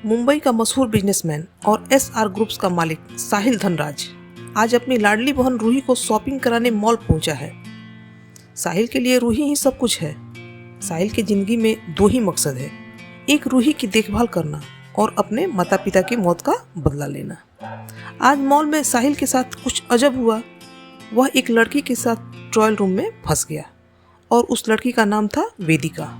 मुंबई का मशहूर बिजनेसमैन और एसआर ग्रुप्स का मालिक साहिल धनराज आज अपनी लाडली बहन रूही को शॉपिंग कराने मॉल पहुंचा है। साहिल के लिए रूही ही सब कुछ है। साहिल की जिंदगी में दो ही मकसद है, एक रूही की देखभाल करना और अपने माता पिता की मौत का बदला लेना। आज मॉल में साहिल के साथ कुछ अजब हुआ। वह एक लड़की के साथ ट्रायल रूम में फंस गया और उस लड़की का नाम था वेदिका।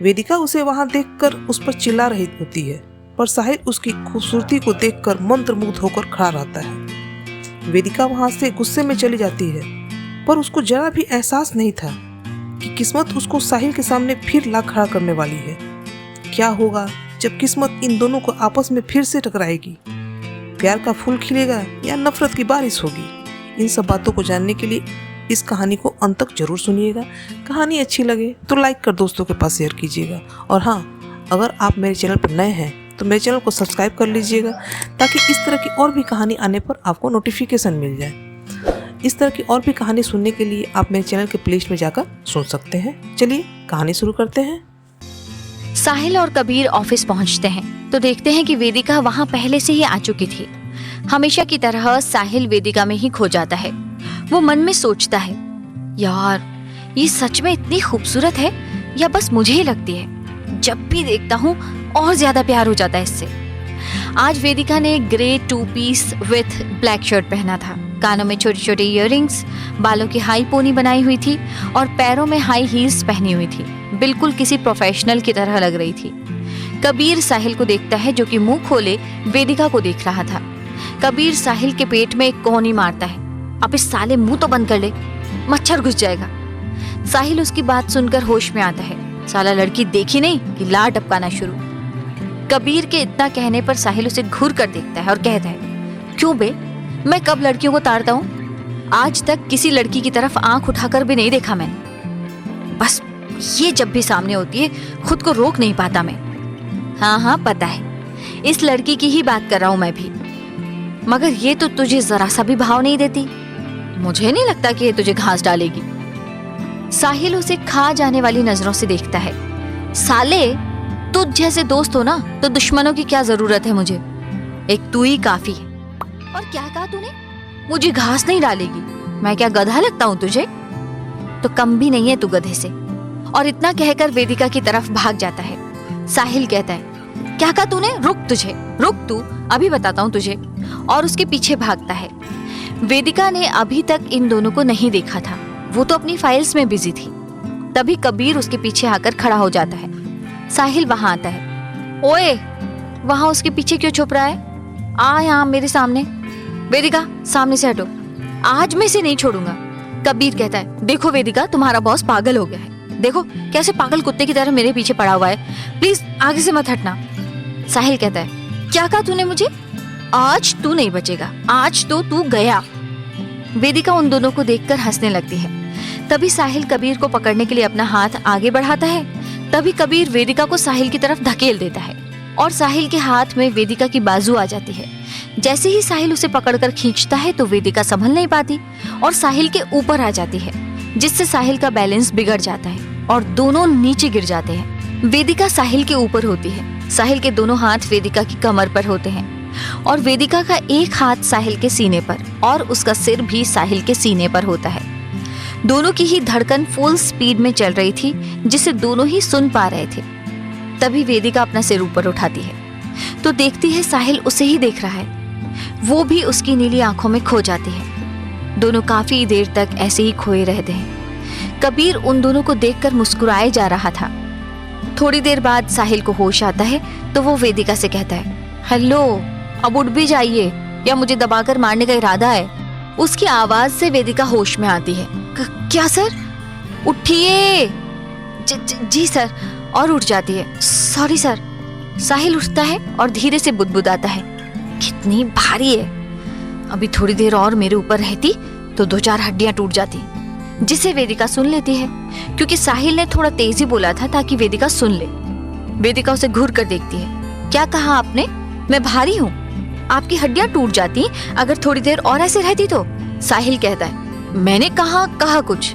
वेदिका उसे वहां देखकर उस पर चिल्ला रही होती है, पर साहिल उसकी खूबसूरती को देखकर मंत्रमुग्ध होकर खड़ा रहता है। वेदिका वहां से गुस्से में चली जाती है, पर उसको जरा भी एहसास नहीं था कि किस्मत उसको साहिल के सामने फिर ला खड़ा करने वाली है। क्या होगा जब किस्मत इन दोनों को आपस में फिर से टकराएगी? प्यार का फूल खिलेगा या नफरत की बारिश होगी? इन सब बातों को जानने के लिए इस कहानी को अंत तक जरूर सुनिएगा। कहानी अच्छी लगे तो लाइक कर दोस्तों के पास शेयर कीजिएगा। और हाँ, अगर आप मेरे चैनल पर नए हैं तो मेरे चैनल को सब्सक्राइब कर लीजिएगा, ताकि इस तरह की और भी कहानी आने पर आपको नोटिफिकेशन मिल जाए। इस तरह की और भी कहानी सुनने के लिए आप मेरे चैनल के प्लेलिस्ट में जाकर सुन सकते हैं। चलिए कहानी शुरू करते हैं। साहिल और कबीर ऑफिस पहुंचते हैं तो देखते हैं कि वेदिका वहां पहले से ही आ चुकी थी। हमेशा की तरह साहिल वेदिका में ही खो जाता है। वो मन में सोचता है, यार ये सच में इतनी खूबसूरत है या बस मुझे ही लगती है? जब भी देखता हूँ और ज्यादा प्यार हो जाता है इससे। आज वेदिका ने grey 2 piece with black shirt पहना था। कानों में छोटे छोटे इयररिंग्स, बालों की हाई पोनी बनाई हुई थी और पैरों में हाई हील्स पहनी हुई थी। बिल्कुल किसी प्रोफेशनल की तरह लग रही थी। कबीर साहिल को देखता है, जो कि मुंह खोले वेदिका को देख रहा था। कबीर साहिल के पेट में एक कोहनी मारता है, अब इस साले मुंह तो बंद कर ले, मच्छर घुस जाएगा। साहिल उसकी बात सुनकर होश में आता है। साला लड़की देखी नहीं कि लार टपकाना शुरू। कबीर के इतना कहने पर साहिल उसे घूर कर देखता है और कहता है, क्यों बे, मैं कब लड़कियों को ताड़ता हूँ? आज तक किसी लड़की की तरफ आंख उठाकर भी नहीं देखा मैंने। बस ये जब भी सामने होती है खुद को रोक नहीं पाता मैं। हाँ पता है, इस लड़की की ही बात कर रहा हूँ मैं भी, मगर ये तो तुझे जरा सा भी भाव नहीं देती। मुझे नहीं लगता कि ये तुझे घास डालेगी। साहिल उसे खा जाने वाली नजरों से देखता है। साले, तुझ जैसे दोस्त हो ना तो दुश्मनों की क्या जरूरत है मुझे? एक तू ही काफी है। और क्या कहा तूने? मुझे घास नहीं डालेगी? मैं क्या गधा लगता हूँ तुझे? तो कम भी नहीं है तू गधे से। और इतना कहकर वेदिका की तरफ भाग जाता है। साहिल कहता है, क्या कहा तूने? रुक तू, अभी बताता हूँ तुझे। और उसके पीछे भागता है। वेदिका ने अभी तक इन दोनों को नहीं देखा था, वो तो अपनी फाइल्स में बिजी थी। तभी कबीर उसके पीछे आकर खड़ा हो जाता है। साहिल वहां आता है। ओए, वहां उसके पीछे क्यों छुप रहा है? आ यहाँ मेरे सामने। वेदिका, सामने से हटो, आज मैं इसे नहीं छोड़ूंगा। कबीर कहता है, देखो वेदिका, तुम्हारा बॉस पागल हो गया है। देखो कैसे पागल कुत्ते की तरह मेरे पीछे पड़ा हुआ है। प्लीज आगे से मत हटना। साहिल कहता है, क्या कहा तूने मुझे? आज तू नहीं बचेगा, आज तो तू गया। वेदिका उन दोनों को देखकर हंसने लगती है। तभी साहिल कबीर को पकड़ने के लिए अपना हाथ आगे बढ़ाता है। तभी कबीर वेदिका को साहिल की तरफ धकेल देता है और साहिल के हाथ में वेदिका की बाजू आ जाती है। जैसे ही साहिल उसे पकड़कर खींचता है तो वेदिका संभल नहीं पाती और साहिल के ऊपर आ जाती है, जिससे साहिल का बैलेंस बिगड़ जाता है और दोनों नीचे गिर जाते हैं। वेदिका साहिल के ऊपर होती है। साहिल के दोनों हाथ वेदिका की कमर पर होते हैं और वेदिका का एक हाथ साहिल के सीने पर और उसका सिर भी साहिल के सीने पर होता है। दोनों की ही धड़कन फुल स्पीड में चल रही थी, जिसे दोनों ही सुन पा रहे थे। तभी वेदिका अपना सिर ऊपर उठाती है तो देखती है साहिल उसे ही देख रहा है। वो भी उसकी नीली आंखों में खो जाती है। दोनों काफी देर तक ऐसे ही खोए रहते हैं। कबीर उन दोनों को देखकर मुस्कुराए जा रहा था। थोड़ी देर बाद साहिल को होश आता है तो वो वेदिका से कहता है, हेलो, अब उठ भी जाइए या मुझे दबाकर मारने का इरादा है? उसकी आवाज से वेदिका होश में आती है। क्या सर? उठिए। जी सर। और उठ जाती है। Sorry sir. साहिल उठता है और धीरे से बुदबुदाता है, कितनी भारी है, अभी थोड़ी देर और मेरे ऊपर रहती तो 2-4 हड्डियां टूट जाती। जिसे वेदिका सुन लेती है, क्योंकि साहिल ने थोड़ा तेजी बोला था ताकि वेदिका सुन ले। वेदिका उसे घूर कर देखती है। क्या कहा आपने? मैं भारी हूँ? आपकी हड्डियां टूट जाती अगर थोड़ी देर और ऐसे रहती तो? साहिल कहता है, मैंने कहा कुछ?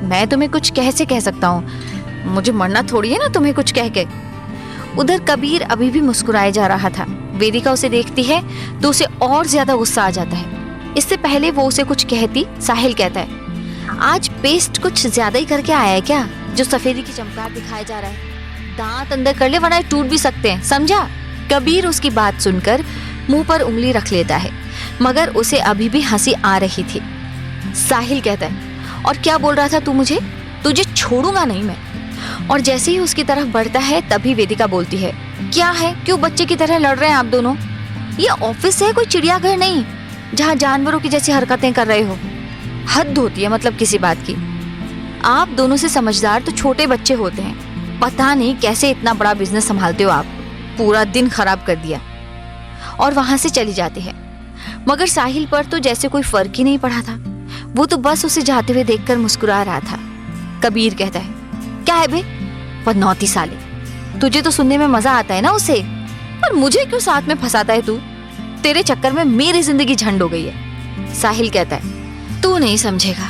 मैं तुम्हें कुछ कैसे कह सकता हूँ? मुझे मरना थोड़ी है ना तुम्हें कुछ कह के। उधर कबीर अभी भी मुस्कुराए जा रहा था। वेदिका उसे देखती है तो उसे और ज्यादा गुस्सा आ जाता है। इससे पहले वो उसे कुछ कहती, साहिल कहता है, आज पेस्ट कुछ ज्यादा ही करके आया है क्या, जो सफेदी की चमकाहट दिखाया जा रहा है। दांत अंदर कर ले वरना टूट भी सकते हैं, समझा। कबीर उसकी बात सुनकर मुंह पर उंगली रख लेता है, मगर उसे अभी भी हंसी आ रही थी। साहिल कहता है, और क्या बोल रहा था तू मुझे, तुझे छोड़ूंगा नहीं मैं। और जैसे ही उसकी तरफ बढ़ता है तभी वेदिका बोलती है, क्या है, क्यों बच्चे की तरह लड़ रहे हैं आप दोनों। ये ऑफिस है, कोई चिड़ियाघर नहीं जहाँ जानवरों की जैसी हरकतें कर रहे हो। हद होती है मतलब किसी बात की। आप दोनों से समझदार तो छोटे बच्चे होते हैं। पता नहीं कैसे इतना बड़ा बिजनेस संभालते हो आप। पूरा दिन खराब कर दिया। और वहां से चली जाती है। मगर साहिल पर तो जैसे कोई फर्क ही नहीं पड़ा था। वो तो बस उसे जाते हुए देखकर मुस्कुरा रहा था। कबीर कहता है, क्या है बे, पनौती साले, तुझे तो सुनने में मजा आता है ना उसे, और मुझे क्यों साथ में फंसाता है तू। तेरे चक्कर में मेरी जिंदगी झंड हो गई है। साहिल कहता है, तू नहीं समझेगा,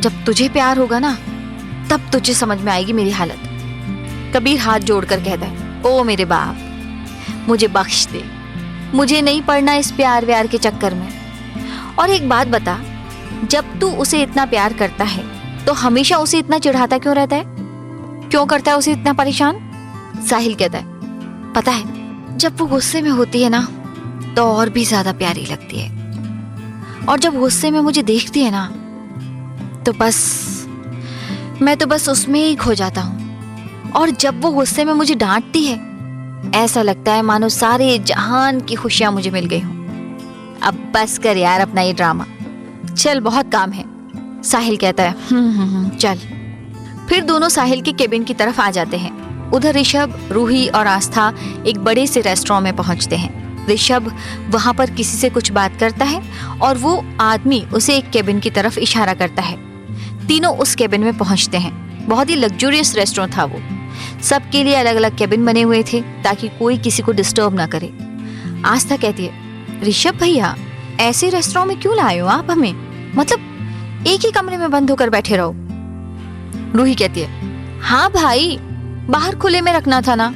जब तुझे प्यार होगा ना तब तुझे समझ में आएगी मेरी हालत। कबीर हाथ जोड़कर कहता है, ओ मेरे बाप, मुझे बख्श दे, मुझे नहीं पड़ना इस प्यार व्यार के चक्कर में। और एक बात बता, जब तू उसे इतना प्यार करता है तो हमेशा उसे इतना चिढ़ाता क्यों रहता है, क्यों करता है उसे इतना परेशान। साहिल कहता है, पता है, जब वो गुस्से में होती है ना तो और भी ज्यादा प्यारी लगती है, और जब गुस्से में मुझे देखती है ना तो मैं तो बस उसमें ही खो जाता हूँ। और जब वो गुस्से में मुझे डांटती है ऐसा लगता है मानो सारे जहान की खुशियां मुझे मिल गई हों। अब बस कर यार अपना ये ड्रामा, चल बहुत काम है। साहिल कहता है, चल। फिर दोनों साहिल के केबिन की तरफ आ जाते हैं। उधर ऋषभ, रूही और आस्था एक बड़े से रेस्टोरेंट में पहुंचते हैं। ऋषभ वहां पर किसी से कुछ बात करता है और वो आदमी उसे एक केबिन की तरफ इशारा करता है। तीनों उस केबिन में पहुंचते हैं। बहुत ही लग्जूरियस रेस्टोरेंट था वो। सबके लिए अलग अलग केबिन बने हुए थे ताकि कोई किसी को डिस्टर्ब ना करे। आस्था कहती है, ऋषभ भैया, ऐसे रेस्टोरेंट में क्यों लाए हो आप हमें, मतलब एक ही कमरे में बंद होकर बैठे रहो। रूही कहती है, हाँ भाई, बाहर खुले में रखना था ना।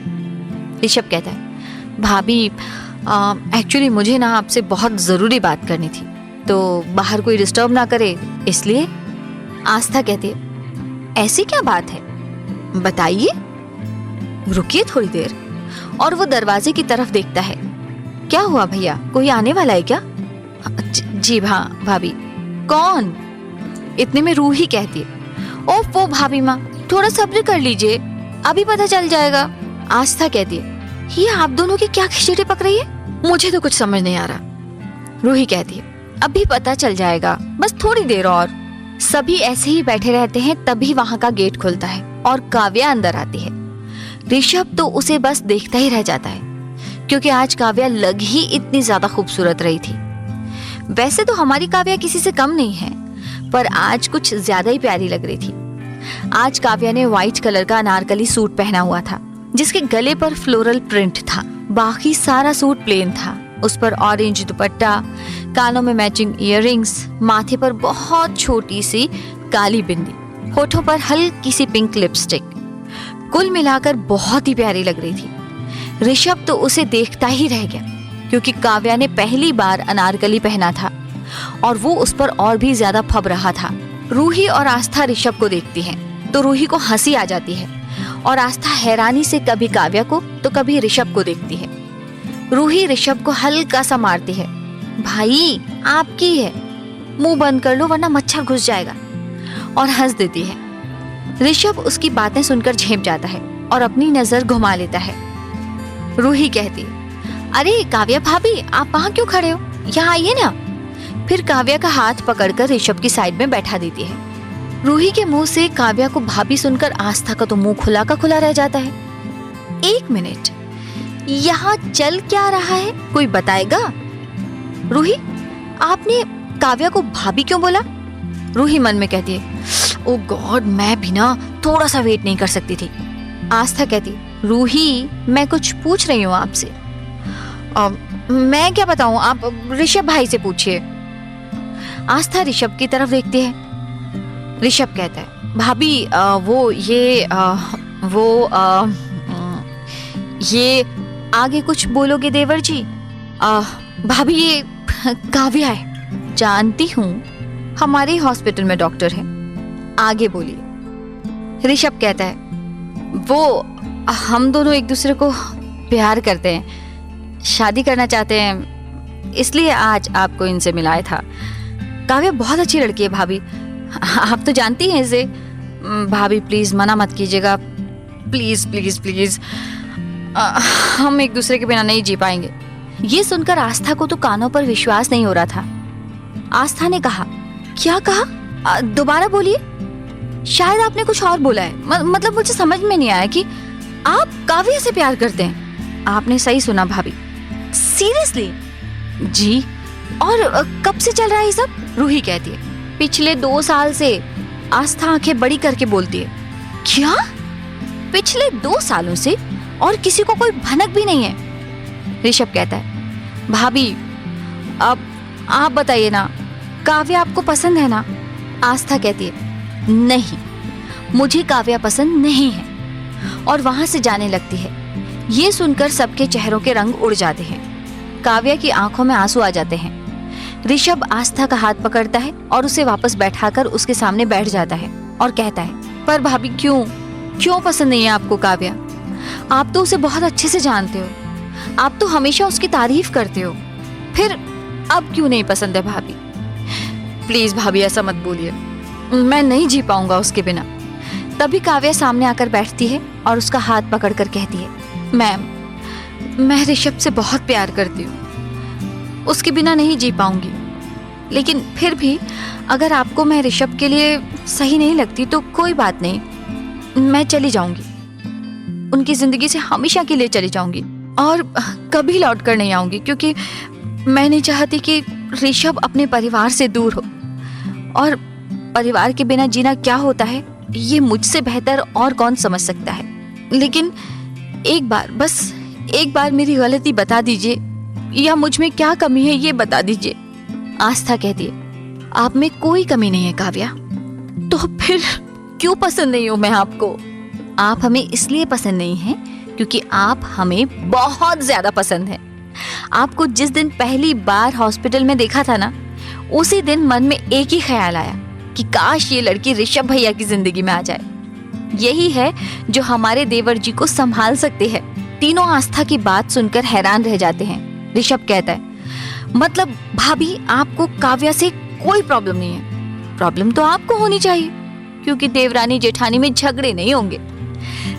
ऋषभ कहता है, भाभी एक्चुअली मुझे ना आपसे बहुत जरूरी बात करनी थी, तो बाहर कोई डिस्टर्ब ना करे इसलिए। आस्था कहती है, ऐसी क्या बात है, बताइए, रुकिए थोड़ी देर। और वो दरवाजे की तरफ देखता है। क्या हुआ भैया, कोई आने वाला है क्या। जी हाँ भाभी। कौन। इतने में रूही कहती है, ओफ वो भाभी माँ, थोड़ा सब्र कर लीजिए, अभी पता चल जाएगा। आस्था कहती है, ये आप दोनों की क्या खिचड़ी पक रही है, मुझे तो कुछ समझ नहीं आ रहा। रूही कहती है, अभी पता चल जाएगा, बस थोड़ी देर और। सभी ऐसे ही बैठे रहते हैं। तभी वहां का गेट खुलता है और काव्या अंदर आती है। ऋषभ तो उसे बस देखता ही रह जाता है, क्योंकि आज काव्या लग ही इतनी ज्यादा खूबसूरत रही थी। वैसे तो हमारी काव्या किसी से कम नहीं है, पर आज कुछ ज्यादा ही प्यारी लग रही थी। आज काव्या ने व्हाइट कलर का अनारकली सूट पहना हुआ था, जिसके गले पर फ्लोरल प्रिंट था। बाकी सारा सूट प्लेन था। उस पर ऑरेंज दुपट्टा, कानों में मैचिंग इयररिंग्स, माथे पर बहुत छोटी सी काली बिंदी, होठों पर हल्की सी पिंक लिपस्टिक। कुल मिलाकर बहुत ही प्यारी लग रही थी। ऋषभ तो उसे देखता ही रह गया, क्योंकि काव्या ने पहली बार अनारकली पहना था और वो उस पर और भी ज्यादा फब रहा था। रूही और आस्था ऋषभ को देखती हैं, तो रूही को हंसी आ जाती है और आस्था हैरानी से कभी काव्या को तो कभी ऋषभ को देखती है। रूही ऋषभ को हल्का सा मारती है, भाई आपकी है, मुंह बंद कर लो वरना मच्छर घुस जाएगा, और हंस देती है। ऋषभ उसकी बातें सुनकर झेप जाता है और अपनी नजर घुमा लेता है। रूही कहती, अरे काव्या भाभी, आप वहां क्यों खड़े हो, यहाँ आइए ना। फिर काव्या का हाथ पकड़कर ऋषभ की साइड में बैठा देती है। रूही के मुंह से काव्या को भाभी सुनकर आस्था का तो मुंह खुला का खुला रह जाता है। एक मिनट, यहाँ चल क्या रहा है, कोई बताएगा। रूही, आपने काव्या को भाभी क्यों बोला। रूही मन में कहती है, ओ गॉड, मैं भी ना थोड़ा सा वेट नहीं कर सकती थी। आस्था कहती, रूही मैं कुछ पूछ रही हूँ आपसे। मैं क्या बताऊं, आप ऋषभ भाई से पूछिए। आस्था ऋषभ की तरफ देखती है। ऋषभ कहता है, भाभी ये आगे कुछ बोलोगे देवर जी? भाभी ये काव्या है, जानती हूँ हमारे हॉस्पिटल में डॉक्टर है। आगे बोलिए। ऋषभ कहता है, वो हम दोनों एक दूसरे को प्यार करते हैं, शादी करना चाहते हैं, इसलिए आज आपको इनसे मिलाया था। काव्या बहुत अच्छी लड़की है भाभी, आप तो जानती हैं इसे। भाभी प्लीज मना मत कीजिएगा, प्लीज प्लीज प्लीज, हम एक दूसरे के बिना नहीं जी पाएंगे। ये सुनकर आस्था को तो कानों पर विश्वास नहीं हो रहा था। आस्था ने कहा, क्या कहा? दोबारा बोलिए। शायद आपने कुछ और बोला है, मतलब मुझे समझ में नहीं आया कि आप काव्या से प्यार करते हैं। आपने सही सुना भाभी। सीरियसली? जी। और कब से चल रहा है ये सब? रूही कहती है, पिछले 2 साल से। आस्था आंखें बड़ी करके बोलती है, क्या? पिछले 2 सालों से? और किसी को कोई भनक भी नहीं है? ऋषभ कहता है, भाभी अब आप बताइए ना, काव्या आपको पसंद है ना? आस्था कहती है, नहीं, मुझे काव्या पसंद नहीं है, और वहां से जाने लगती है। ये सुनकर सबके चेहरों के रंग उड़ जाते हैं। काव्या की आंखों में आंसू आ जाते हैं। ऋषभ आस्था का हाथ पकड़ता है और उसे वापस बैठाकर उसके सामने बैठ जाता है और कहता है, पर भाभी क्यों पसंद नहीं है आपको काव्या? आप तो उसे बहुत अच्छे से जानते हो, आप तो हमेशा उसकी तारीफ करते हो, फिर अब क्यों नहीं पसंद है भाभी? प्लीज भाभी ऐसा मत बोलिए, मैं नहीं जी पाऊंगा उसके बिना। तभी काव्या सामने आकर बैठती है और उसका हाथ पकड़कर कहती है, मैम, मैं ऋषभ से बहुत प्यार करती हूँ, उसके बिना नहीं जी पाऊंगी, लेकिन फिर भी अगर आपको मैं ऋषभ के लिए सही नहीं लगती तो कोई बात नहीं, मैं चली जाऊंगी, उनकी जिंदगी से हमेशा के लिए चली जाऊंगी और कभी लौट कर नहीं आऊंगी, क्योंकि मैं नहीं चाहती कि ऋषभ अपने परिवार से दूर हो, और परिवार के बिना जीना क्या होता है ये मुझसे बेहतर और कौन समझ सकता है। लेकिन एक बार, बस एक बार मेरी गलती बता दीजिए, या मुझ में क्या कमी है ये बता दीजिए। आस्था कहती है, आप में कोई कमी नहीं है काव्या, तो फिर क्यों पसंद नहीं हूं मैं आपको? आप हमें इसलिए पसंद नहीं हैं क्योंकि आप हमें बहुत ज्यादा पसंद हैं। आपको जिस दिन पहली बार हॉस्पिटल में देखा था ना, उसी दिन मन में एक ही ख्याल आया कि काश ये लड़की ऋषभ भैया की जिंदगी में आ जाए। यही है जो हमारे देवर जी को संभाल सकते हैं। तीनों आस्था की बात सुनकर हैरान रह जाते हैं। ऋषभ कहता है, मतलब भाभी आपको काव्या से कोई प्रॉब्लम नहीं है? प्रॉब्लम तो आपको होनी चाहिए, क्योंकि देवरानी जेठानी में झगड़े नहीं होंगे।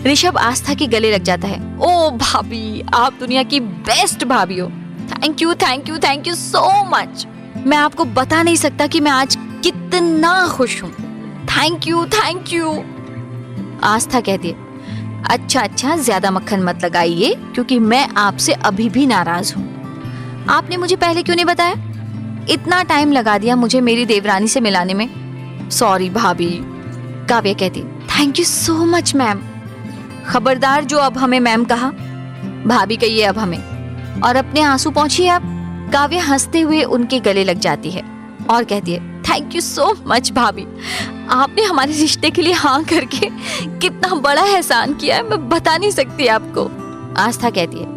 ऋषभ आस्था के गले लग जाता है। ओ भाभी, आप दुनिया की बेस्ट भाभी हो। Thank you thank you thank you so much. मैं आपको बता नहीं सकता कि मैं आज कितना खुश हूँ। Thank you. आस्था कहती है, अच्छा, ज्यादा मक्खन मत लगाइए, क्योंकि मैं आपसे अभी भी नाराज हूँ। आपने मुझे पहले क्यों नहीं बताया? इतना टाइम लगा दिया मुझे मेरी देवरानी से मिलाने में। सॉरी भाभी। काव्या कहती, thank you so much ma'am. खबरदार जो अब हमें मैम कहा, भाभी कहिए अब हमें, और अपने आंसू पोंछिए आप। काव्या हंसते हुए उनके गले लग जाती है और कहती है, थैंक यू सो मच भाभी, आपने हमारे रिश्ते के लिए हाँ करके कितना बड़ा एहसान किया है, मैं बता नहीं सकती आपको। आस्था कहती है,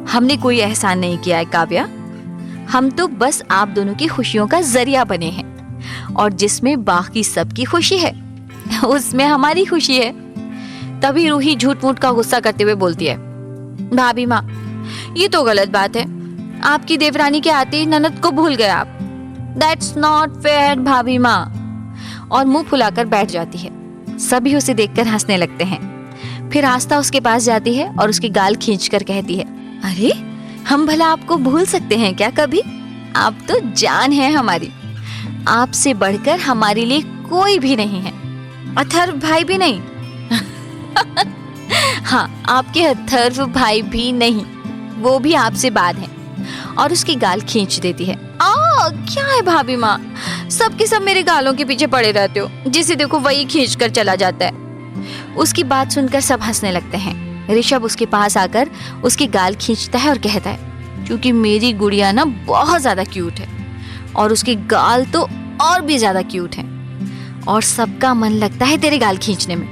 हमने कोई एहसान नहीं किया है काव्या, हम तो बस आप दोनों की खुशियों का जरिया बने हैं, और जिसमें बाकी सबकी खुशी है उसमें हमारी खुशी है। तभी रूही झूठ मूठ का गुस्सा करते हुए बोलती है, भाभी माँ, ये तो गलत बात है, आपकी देवरानी के आते ही ननद को भूल गए आप। दैट्स नॉट फेयर भाभी माँ। और मुंह फुलाकर बैठ जाती है। सभी उसे देखकर हंसने लगते हैं। फिर आस्था उसके पास जाती है और उसके गाल खींचकर कहती है, अरे हम भला आपको भूल सकते हैं क्या कभी? आप तो जान है हमारी, आपसे बढ़कर हमारे लिए कोई भी नहीं है। अथर्व भाई भी नहीं? हाँ, आपके अथर्व भाई भी नहीं, वो भी आपसे बाद है। और उसकी गाल खींच देती है। क्या है भाभी माँ, सबके सब मेरे गालों के पीछे पड़े रहते हो, जिसे देखो वही खींच कर चला जाता है। उसकी बात सुनकर सब हंसने लगते हैं। ऋषभ उसके पास आकर उसकी गाल खींचता है और कहता है, क्योंकि मेरी गुड़िया ना बहुत ज्यादा क्यूट है, और उसकी गाल तो और भी ज्यादा क्यूट है, और सबका मन लगता है तेरे गाल खींचने में।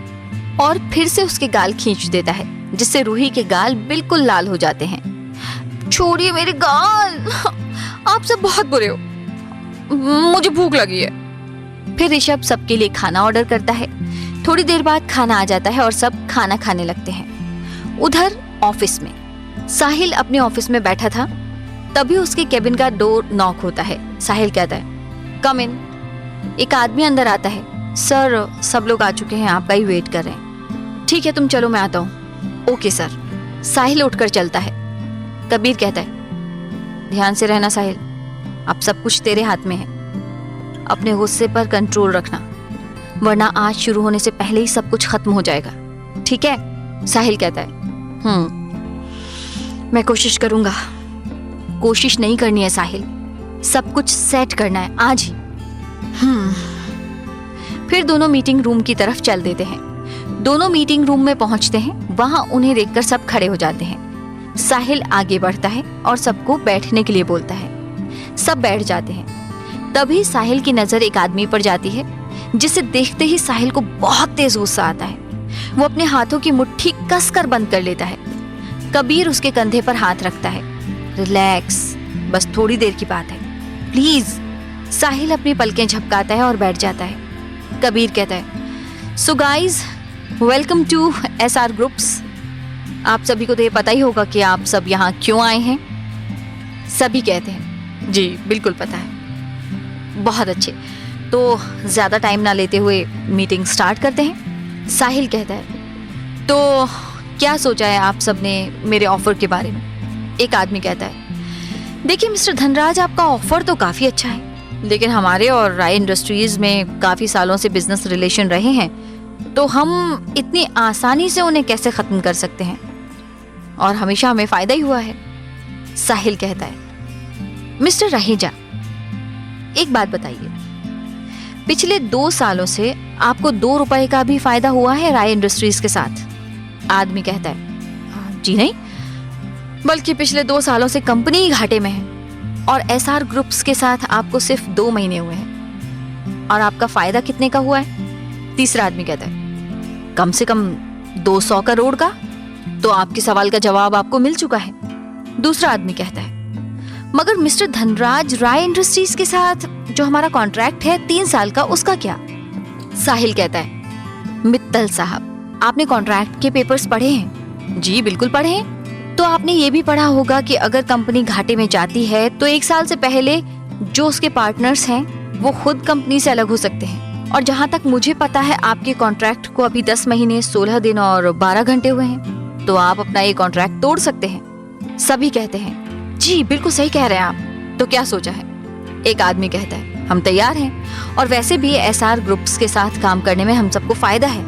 और फिर से उसके गाल खींच देता है। जिससे रूही के गाल बिल्कुल लाल हो जाते हैं। छोड़िए मेरे गाल, आप सब बहुत बुरे हो, मुझे भूख लगी है। फिर ऋषभ सबके लिए खाना ऑर्डर करता है। थोड़ी देर बाद खाना आ जाता है और सब खाना खाने लगते हैं। उधर ऑफिस में साहिल अपने ऑफिस में बैठा था, तभी उसके केबिन का डोर नॉक होता है। साहिल कहता है, कम इन। एक आदमी अंदर आता है। सर, सब लोग आ चुके हैं, आपका ही वेट कर रहे हैं। ठीक है, तुम चलो, मैं आता हूँ। Okay sir. साहिल उठकर चलता है। कबीर कहता है, ध्यान से रहना साहिल, अब सब कुछ तेरे हाथ में है। अपने गुस्से पर कंट्रोल रखना, वरना आज शुरू होने से पहले ही सब कुछ खत्म हो जाएगा, ठीक है? साहिल कहता है, मैं कोशिश करूंगा। कोशिश नहीं करनी है साहिल, सब कुछ सेट करना है आज ही। फिर दोनों मीटिंग रूम की तरफ चल देते हैं। दोनों मीटिंग रूम में पहुंचते हैं। वहां उन्हें देखकर सब खड़े हो जाते हैं। साहिल आगे बढ़ता है और सबको बैठने के लिए बोलता है। सब बैठ जाते हैं। तभी साहिल की नजर एक आदमी पर जाती है, जिसे देखते ही साहिल को बहुत तेज गुस्सा आता है। वो अपने हाथों की मुट्ठी कसकर बंद कर लेता है। कबीर उसके कंधे पर हाथ रखता है। रिलैक्स, बस थोड़ी देर की बात है, प्लीज। साहिल अपनी पलकें झपकाता है और बैठ जाता है। कबीर कहता है, so guys, welcome to SR groups. आप सभी को तो ये पता ही होगा कि आप सब यहाँ क्यों आए हैं। सभी कहते हैं, जी बिल्कुल पता है। बहुत अच्छे, तो ज्यादा टाइम ना लेते हुए मीटिंग स्टार्ट करते हैं। साहिल कहता है, तो क्या सोचा है आप सब ने मेरे ऑफर के बारे में? एक आदमी कहता है, देखिए मिस्टर धनराज, आपका ऑफर तो काफी अच्छा है, लेकिन हमारे और राय इंडस्ट्रीज में काफी सालों से बिजनेस रिलेशन रहे हैं, तो हम इतनी आसानी से उन्हें कैसे खत्म कर सकते हैं, और हमेशा हमें फायदा ही हुआ है। साहिल कहता है, मिस्टर रहेजा, एक बात बताइए, पिछले 2 सालों से आपको 2 रुपए का भी फायदा हुआ है राय इंडस्ट्रीज के साथ? आदमी कहता है, जी नहीं, बल्कि पिछले 2 सालों से कंपनी ही घाटे में है, और SR ग्रुप्स के साथ आपको सिर्फ 2 महीने हुए हैं, और आपका फायदा कितने का हुआ है? तीसरा आदमी कहता है, कम से कम 200 करोड़ का। तो आपके सवाल का जवाब आपको मिल चुका है। दूसरा आदमी कहता है, मगर मिस्टर धनराज, राय इंडस्ट्रीज के साथ जो हमारा कॉन्ट्रैक्ट है 3 साल का, उसका क्या? साहिल कहता है, मित्तल साहब, आपने कॉन्ट्रैक्ट के पेपर्स पढ़े हैं? जी बिल्कुल पढ़े हैं। तो आपने ये भी पढ़ा होगा कि अगर कंपनी घाटे में जाती है तो 1 साल से पहले जो उसके पार्टनर्स हैं वो खुद कंपनी से अलग हो सकते हैं। और जहाँ तक मुझे पता है, आपके कॉन्ट्रैक्ट को अभी 10 महीने 16 दिन और 12 घंटे हुए हैं, तो आप अपना ये कॉन्ट्रैक्ट तोड़ सकते हैं। सभी कहते हैं, जी बिल्कुल सही कह रहे हैं आप। तो क्या सोचा है? एक आदमी कहता है, हम तैयार हैं, और वैसे भी SR ग्रुप्स के साथ काम करने में हम सबको फायदा है,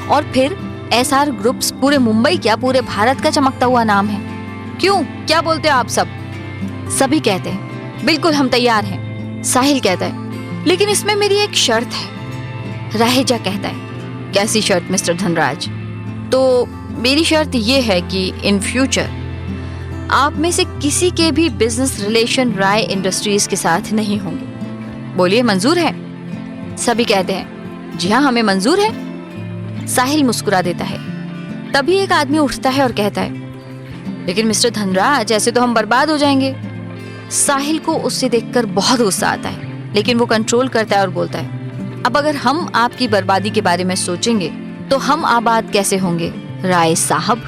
और फिर SR ग्रुप्स पूरे मुंबई क्या पूरे भारत का चमकता हुआ नाम है। क्यों, क्या बोलते हो आप सब? सभी कहते हैं, बिल्कुल हम तैयार हैं। साहिल कहता है, लेकिन इसमें मेरी एक शर्त है। रहेजा कहता है, कैसी शर्त मिस्टर धनराज? तो मेरी शर्त ये है कि इन फ्यूचर आप में से किसी के भी बिजनेस रिलेशन राय इंडस्ट्रीज के साथ नहीं होंगे। बोलिए, मंजूर है? सभी कहते हैं, जी हाँ, हमें मंजूर है। साहिल मुस्कुरा देता है। तभी एक आदमी उठता है और कहता है, लेकिन मिस्टर धनराज, ऐसे तो हम बर्बाद हो जाएंगे। साहिल को उससे देखकर बहुत गुस्सा आता है, लेकिन वो कंट्रोल करता है और बोलता है, अब अगर हम आपकी बर्बादी के बारे में सोचेंगे तो हम आबाद कैसे होंगे राय साहब?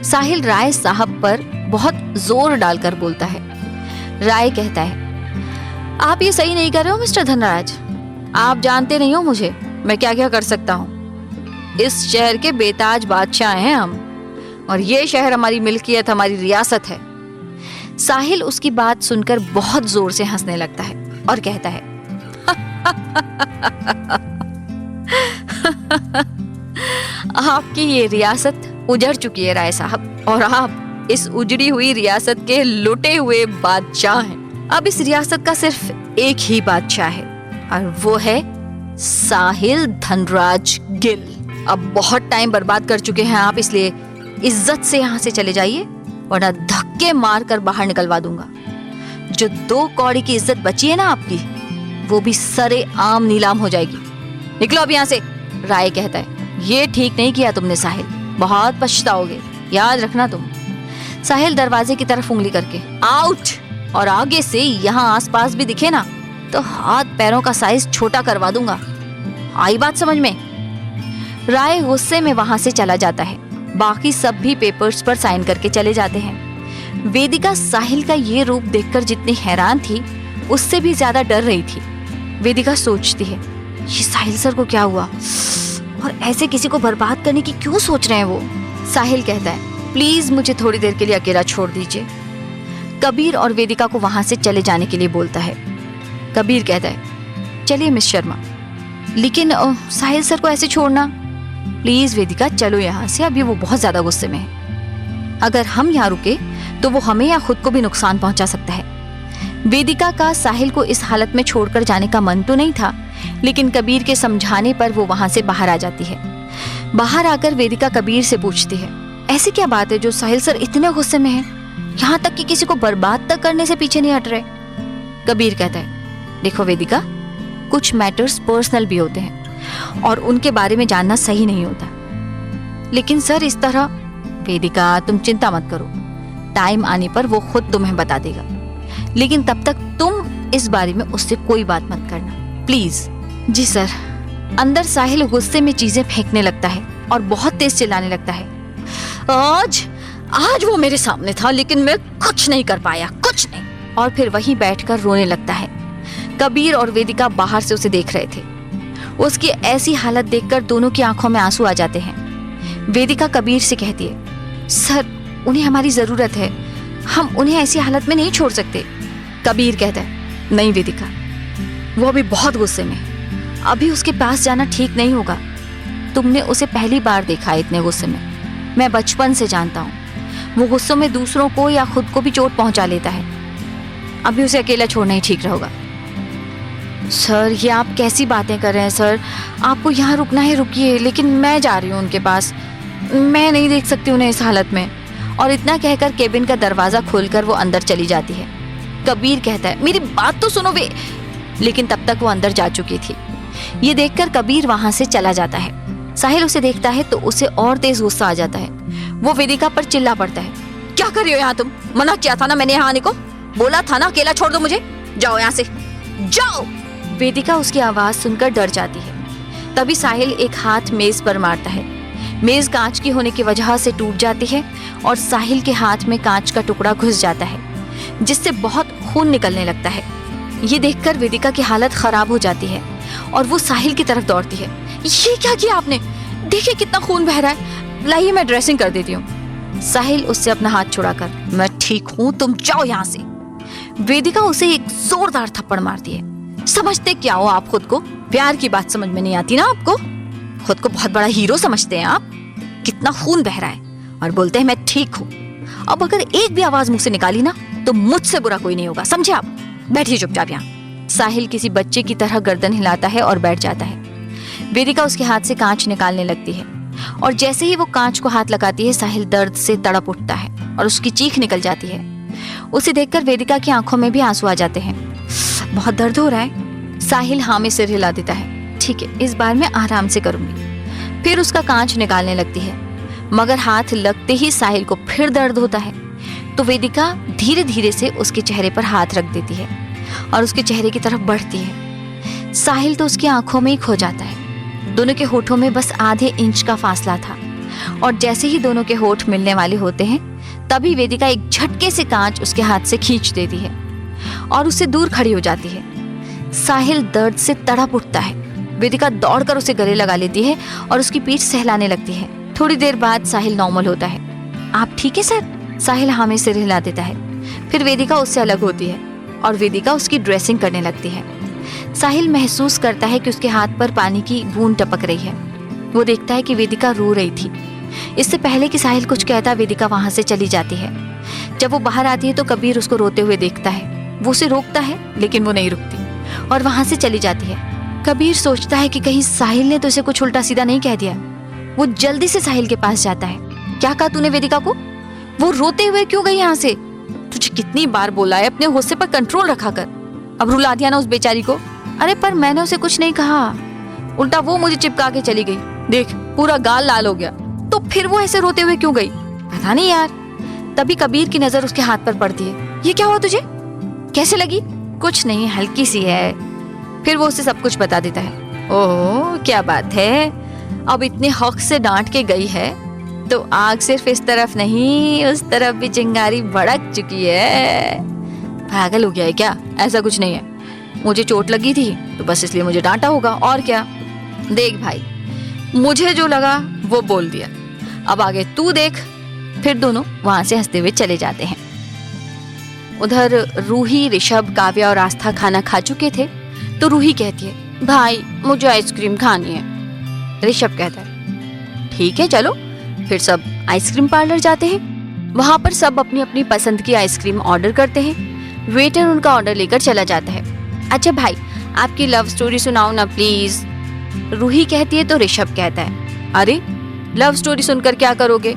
साहिल राय साहब पर बहुत जोर डालकर बोलता है। राय कहता है, आप ये सही नहीं कर रहे हो मिस्टर धनराज। आप जानते नहीं हो मुझे, मैं क्या क्या कर सकता हूँ। इस शहर के बेताज बादशाह हैं हम, और ये शहर हमारी मिल्कियत, हमारी रियासत है। साहिल उसकी बात सुनकर बहुत जोर से हंसने लगता है और कहता है, आपकी ये रियासत उजड़ चुकी है राय साहब, और आप इस उजड़ी हुई रियासत के लुटे हुए बादशाह हैं। अब इस रियासत का सिर्फ एक ही बादशाह है, और वो है साहिल धनराज गिल। अब बहुत टाइम बर्बाद कर चुके हैं आप, इसलिए इज्जत से यहाँ से चले जाइए, वरना धक्के मार कर बाहर निकलवा दूंगा। जो 2 कौड़ी की इज्जत बची है ना आपकी, वो भी सरे आम नीलाम हो जाएगी। निकलो अब यहाँ से। राय कहता है, ये ठीक नहीं किया तुमने साहिल, बहुत पछताओगे, याद रखना तुम। साहिल दरवाजे की तरफ उंगली करके, आउट। और आगे से यहाँ आसपास भी दिखे ना तो हाथ पैरों का साइज छोटा करवा दूंगा, आई बात समझ में? राय गुस्से में वहां से चला जाता है। बाकी सब भी पेपर्स पर साइन करके चले जाते हैं। वेदिका साहिल का ये रूप देखकर जितनी हैरान थी उससे भी ज्यादा डर रही थी। वेदिका सोचती है, ये साहिल सर को क्या हुआ और ऐसे किसी को बर्बाद करने की क्यों सोच रहे हैं वो? साहिल कहता है, प्लीज मुझे थोड़ी देर के लिए अकेला छोड़ दीजिए। कबीर और वेदिका को वहां से चले जाने के लिए बोलता है। कबीर कहता है, चलिए मिस शर्मा, लेकिन साहिल सर को ऐसे छोड़ना, प्लीज वेदिका चलो यहाँ से, अभी वो बहुत ज्यादा गुस्से में है। अगर हम यहाँ रुके तो वो हमें या खुद को भी नुकसान पहुंचा सकता है। वेदिका का साहिल को इस हालत में छोड़कर जाने का मन तो नहीं था, लेकिन कबीर के समझाने पर वो वहां से बाहर आ जाती है। बाहर आकर वेदिका कबीर से पूछती है, ऐसी क्या बात है जो साहिल सर इतने गुस्से में हैं, यहाँ तक कि किसी को बर्बाद तक करने से पीछे नहीं हट रहे? कबीर कहता है, देखो वेदिका, कुछ मैटर्स पर्सनल भी होते हैं और उनके बारे में जानना सही नहीं होता, लेकिन सर इस तरह। वेदिका तुम चिंता मत करो, टाइम आने पर वो खुद तुम्हें बता देगा, लेकिन तब तक तुम इस बारे में उससे कोई बात मत करना, प्लीज। Ji sir. अंदर साहिल गुस्से में चीजें फेंकने लगता है और बहुत तेज चिल्लाने लगता है, आज वो मेरे सामने था लेकिन मैं कुछ नहीं कर पाया, कुछ नहीं। और फिर वहीं बैठकर रोने लगता है। कबीर और वेदिका बाहर से उसे देख रहे थे। उसकी ऐसी हालत देखकर दोनों की आंखों में आंसू आ जाते हैं। वेदिका कबीर से कहती है, सर उन्हें हमारी जरूरत है, हम उन्हें ऐसी हालत में नहीं छोड़ सकते। कबीर कहता है, नहीं वेदिका, वो अभी बहुत गुस्से में है, अभी उसके पास जाना ठीक नहीं होगा। तुमने उसे पहली बार देखा है इतने गुस्से में, मैं बचपन से जानता हूँ, वो गुस्सों में दूसरों को या खुद को भी चोट पहुंचा लेता है। अभी उसे अकेला छोड़ना ही ठीक रहेगा। सर ये आप कैसी बातें कर रहे हैं सर, आपको यहाँ रुकना है रुकिए, लेकिन मैं जा रही हूँ उनके पास, मैं नहीं देख सकती उन्हें इस हालत में। और इतना कहकर केबिन का दरवाजा खोलकर वो अंदर चली जाती है। कबीर कहता है, मेरी बात तो सुनो वे, लेकिन तब तक वो अंदर जा चुकी थी। ये देखकर कबीर वहां से चला जाता है। साहिल उसे देखता है तो उसे और तेज गुस्सा आ जाता है। वो वेदिका पर चिल्ला पड़ता है, क्या कर रही हो यहाँ तुम? मना किया था ना मैंने यहाँ आने को, बोला था ना अकेला छोड़ दो मुझे, जाओ यहाँ से जाओ। वेदिका उसकी आवाज सुनकर डर जाती है। तभी साहिल एक हाथ मेज पर मारता है। मेज कांच की होने की वजह से टूट जाती है और साहिल के हाथ में कांच का टुकड़ा घुस जाता है, जिससे बहुत खून निकलने लगता है। ये देखकर वेदिका की हालत खराब हो जाती है और वो साहिल की तरफ दौड़ती है। ये क्या किया आपने? देखिए कितना खून बह रहा है, लाइए मैं ड्रेसिंग कर देती हूँ। साहिल उससे अपना हाथ छुड़ाकर, मैं ठीक हूँ, तुम जाओ यहाँ से। वेदिका उसे एक जोरदार थप्पड़ मारती है। समझते क्या हो आप खुद को? प्यार की बात समझ में नहीं आती ना आपको? खुद को बहुत बड़ा हीरो समझते हैं आप? कितना खून बह रहा है और बोलते हैं मैं ठीक हूँ। अब अगर एक भी आवाज मुंह से निकाली ना तो मुझसे बुरा कोई नहीं होगा, समझे आप? बैठिए चुपचाप यहाँ। साहिल किसी बच्चे की तरह गर्दन हिलाता है और बैठ जाता है। वेदिका उसके हाथ से कांच निकालने लगती है और जैसे ही वो कांच को हाथ लगाती है, साहिल दर्द से तड़प उठता है और उसकी चीख निकल जाती है। उसे देखकर वेदिका की आंखों में भी आंसू आ जाते हैं। बहुत दर्द हो रहा है। साहिल हाँ में सिर हिला देता है, ठीक है इस बार मैं आराम से करूंगी। फिर उसका कांच निकालने लगती है, मगर हाथ लगते ही साहिल को फिर दर्द होता है। तो वेदिका धीरे धीरे से उसके चेहरे पर हाथ रख देती है और उसके चेहरे की तरफ बढ़ती है। साहिल तो उसकी आंखों में ही खो जाता है। दोनों के होठों में बस आधे इंच का फासला था और जैसे ही दोनों के होठ मिलने वाले होते हैं, तभी वेदिका एक झटके से कांच उसके हाथ से खींच देती है और उससे दूर खड़ी हो जाती है। साहिल दर्द से तड़प उठता है। वेदिका दौड़कर उसे गले लगा लेती है और उसकी पीठ सहलाने लगती है। थोड़ी देर बाद साहिल नॉर्मल होता है। आप ठीक है सर? साहिल हाँ में सिर हिला देता है। फिर वेदिका उससे अलग होती है और वेदिका उसकी ड्रेसिंग करने लगती है। साहिल महसूस करता है कि उसके हाथ पर पानी की बूंद टपक रही है। वो देखता है कि वेदिका रो रही थी। इससे पहले कि साहिल कुछ कहता, वेदिका वहां से चली जाती है। जब वो बाहर आती है तो कबीर उसको रोते हुए देखता है। वो उसे रोकता है लेकिन वो नहीं रुकती और वहां से चली जाती है। कबीर सोचता है कि कहीं साहिल ने तो इसे कुछ उल्टा सीधा नहीं कह दिया। वो जल्दी से साहिल के पास जाता है। क्या कहा तूने वेदिका को? वो रोते हुए क्यों गई यहाँ से? तुझे कितनी बार बोला है अपने गुस्से पर कंट्रोल रखा कर, अब रुला दिया ना उस बेचारी को। अरे पर मैंने उसे कुछ नहीं कहा, उल्टा वो मुझे चिपका के चली गई। देख पूरा गाल लाल हो गया। तो फिर वो ऐसे रोते हुए क्यों गई? पता नहीं यार। तभी कबीर की नजर उसके हाथ पर पड़ती है। ये क्या हुआ तुझे? कैसे लगी? कुछ नहीं, हल्की सी है। फिर वो उसे सब कुछ बता देता है। ओह क्या बात है, अब इतने हक से डांट के गई है तो आग सिर्फ इस तरफ नहीं उस तरफ भी चिंगारी भड़क चुकी है। पागल हो गया है क्या? ऐसा कुछ नहीं है, मुझे चोट लगी थी तो बस इसलिए मुझे डांटा होगा, और क्या। देख भाई, मुझे जो लगा वो बोल दिया, अब आगे तू देख। फिर दोनों वहां से हंसते हुए चले जाते हैं। उधर रूही, ऋषभ, काव्या और आस्था खाना खा चुके थे तो रूही कहती है, भाई मुझे आइसक्रीम खानी है। ऋषभ कहता है, ठीक है चलो। फिर सब आइसक्रीम पार्लर जाते हैं। वहां पर सब अपनी अपनी पसंद की आइसक्रीम ऑर्डर करते हैं। वेटर उनका ऑर्डर लेकर चला जाता है। अच्छा भाई, आपकी लव स्टोरी सुनाओ ना प्लीज, रूही कहती है तो ऋषभ कहता है, अरे लव स्टोरी सुनकर क्या करोगे?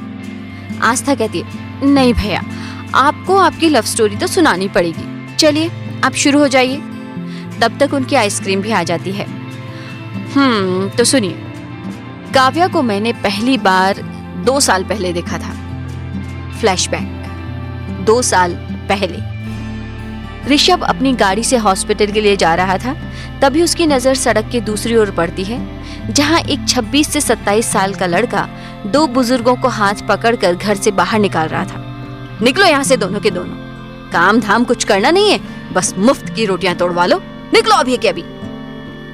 आस्था कहती है, नहीं भैया, आपको आपकी लव स्टोरी तो सुनानी पड़ेगी। चलिए आप शुरू हो जाइए। तब तक उनकी आइसक्रीम भी आ जाती है। तो सुनिए, काव्या को मैंने पहली बार 2 साल पहले देखा था। फ्लैशबैक 2 साल पहले। ऋषभ अपनी गाड़ी से हॉस्पिटल के लिए जा रहा था, तभी उसकी नजर सड़क के दूसरी ओर पड़ती है, जहां एक 26 से 27 साल का लड़का 2 बुजुर्गों को हाथ पकड़कर घर से बाहर निकाल रहा था। निकलो यहाँ से दोनों के दोनों, काम धाम कुछ करना नहीं है, बस मुफ्त की रोटियां तोड़वा लो, निकलो अभी के अभी।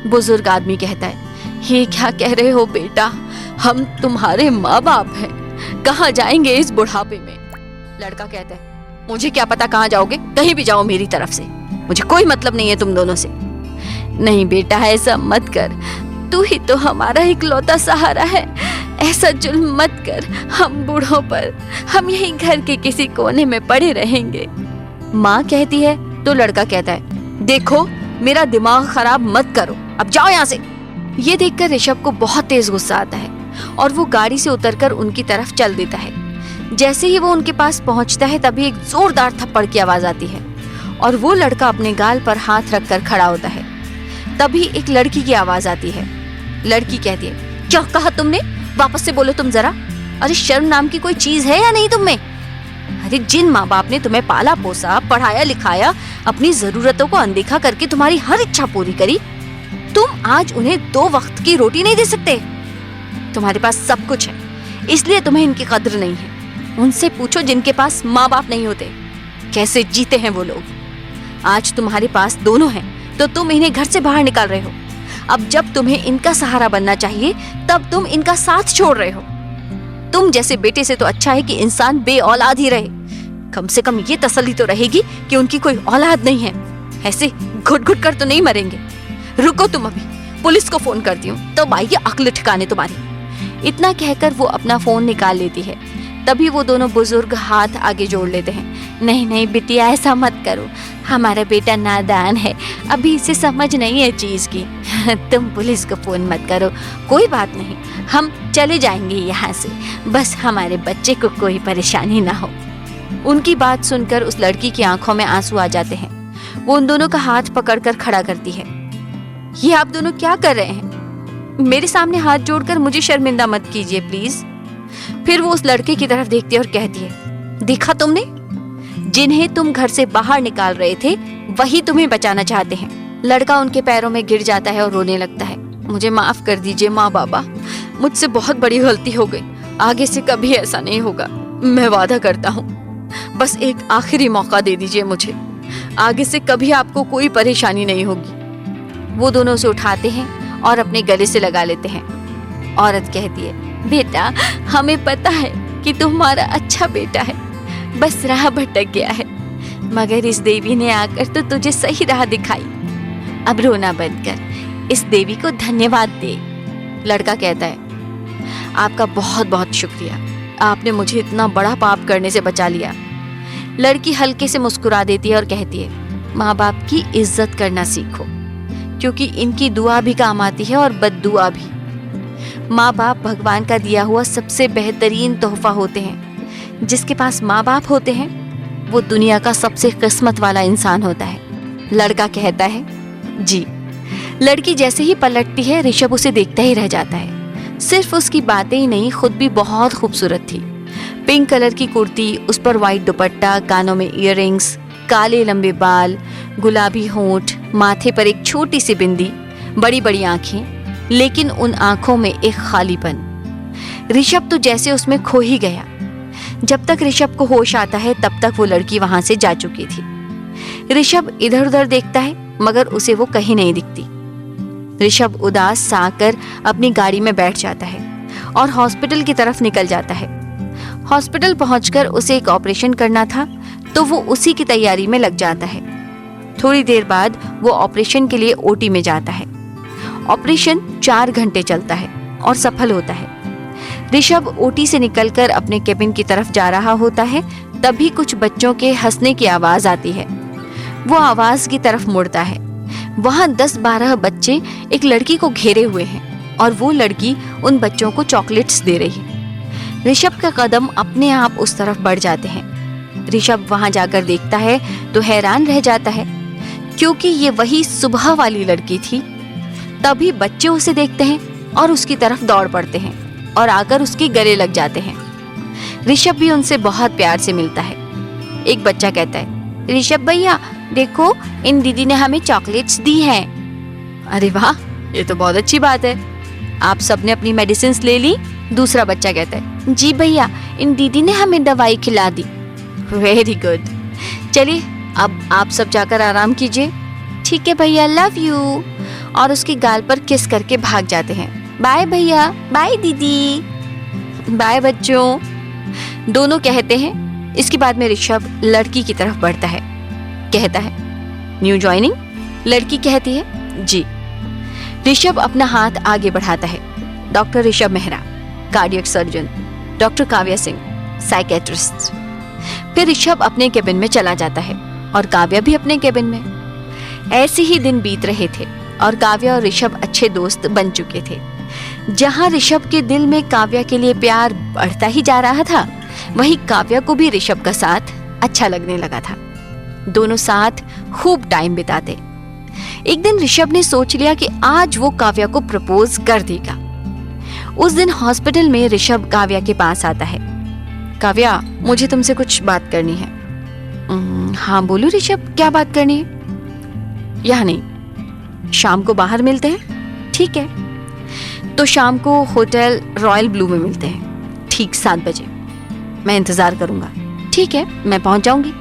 बुजुर्ग आदमी कहता है, ये क्या कह रहे हो बेटा, हम तुम्हारे माँ बाप हैं, कहाँ जाएंगे इस बुढ़ापे में? लड़का कहता है, मुझे क्या पता कहाँ जाओगे, कहीं भी जाओ मेरी तरफ से, मुझे कोई मतलब नहीं है तुम दोनों से। नहीं बेटा ऐसा मत कर, तू ही तो हमारा इकलौता सहारा है, ऐसा जुल्म मत कर हम बूढ़ों पर, हम यहीं घर के किसी कोने में पड़े रहेंगे। माँ कहती है तो लड़का कहता है, देखो मेरा दिमाग खराब मत करो, अब जाओ यहाँ से। ये देखकर ऋषभ को बहुत तेज गुस्सा आता है और वो गाड़ी से उतरकर उनकी तरफ चल देता है। जैसे ही वो उनके पास पहुंचता है तभी एक जोरदार थप्पड़ की आवाज आती है और वो लड़का अपने गाल पर हाथ रखकर खड़ा होता है। तभी एक लड़की की आवाज आती है। लड़की कहती है, क्या कहा तुमने? वापस से बोलो तुम जरा। अरे शर्म नाम की कोई चीज है या नहीं तुम में? अरे जिन माँ बाप ने तुम्हें पाला पोसा, पढ़ाया लिखाया, अपनी जरूरतों को अनदेखा करके तुम्हारी हर इच्छा पूरी करी, तुम आज उन्हें 2 वक्त की रोटी नहीं दे सकते? तुम्हारे पास सब कुछ है, इसलिए तुम्हें इनकी कद्र नहीं है। उनसे पूछो जिनके पास माँ बाप नहीं होते, कैसे जीते हैं वो लोग। आज तुम्हारे पास दोनों हैं तो तुम इन्हें घर से बाहर निकाल रहे हो। अब जब तुम्हें इनका सहारा बनना चाहिए तब तुम इनका साथ छोड़ रहे हो। तुम जैसे बेटे से तो अच्छा है कि इंसान बे औलाद ही रहे, कम से कम ये तसल्ली तो रहेगी कि उनकी कोई औलाद नहीं है। ऐसे घुट घुट कर तो नहीं मरेंगे। रुको तुम, अभी पुलिस को फोन करती हूँ तब आइए अक्ल ठिकाने तुम्हारी। इतना कहकर वो अपना फोन निकाल लेती है। तभी वो दोनों बुजुर्ग हाथ आगे जोड़ लेते हैं। नहीं नहीं बिटिया ऐसा मत करो, हमारा बेटा नादान है, अभी इसे समझ नहीं है चीज की। तुम पुलिस को फोन मत करो, कोई बात नहीं, हम चले जाएंगे यहाँ से, बस हमारे बच्चे को कोई परेशानी ना हो। उनकी बात सुनकर उस लड़की की आंखों में आंसू आ जाते हैं। वो उन दोनों का हाथ पकड़कर खड़ा करती है। ये आप दोनों क्या कर रहे हैं? मेरे सामने हाथ जोड़कर मुझे शर्मिंदा मत कीजिए प्लीज। फिर वो उस लड़के की तरफ देखती है और कहती है, देखा तुमने, जिन्हें तुम घर से बाहर निकाल रहे थे वही तुम्हें बचाना चाहते हैं। लड़का उनके पैरों में गिर जाता है और रोने लगता है। मुझे माफ कर दीजिए माँ बाबा, मुझसे बहुत बड़ी गलती हो गई, आगे से कभी ऐसा नहीं होगा, मैं वादा करता हूँ। बस एक आखिरी मौका दे दीजिए मुझे, आगे से कभी आपको कोई परेशानी नहीं होगी। वो दोनों उसे उठाते हैं और अपने गले से लगा लेते हैं। औरत कहती है, बेटा हमें पता है कि तुम्हारा अच्छा बेटा है, बस राह भटक गया है, मगर इस देवी ने आकर तो तुझे सही राह दिखाई। अब रोना बंद कर, इस देवी को धन्यवाद दे। लड़का कहता है, आपका बहुत बहुत शुक्रिया, आपने मुझे इतना बड़ा पाप करने से बचा लिया। लड़की हल्के से मुस्कुरा देती है और कहती है, माँ बाप की इज्जत करना सीखो, क्योंकि इनकी दुआ भी काम आती है और बद्दुआ भी। माँ बाप भगवान का दिया हुआ सबसे बेहतरीन तोहफा होते हैं। जिसके पास माँ बाप होते हैं वो दुनिया का सबसे किस्मत वाला इंसान होता है। लड़का कहता है, जी। लड़की जैसे ही पलटती है ऋषभ उसे देखता ही रह जाता है। सिर्फ उसकी बातें ही नहीं, खुद भी बहुत खूबसूरत थी। पिंक कलर की कुर्ती, उस पर वाइट दुपट्टा, कानों में इयररिंग्स, काले लंबे बाल, गुलाबी होंठ, माथे पर एक छोटी सी बिंदी, बड़ी बड़ी आंखें, लेकिन उन आंखों में एक खालीपन। ऋषभ तो जैसे उसमें खो ही गया। जब तक ऋषभ को होश आता है तब तक वो लड़की वहां से जा चुकी थी। ऋषभ इधर उधर देखता है मगर उसे वो कहीं नहीं दिखती। ऋषभ उदास सा आकर अपनी गाड़ी में बैठ जाता है और हॉस्पिटल की तरफ निकल जाता है। हॉस्पिटल पहुंचकर उसे एक ऑपरेशन करना था तो वो उसी की तैयारी में लग जाता है। थोड़ी देर बाद वो ऑपरेशन के लिए ओटी में जाता है। ऑपरेशन 4 घंटे चलता है और सफल होता है। ऋषभ ओटी से निकलकर अपने केबिन की तरफ जा रहा होता है, तभी कुछ बच्चों के हंसने की आवाज आती है। वो आवाज की तरफ मुड़ता है। वहां 10-12 बच्चे एक लड़की को घेरे हुए हैं और वो लड़की उन बच्चों को चॉकलेट्स दे रही है। ऋषभ का कदम अपने आप उस तरफ बढ़ जाते हैं। ऋषभ वहां जाकर देखता है तो हैरान रह जाता है, क्योंकि ये वही सुबह वाली लड़की थी। तभी बच्चे उसे देखते हैं और उसकी तरफ दौड़ पड़ते हैं और आकर उसके गले लग जाते हैं। ऋषभ भी उनसे बहुत प्यार से मिलता है। एक बच्चा कहता है, ऋषभ भैया देखो, इन दीदी ने हमें चॉकलेट्स दी हैं। अरे वाह, ये तो बहुत अच्छी बात है। आप सबने अपनी मेडिसिन ले ली? दूसरा बच्चा कहता है, जी भैया, इन दीदी ने हमें दवाई खिला दी। वेरी गुड, चलिए अब आप सब जाकर आराम कीजिए। ठीक है भैया, लव यू। और उसके गाल पर किस करके भाग जाते हैं। बाय भैया, बाय दीदी, बाय बच्चों, दोनों कहते हैं। इसके बाद में ऋषभ लड़की की तरफ बढ़ता है, कहता है, न्यू ज्वाइनिंग? लड़की कहती है, जी। ऋषभ अपना हाथ आगे बढ़ाता है। Doctor Rishabh Mehra, cardiac surgeon. Doctor Kavya Singh, psychiatrist. फिर ऋषभ अपने केबिन में चला जाता है और काव्या भी अपने केबिन में। ऐसे ही दिन बीत रहे थे और काव्या और ऋषभ अच्छे दोस्त बन चुके थे। जहां ऋषभ के दिल में काव्या के लिए प्यार बढ़ता ही जा रहा था, वहीं काव्या को भी ऋषभ का साथ अच्छा लगने लगा था। दोनों साथ खूब टाइम बिताते। एक दिन ऋषभ ने सोच लिया कि आज वो काव्या को प्रपोज कर देगा। उस दिन हॉस्पिटल में ऋषभ काव्या के पास आता है। काव्या, मुझे तुमसे कुछ बात करनी है। हाँ बोलो ऋषभ, क्या बात करनी है? यहाँ नहीं, शाम को बाहर मिलते हैं। ठीक है, तो शाम को होटल रॉयल ब्लू में मिलते हैं, ठीक 7 बजे। मैं इंतजार करूंगा। ठीक है, मैं पहुंच जाऊंगी।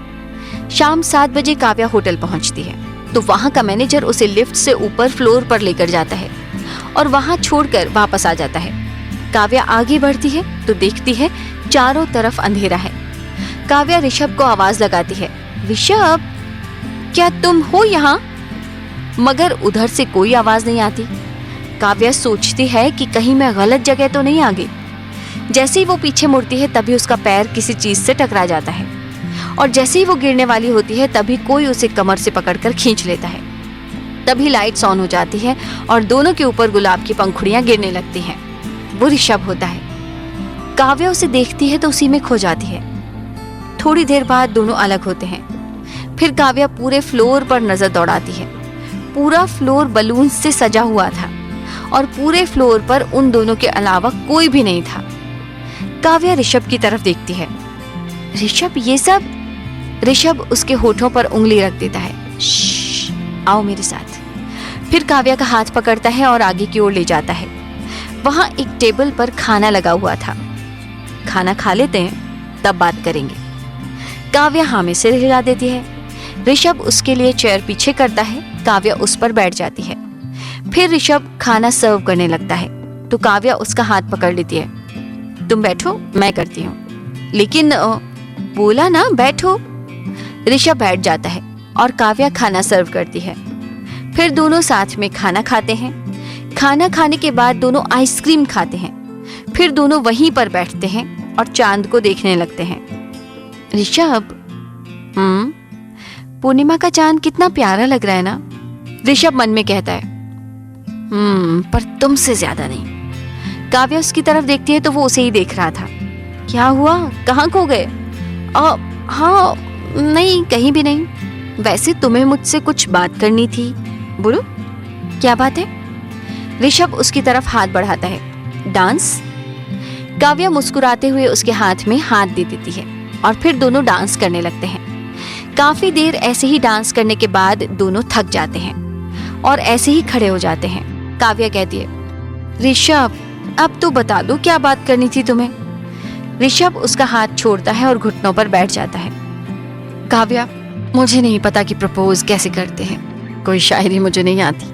शाम 7 बजे काव्या होटल पहुंचती है तो वहां का मैनेजर उसे लिफ्ट से ऊपर फ्लोर पर लेकर जाता है और वहां छोड़कर वापस आ जाता है। काव्या आगे बढ़ती है तो देखती है चारों तरफ अंधेरा है। काव्या ऋषभ को आवाज लगाती है, ऋषभ, क्या तुम हो यहाँ? मगर उधर से कोई आवाज नहीं आती। काव्या सोचती है कि कहीं मैं गलत जगह तो नहीं आ गई। जैसे ही वो पीछे मुड़ती है तभी उसका पैर किसी चीज से टकरा जाता है और जैसे ही वो गिरने वाली होती है तभी कोई उसे कमर से पकड़कर खींच लेता है। तभी लाइट्स ऑन हो जाती है और दोनों के ऊपर गुलाब की पंखुड़ियां गिरने लगती हैं। वो ऋषभ होता है। काव्या उसे देखती है तो उसी में खो जाती है। थोड़ी देर बाद दोनों अलग होते हैं। फिर काव्या पूरे फ्लोर पर नजर दौड़ाती है। पूरा फ्लोर बलून से सजा हुआ था और पूरे फ्लोर पर उन दोनों के अलावा कोई भी नहीं था। काव्या ऋषभ की तरफ देखती है। ऋषभ, ये सब? ऋषभ उसके होठों पर उंगली रख देता है। श्श, आओ मेरे साथ। फिर काव्या का हाथ पकड़ता है और आगे की ओर ले जाता है। वहां एक टेबल पर खाना लगा हुआ था। खाना खा लेते हैं, तब बात करेंगे। काव्या हाँ में सिर हिला देती है। ऋषभ उसके लिए चेयर पीछे करता है। काव्या उस पर बैठ जाती है। फिर ऋषभ खाना सर्व करने लगता है तो काव्या उसका हाथ पकड़ लेती है। तुम बैठो, मैं करती हूँ। लेकिन बोला ना बैठो। ऋषभ बैठ जाता है और काव्या खाना सर्व करती है। फिर दोनों साथ में खाना खाते हैं। खाना खाने के बाद दोनों आइसक्रीम खाते हैं। फिर दोनों वहीं पर बैठते हैं और चांद को देखने लगते हैं। ऋषभ, पूर्णिमा का चांद कितना प्यारा लग रहा है ना? ऋषभ मन में कहता है। पर तुमसे ज्यादा नहीं। काव्या उसकी तरफ देखती है तो वो उसे ही देख रहा था। क्या हुआ, कहाँ खो गए? हाँ नहीं, कहीं भी नहीं। वैसे तुम्हें मुझसे कुछ बात करनी थी। बोलो, क्या बात है? ऋषभ उसकी तरफ हाथ बढ़ाता है। डांस? काव्या मुस्कुराते हुए उसके हाथ में हाथ दे देती है और फिर दोनों डांस करने लगते हैं। काफी देर ऐसे ही डांस करने के बाद दोनों थक जाते हैं और ऐसे ही खड़े हो जाते हैं। काव्या कहती है, ऋषभ अब तो बता दो क्या बात करनी थी तुम्हें। ऋषभ उसका हाथ छोड़ता है और घुटनों पर बैठ जाता है। काव्या, मुझे नहीं पता कि प्रपोज कैसे करते हैं, कोई शायरी मुझे नहीं आती,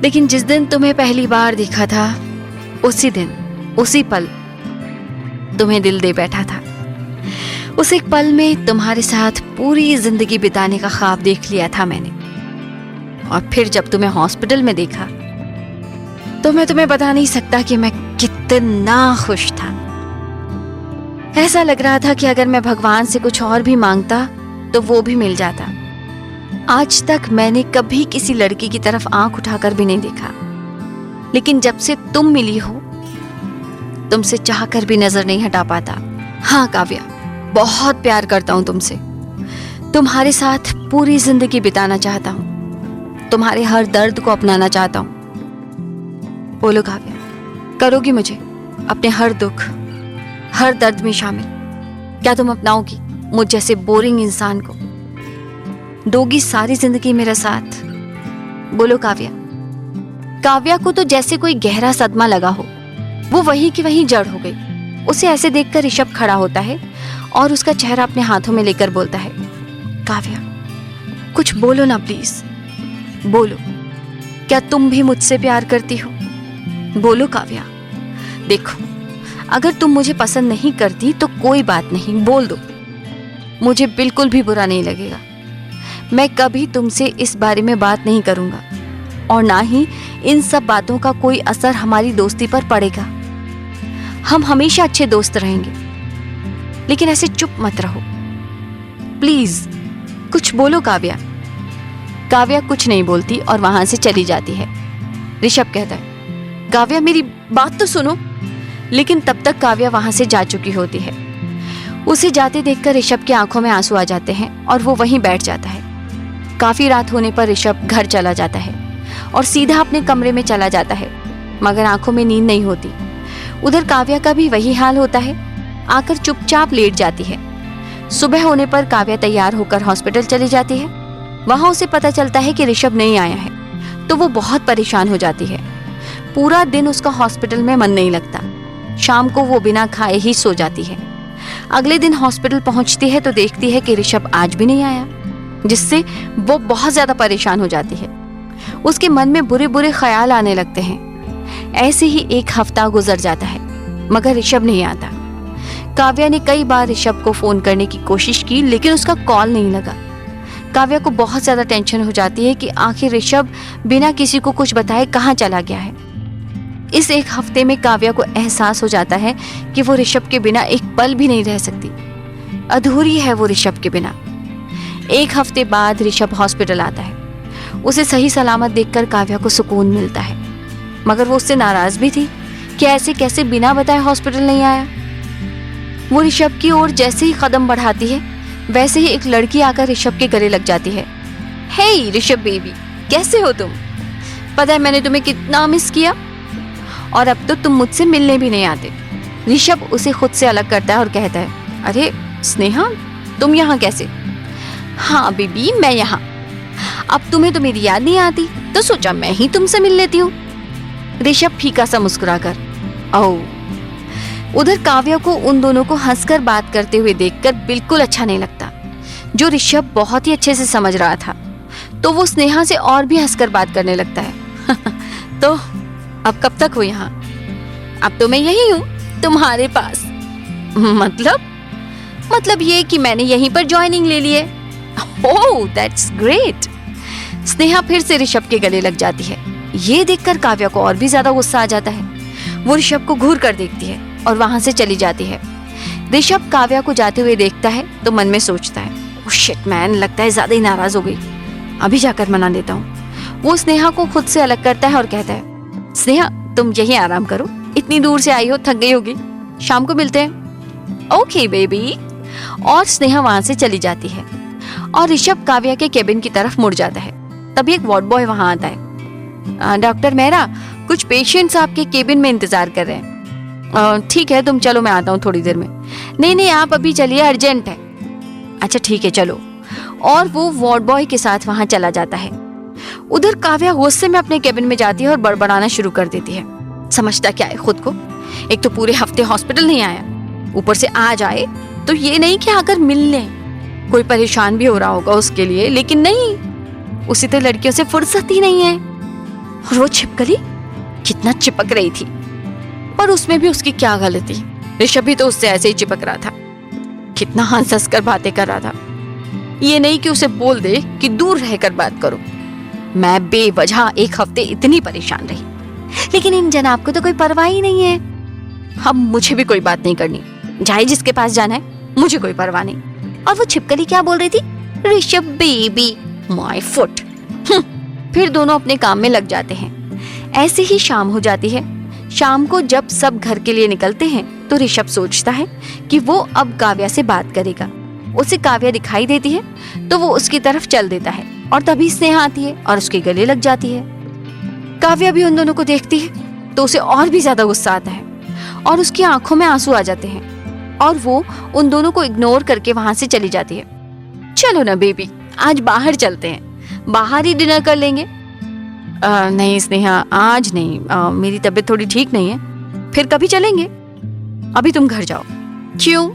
लेकिन जिस दिन तुम्हें पहली बार देखा था उसी दिन उसी पल तुम्हें दिल दे बैठा था। उस एक पल में तुम्हारे साथ पूरी जिंदगी बिताने का ख्वाब देख लिया था मैंने। और फिर जब तुम्हें हॉस्पिटल में देखा तो मैं तुम्हें बता नहीं सकता कि मैं कितना खुश था। ऐसा लग रहा था कि अगर मैं भगवान से कुछ और भी मांगता तो वो भी मिल जाता। आज तक मैंने कभी किसी लड़की की तरफ आंख उठाकर भी नहीं देखा, लेकिन जब से तुम मिली हो तुमसे चाहकर भी नजर नहीं हटा पाता। हाँ काव्या, बहुत प्यार करता हूं तुमसे, तुम्हारे साथ पूरी जिंदगी बिताना चाहता हूं, तुम्हारे हर दर्द को अपनाना चाहता हूं। बोलो काव्या, करोगी मुझे अपने हर दुख हर दर्द में शामिल? क्या तुम अपनाओगी मुझ जैसे बोरिंग इंसान को? दोगी सारी जिंदगी मेरा साथ? बोलो काव्या। काव्या को तो जैसे कोई गहरा सदमा लगा हो, वो वहीं की वहीं जड़ हो गई। उसे ऐसे देखकर ऋषभ खड़ा होता है और उसका चेहरा अपने हाथों में लेकर बोलता है, काव्या कुछ बोलो ना प्लीज, बोलो, क्या तुम भी मुझसे प्यार करती हो? बोलो काव्या। देखो, अगर तुम मुझे पसंद नहीं करती तो कोई बात नहीं, बोल दो, मुझे बिल्कुल भी बुरा नहीं लगेगा। मैं कभी तुमसे इस बारे में बात नहीं करूंगा और ना ही इन सब बातों का कोई असर हमारी दोस्ती पर पड़ेगा। हम हमेशा अच्छे दोस्त रहेंगे, लेकिन ऐसे चुप मत रहो प्लीज, कुछ बोलो काव्या। काव्या कुछ नहीं बोलती और वहां से चली जाती है। ऋषभ कहता है, काव्या मेरी बात तो सुनो। लेकिन तब तक काव्या वहां से जा चुकी होती है। उसे जाते देखकर ऋषभ की आंखों में आंसू आ जाते हैं और वो वहीं बैठ जाता है। काफी रात होने पर ऋषभ घर चला जाता है और सीधा अपने कमरे में चला जाता है, मगर आंखों में नींद नहीं होती। उधर काव्या का भी वही हाल होता है, आकर चुपचाप लेट जाती है। सुबह होने पर काव्या तैयार होकर हॉस्पिटल चली जाती है। वहां उसे पता चलता है कि ऋषभ नहीं आया है, तो वो बहुत परेशान हो जाती है। पूरा दिन उसका हॉस्पिटल में मन नहीं लगता। शाम को वो बिना खाए ही सो जाती है। अगले दिन हॉस्पिटल पहुंचती है तो देखती है कि ऋषभ आज भी नहीं आया, जिससे वो बहुत ज्यादा परेशान हो जाती है। उसके मन में बुरे बुरे ख्याल आने लगते हैं। ऐसे ही एक हफ्ता गुजर जाता है, मगर ऋषभ नहीं आता। काव्या ने कई बार ऋषभ को फोन करने की कोशिश की, लेकिन उसका कॉल नहीं लगा। काव्या को बहुत ज्यादा टेंशन हो जाती है कि आखिर ऋषभ बिना किसी को कुछ बताए कहाँ चला गया है। इस एक हफ्ते में काव्या को एहसास हो जाता है कि वो ऋषभ के बिना एक पल भी नहीं रह सकती, अधूरी है वो ऋषभ के बिना। एक हफ्ते बाद ऋषभ हॉस्पिटल आता है। उसे सही सलामत देखकर काव्या को सुकून मिलता है, मगर वो उससे नाराज भी थी कि ऐसे कैसे बिना बताए हॉस्पिटल नहीं आया। वो ऋषभ की ओर जैसे ही कदम बढ़ाती है, वैसे ही एक लड़की आकर ऋषभ के गले लग जाती है। हे ऋषभ बेबी, कैसे हो तुम? पता है मैंने तुम्हें कितना मिस किया, और अब तो तुम मुझसे मिलने भी नहीं आते। ऋषभ उसे खुद से अलग करता है और कहता है, अरे स्नेहा, तुम यहाँ कैसे? हाँ बेबी, मैं यहाँ। अब तुम्हें तो मेरी याद नहीं आती, तो सोचा मैं ही तुमसे मिल लेती हूँ। ऋषभ फीका सा मुस्कुराकर। ओह। उधर काव्या को उन दोनों को हंसकर बात करते हुए देखकर बिल्कुल अच्छा नहीं लगता, जो ऋषभ बहुत ही अच्छे से समझ रहा था। तो वो स्नेहा से और भी हंसकर बात करने लगता है। तो अब कब तक हो यहाँ? अब तो मैं यही हूँ, तुम्हारे पास। मतलब ये कि मैंने यहीं पर ज्वाइनिंग ले ली है। ओह, दैट्स ग्रेट। स्नेहा फिर से ऋषभ के गले लग जाती है। ये देखकर काव्या को और भी ज्यादा गुस्सा आ जाता है। वो ऋषभ को घूर कर देखती है और वहां से चली जाती है। ऋषभ काव्या को जाते हुए देखता है तो मन में सोचता है, ओह शिट मैन, लगता है ज्यादा ही नाराज हो गई, अभी जाकर मना देता हूँ। वो स्नेहा को खुद से अलग करता है और कहता है, स्नेहा तुम यहीं आराम करो, इतनी दूर से आई हो, थक गई होगी, शाम को मिलते हैं। Okay baby. और स्नेहा वहां से चली जाती है और ऋषभ काव्या के केबिन की तरफ मुड़ जाता है। तभी एक वार्ड बॉय वहां आता है। डॉक्टर मेहरा, कुछ पेशेंट्स आपके केबिन में इंतजार कर रहे हैं। ठीक है, तुम चलो, मैं आता हूँ थोड़ी देर में। नहीं, आप अभी चलिए, अर्जेंट है। अच्छा ठीक है, चलो। और वो वार्ड बॉय के साथ वहां चला जाता है। उधर काव्या गुस्से में अपने केबिन में जाती है और बड़बड़ाना शुरू कर देती है। समझता क्या है खुद को, एक तो पूरे हफ्ते हॉस्पिटल नहीं आया, ऊपर से आज आए तो ये नहीं कि आकर मिल ले, कोई परेशान भी हो रहा होगा उसके लिए, लेकिन नहीं, उसी तो लड़कियों से फुर्सत ही नहीं है। और वो छिपकली कितना चिपक रही थी, पर उसमें भी उसकी क्या गलती, ऋषभ भी तो उससे ऐसे ही चिपक रहा था, कितना हंस हंस कर बातें कर रहा था। ये नहीं कि उसे बोल दे कि दूर रहकर बात करो। मैं बेवजह एक हफ्ते इतनी परेशान रही, लेकिन इन जनाब को तो कोई परवाह ही नहीं है। अब मुझे भी कोई बात नहीं करनी, जाए जिसके पास जाना है, मुझे कोई परवाह नहीं। और वो छिपकली क्या बोल रही थी, ऋषभ बेबी माय फुट। फिर दोनों अपने काम में लग जाते हैं। ऐसे ही शाम हो जाती है। शाम को जब सब घर के लिए निकलते हैं तो ऋषभ सोचता है कि वो अब काव्या से बात करेगा। उसे काव्या दिखाई देती है तो वो उसकी तरफ चल देता है, और तभी स्नेहा आती है और उसके गले लग जाती है। काव्या भी उन दोनों को देखती है तो उसे और भी ज्यादा गुस्सा आता है और उसकी आंखों में आंसू आ जाते हैं, और वो उन दोनों को इग्नोर करके वहां से चली जाती है। चलो ना बेबी, आज बाहर चलते हैं, बाहर ही डिनर कर लेंगे। नहीं स्नेहा, आज नहीं, मेरी तबीयत थोड़ी ठीक नहीं है, फिर कभी चलेंगे, अभी तुम घर जाओ। क्यों,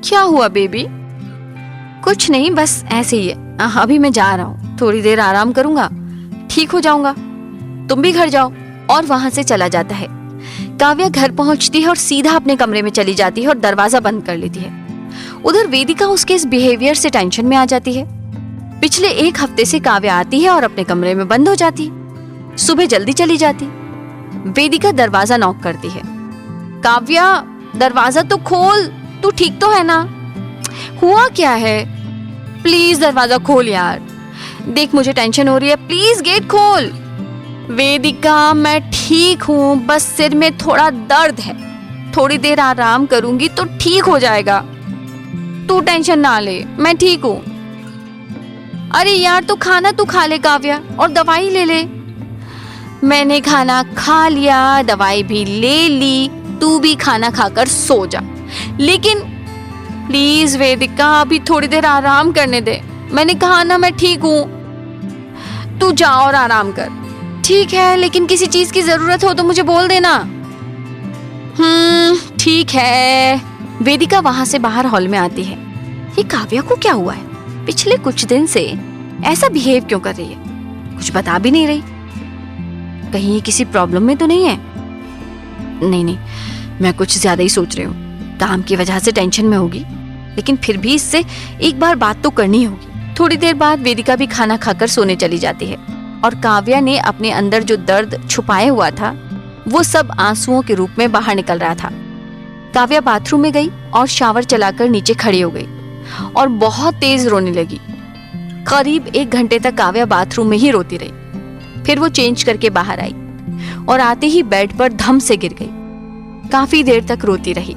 क्या हुआ बेबी? कुछ नहीं, बस ऐसे ही है, अभी मैं जा रहा हूँ, थोड़ी देर आराम करूंगा, ठीक हो जाऊंगा, तुम भी घर जाओ। और वहां से चला जाता है। काव्या घर पहुंचती है और सीधा अपने कमरे में चली जाती है और दरवाजा बंद कर लेती है। उधर वेदिका उसके इस बिहेवियर से टेंशन में आ जाती है। पिछले एक हफ्ते से काव्या आती है और अपने कमरे में बंद हो जाती है, सुबह जल्दी चली जाती। वेदिका दरवाजा नॉक करती है। काव्या, दरवाजा तो खोल, तू ठीक तो है ना? हुआ क्या है? प्लीज दरवाजा खोल यार, देख मुझे टेंशन हो रही है, प्लीज गेट खोल। वेदिका, मैं ठीक हूँ, बस सिर में थोड़ा दर्द है, थोड़ी देर आराम करूंगी तो ठीक हो जाएगा, तू टेंशन ना ले, मैं ठीक हूँ। अरे यार, तो खाना तू खा ले काव्या, और दवाई ले ले। मैंने खाना खा लिया, दवाई भी ले ली, तू भी खाना खाकर सो जा। लेकिन प्लीज वेदिका, अभी थोड़ी देर आराम करने दे, मैंने कहा ना मैं ठीक हूँ, तू जा और आराम कर। ठीक है, लेकिन किसी चीज की जरूरत हो तो मुझे बोल देना। ठीक है। वेदिका वहां से बाहर हॉल में आती है। ये काव्या को क्या हुआ है? पिछले कुछ दिन से ऐसा बिहेव क्यों कर रही है? कुछ बता भी नहीं रही। कहीं ये किसी प्रॉब्लम में तो नहीं है? नहीं, मैं कुछ ज्यादा ही सोच रही हूँ, काम की वजह से टेंशन में होगी, लेकिन फिर भी इससे एक बार बात तो करनी होगी। थोड़ी देर बाद वेदिका भी खाना खाकर सोने चली जाती है, और काव्या ने अपने अंदर जो दर्द छुपाए हुआ था वो सब आंसुओं के रूप में बाहर निकल रहा था। काव्या बाथरूम में गई और शावर चलाकर नीचे खड़ी हो गई और बहुत तेज रोने लगी। करीब 1 घंटे तक काव्या बाथरूम में ही रोती रही। फिर वो चेंज करके बाहर आई और आते ही बेड पर धम से गिर गई। काफी देर तक रोती रही।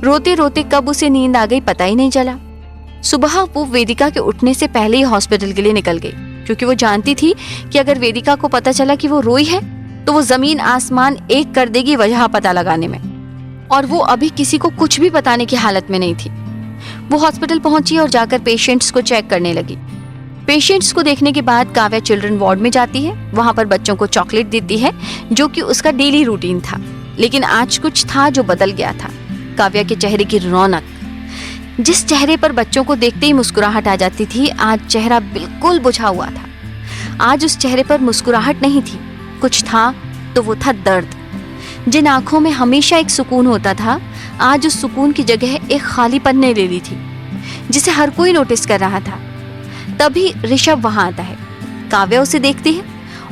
रोते रोते कब उसे नींद आ गई पता ही नहीं चला। सुबह वो वेदिका के उठने से पहले ही हॉस्पिटल के लिए निकल गई, क्योंकि वो जानती थी कि अगर वेदिका को पता चला कि वो रोई है तो वो जमीन आसमान एक कर देगी वजह पता लगाने में, और वो अभी किसी को कुछ भी बताने की हालत में नहीं थी। वो हॉस्पिटल पहुंची और जाकर पेशेंट्स को चेक करने लगी। पेशेंट्स को देखने के बाद काव्या चिल्ड्रन वार्ड में जाती है। वहां पर बच्चों को चॉकलेट देती है, जो कि उसका डेली रूटीन था, लेकिन आज कुछ था जो बदल गया था। काव्या के चेहरे की रौनक, जिस चेहरे पर बच्चों को देखते ही मुस्कुराहट आ जाती थी, आज चेहरा बिल्कुल बुझा हुआ था। आज उस चेहरे पर मुस्कुराहट नहीं थी, कुछ था तो वो था दर्द। जिन आंखों में हमेशा एक सुकून होता था, आज उस सुकून की जगह एक खालीपन ने ले ली थी, जिसे हर कोई नोटिस कर रहा था। तभी ऋषभ वहां आता है। काव्या उसे देखती है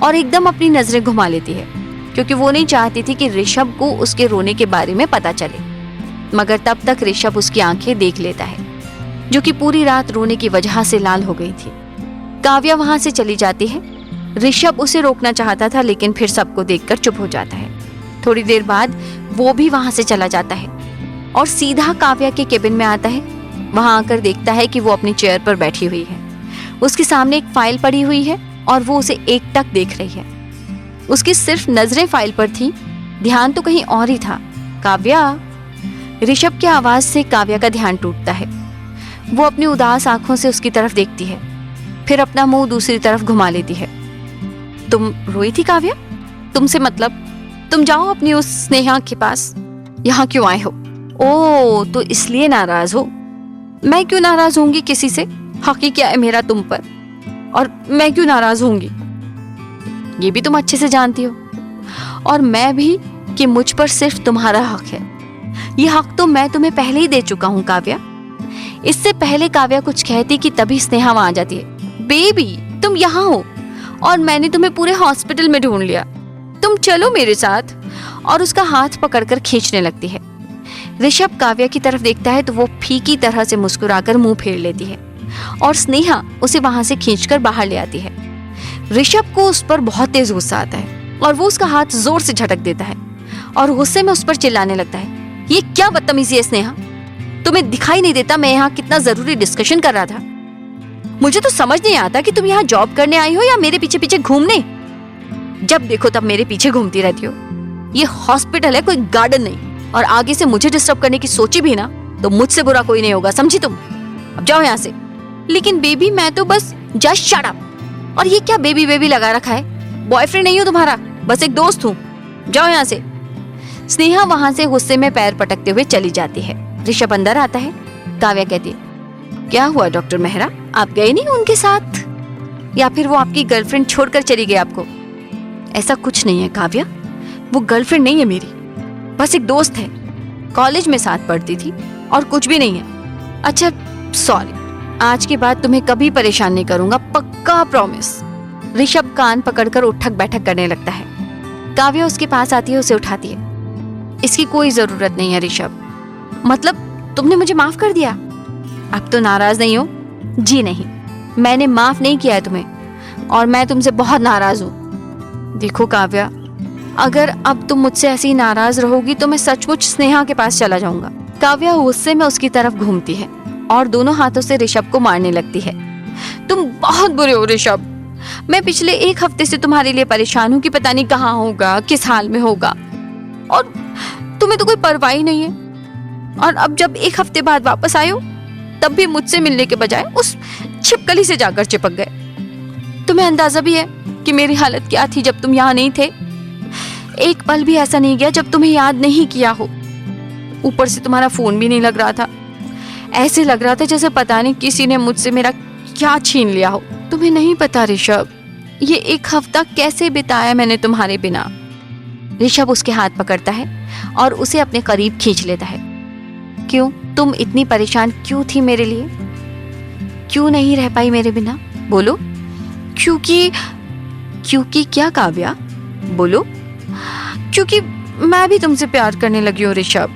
और एकदम अपनी नजरें घुमा लेती है, क्योंकि वो नहीं चाहती थी कि ऋषभ को उसके रोने के बारे में पता चले। मगर तब तक ऋषभ उसकी आंखें देख लेता है, जो कि पूरी रात रोने की वजह से लाल हो गई थी। काव्या वहां से चली जाती है। ऋषभ उसे रोकना चाहता था, लेकिन फिर सबको देखकर चुप हो जाता है। थोड़ी देर बाद वो भी वहां से चला जाता है और सीधा काव्या के केबिन में आता है। वहां आकर देखता है कि वो अपनी चेयर पर बैठी हुई है। उसके सामने एक फाइल पड़ी हुई है और वो उसे एकटक देख रही है। उसकी सिर्फ नजरें फाइल पर थी, ध्यान तो कहीं और ही था। काव्या। ऋषभ की आवाज से काव्या का ध्यान टूटता है। वो अपनी उदास आंखों से उसकी तरफ देखती है, फिर अपना मुंह दूसरी तरफ घुमा लेती है। तुम रोई थी काव्या? तुमसे मतलब? तुम जाओ अपनी उस स्नेहा के पास। यहाँ क्यों आए हो? ओ, तो इसलिए नाराज हो? मैं क्यों नाराज होंगी किसी से? हक ही क्या है मेरा तुम पर? और मैं क्यों नाराज होंगी ये भी तुम अच्छे से जानती हो, और मैं भी कि मुझ पर सिर्फ तुम्हारा हक है। ये हक तो मैं तुम्हें पहले ही दे चुका हूँ काव्या। इससे पहले काव्या कुछ कहती कि तभी स्नेहा वहां आ जाती है। बेबी, तुम यहाँ हो और मैंने तुम्हें पूरे हॉस्पिटल में ढूंढ लिया, तुम चलो मेरे साथ। और उसका हाथ पकड़कर खींचने लगती है। ऋषभ काव्या की तरफ देखता है तो वो फीकी तरह से मुस्कुराकर मुंह फेर लेती है और स्नेहा उसे वहां से खींचकर बाहर ले आती है। ऋषभ को उस पर बहुत तेज गुस्सा आता है और वो उसका हाथ जोर से झटक देता है और गुस्से में उस पर चिल्लाने लगता है, ये क्या बदतमीजी है स्नेहा? तुम्हें दिखाई नहीं देता मैं यहाँ कितना जरूरी डिस्कशन कर रहा था? मुझे तो समझ नहीं आता कि तुम यहाँ जॉब करने आई हो या मेरे पीछे पीछे घूमने। जब देखो तब मेरे पीछे घूमती रहती हो। ये हॉस्पिटल है, कोई गार्डन नहीं। और आगे से मुझे डिस्टर्ब करने की सोची भी ना तो मुझसे बुरा कोई नहीं होगा, समझी तुम? अब जाओ यहाँ से। लेकिन बेबी, मैं तो बस जस्ट शट अप। और ये क्या बेबी बेबी लगा रखा है? बॉयफ्रेंड नहीं हूँ तुम्हारा, बस एक दोस्त हूँ। जाओ यहाँ से। स्नेहा वहां से गुस्से में पैर पटकते हुए चली जाती है। ऋषभ अंदर आता है। काव्या कहती है, क्या हुआ डॉक्टर मेहरा, आप गए नहीं उनके साथ? या फिर वो आपकी गर्लफ्रेंड छोड़कर चली गई आपको? ऐसा कुछ नहीं है काव्या, वो गर्लफ्रेंड नहीं है मेरी, बस एक दोस्त है। कॉलेज में साथ पढ़ती थी और कुछ भी नहीं है। अच्छा सॉरी, आज के बाद तुम्हें कभी परेशान नहीं करूंगा, पक्का प्रॉमिस। ऋषभ कान पकड़कर उठक बैठक करने लगता है। काव्या उसके पास आती है, उसे उठाती है। इसकी कोई जरूरत नहीं है ऋषभ, मतलब तुमने मुझे माफ कर दिया? अब तो नाराज नहीं हो? जी नहीं, मैंने माफ नहीं किया है तुम्हें और मैं तुमसे बहुत नाराज हूँ। देखो काव्या, अगर अब तुम मुझसे ऐसे ही नाराज रहोगी तो मैं सचमुच स्नेहा के पास चला जाऊंगा। काव्या गुस्से में उसकी तरफ घूमती है और दोनों हाथों से ऋषभ को मारने लगती है। तुम बहुत बुरे हो ऋषभ, मैं पिछले एक हफ्ते से तुम्हारे लिए परेशान हूँ कि पता नहीं कहाँ होगा, किस हाल में होगा, और तुम्हें तो कोई परवाह ही नहीं है। और अब जब एक हफ्ते बाद वापस आए हो तब भी मुझसे मिलने के बजाय उस छिपकली से जाकर चिपक गए। तुम्हें अंदाजा भी है कि मेरी हालत क्या थी जब तुम यहाँ नहीं थे? एक पल भी ऐसा नहीं गया जब तुम्हें याद नहीं किया हो। ऊपर से तुम्हारा फोन भी नहीं लग रहा था, ऐसे लग रहा था जैसे पता नहीं किसी ने मुझसे मेरा क्या छीन लिया हो। तुम्हें नहीं पता ऋषभ, ये एक हफ्ता कैसे बिताया मैंने तुम्हारे बिना। ऋषभ उसके हाथ पकड़ता है और उसे अपने करीब खींच लेता है। क्यों, तुम इतनी परेशान क्यों थी मेरे लिए? क्यों नहीं रह पाई मेरे बिना? बोलो। क्योंकि क्या काव्या, बोलो। क्योंकि मैं भी तुमसे प्यार करने लगी हूँ ऋषभ।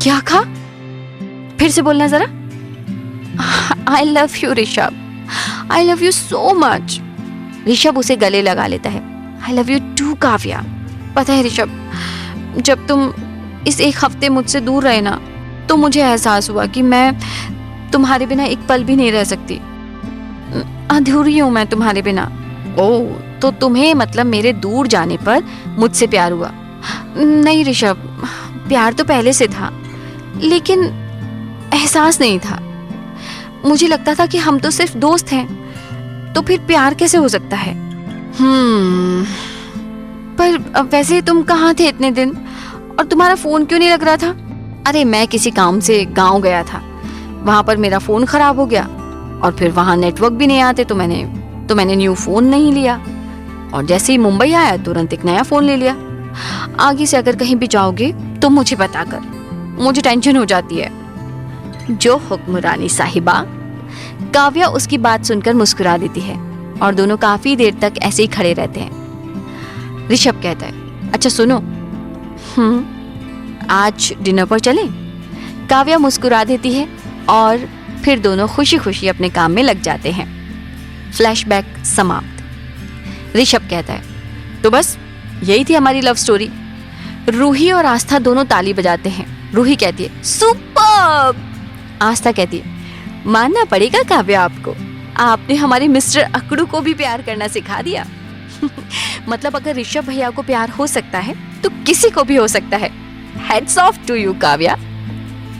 क्या कहा? फिर से बोलना जरा। I love you Rishabh, I love you so much. Rishabh उसे गले लगा लेता है। I love you too Kavya. पता है ऋषभ, जब तुम इस एक हफ्ते मुझसे दूर रहे ना तो मुझे एहसास हुआ कि मैं तुम्हारे बिना एक पल भी नहीं रह सकती। अधूरी हूँ मैं तुम्हारे बिना। ओह, तो तुम्हें मतलब मेरे दूर जाने पर मुझसे प्यार हुआ? नहीं ऋषभ, प्यार तो पहले से था लेकिन एहसास नहीं था। मुझे लगता था कि हम तो सिर्फ दोस्त हैं, तो फिर प्यार कैसे हो सकता है? पर वैसे तुम कहाँ थे इतने दिन और तुम्हारा फोन क्यों नहीं लग रहा था? अरे मैं किसी काम से गांव गया था, वहां पर मेरा फोन खराब हो गया और फिर वहां नेटवर्क भी नहीं आते तो मैंने न्यू फोन नहीं लिया और जैसे ही मुंबई आया तुरंत एक नया फोन ले लिया। आगे से अगर कहीं भी जाओगे तो मुझे बताकर, मुझे टेंशन हो जाती है। जो हुक्म रानी साहिबा। काव्या उसकी बात सुनकर मुस्कुरा देती है और दोनों काफी देर तक ऐसे ही खड़े रहते हैं। ऋषभ कहता है, अच्छा सुनो, आज डिनर पर चलें? काव्या मुस्कुरा देती है और फिर दोनों खुशी खुशी अपने काम में लग जाते हैं। फ्लैशबैक समाप्त। ऋषभ कहता है, तो बस यही थी हमारी लव स्टोरी। रूही और आस्था दोनों ताली बजाते हैं। रूही कहती है, सुपर्ब। आस्था कहती है, मानना पड़ेगा काव्या आपको, आपने हमारे मिस्टर अकड़ू को भी प्यार करना सिखा दिया। मतलब अगर ऋषभ भैया को प्यार हो सकता है तो किसी को भी हो सकता है। Heads off to you Kavya.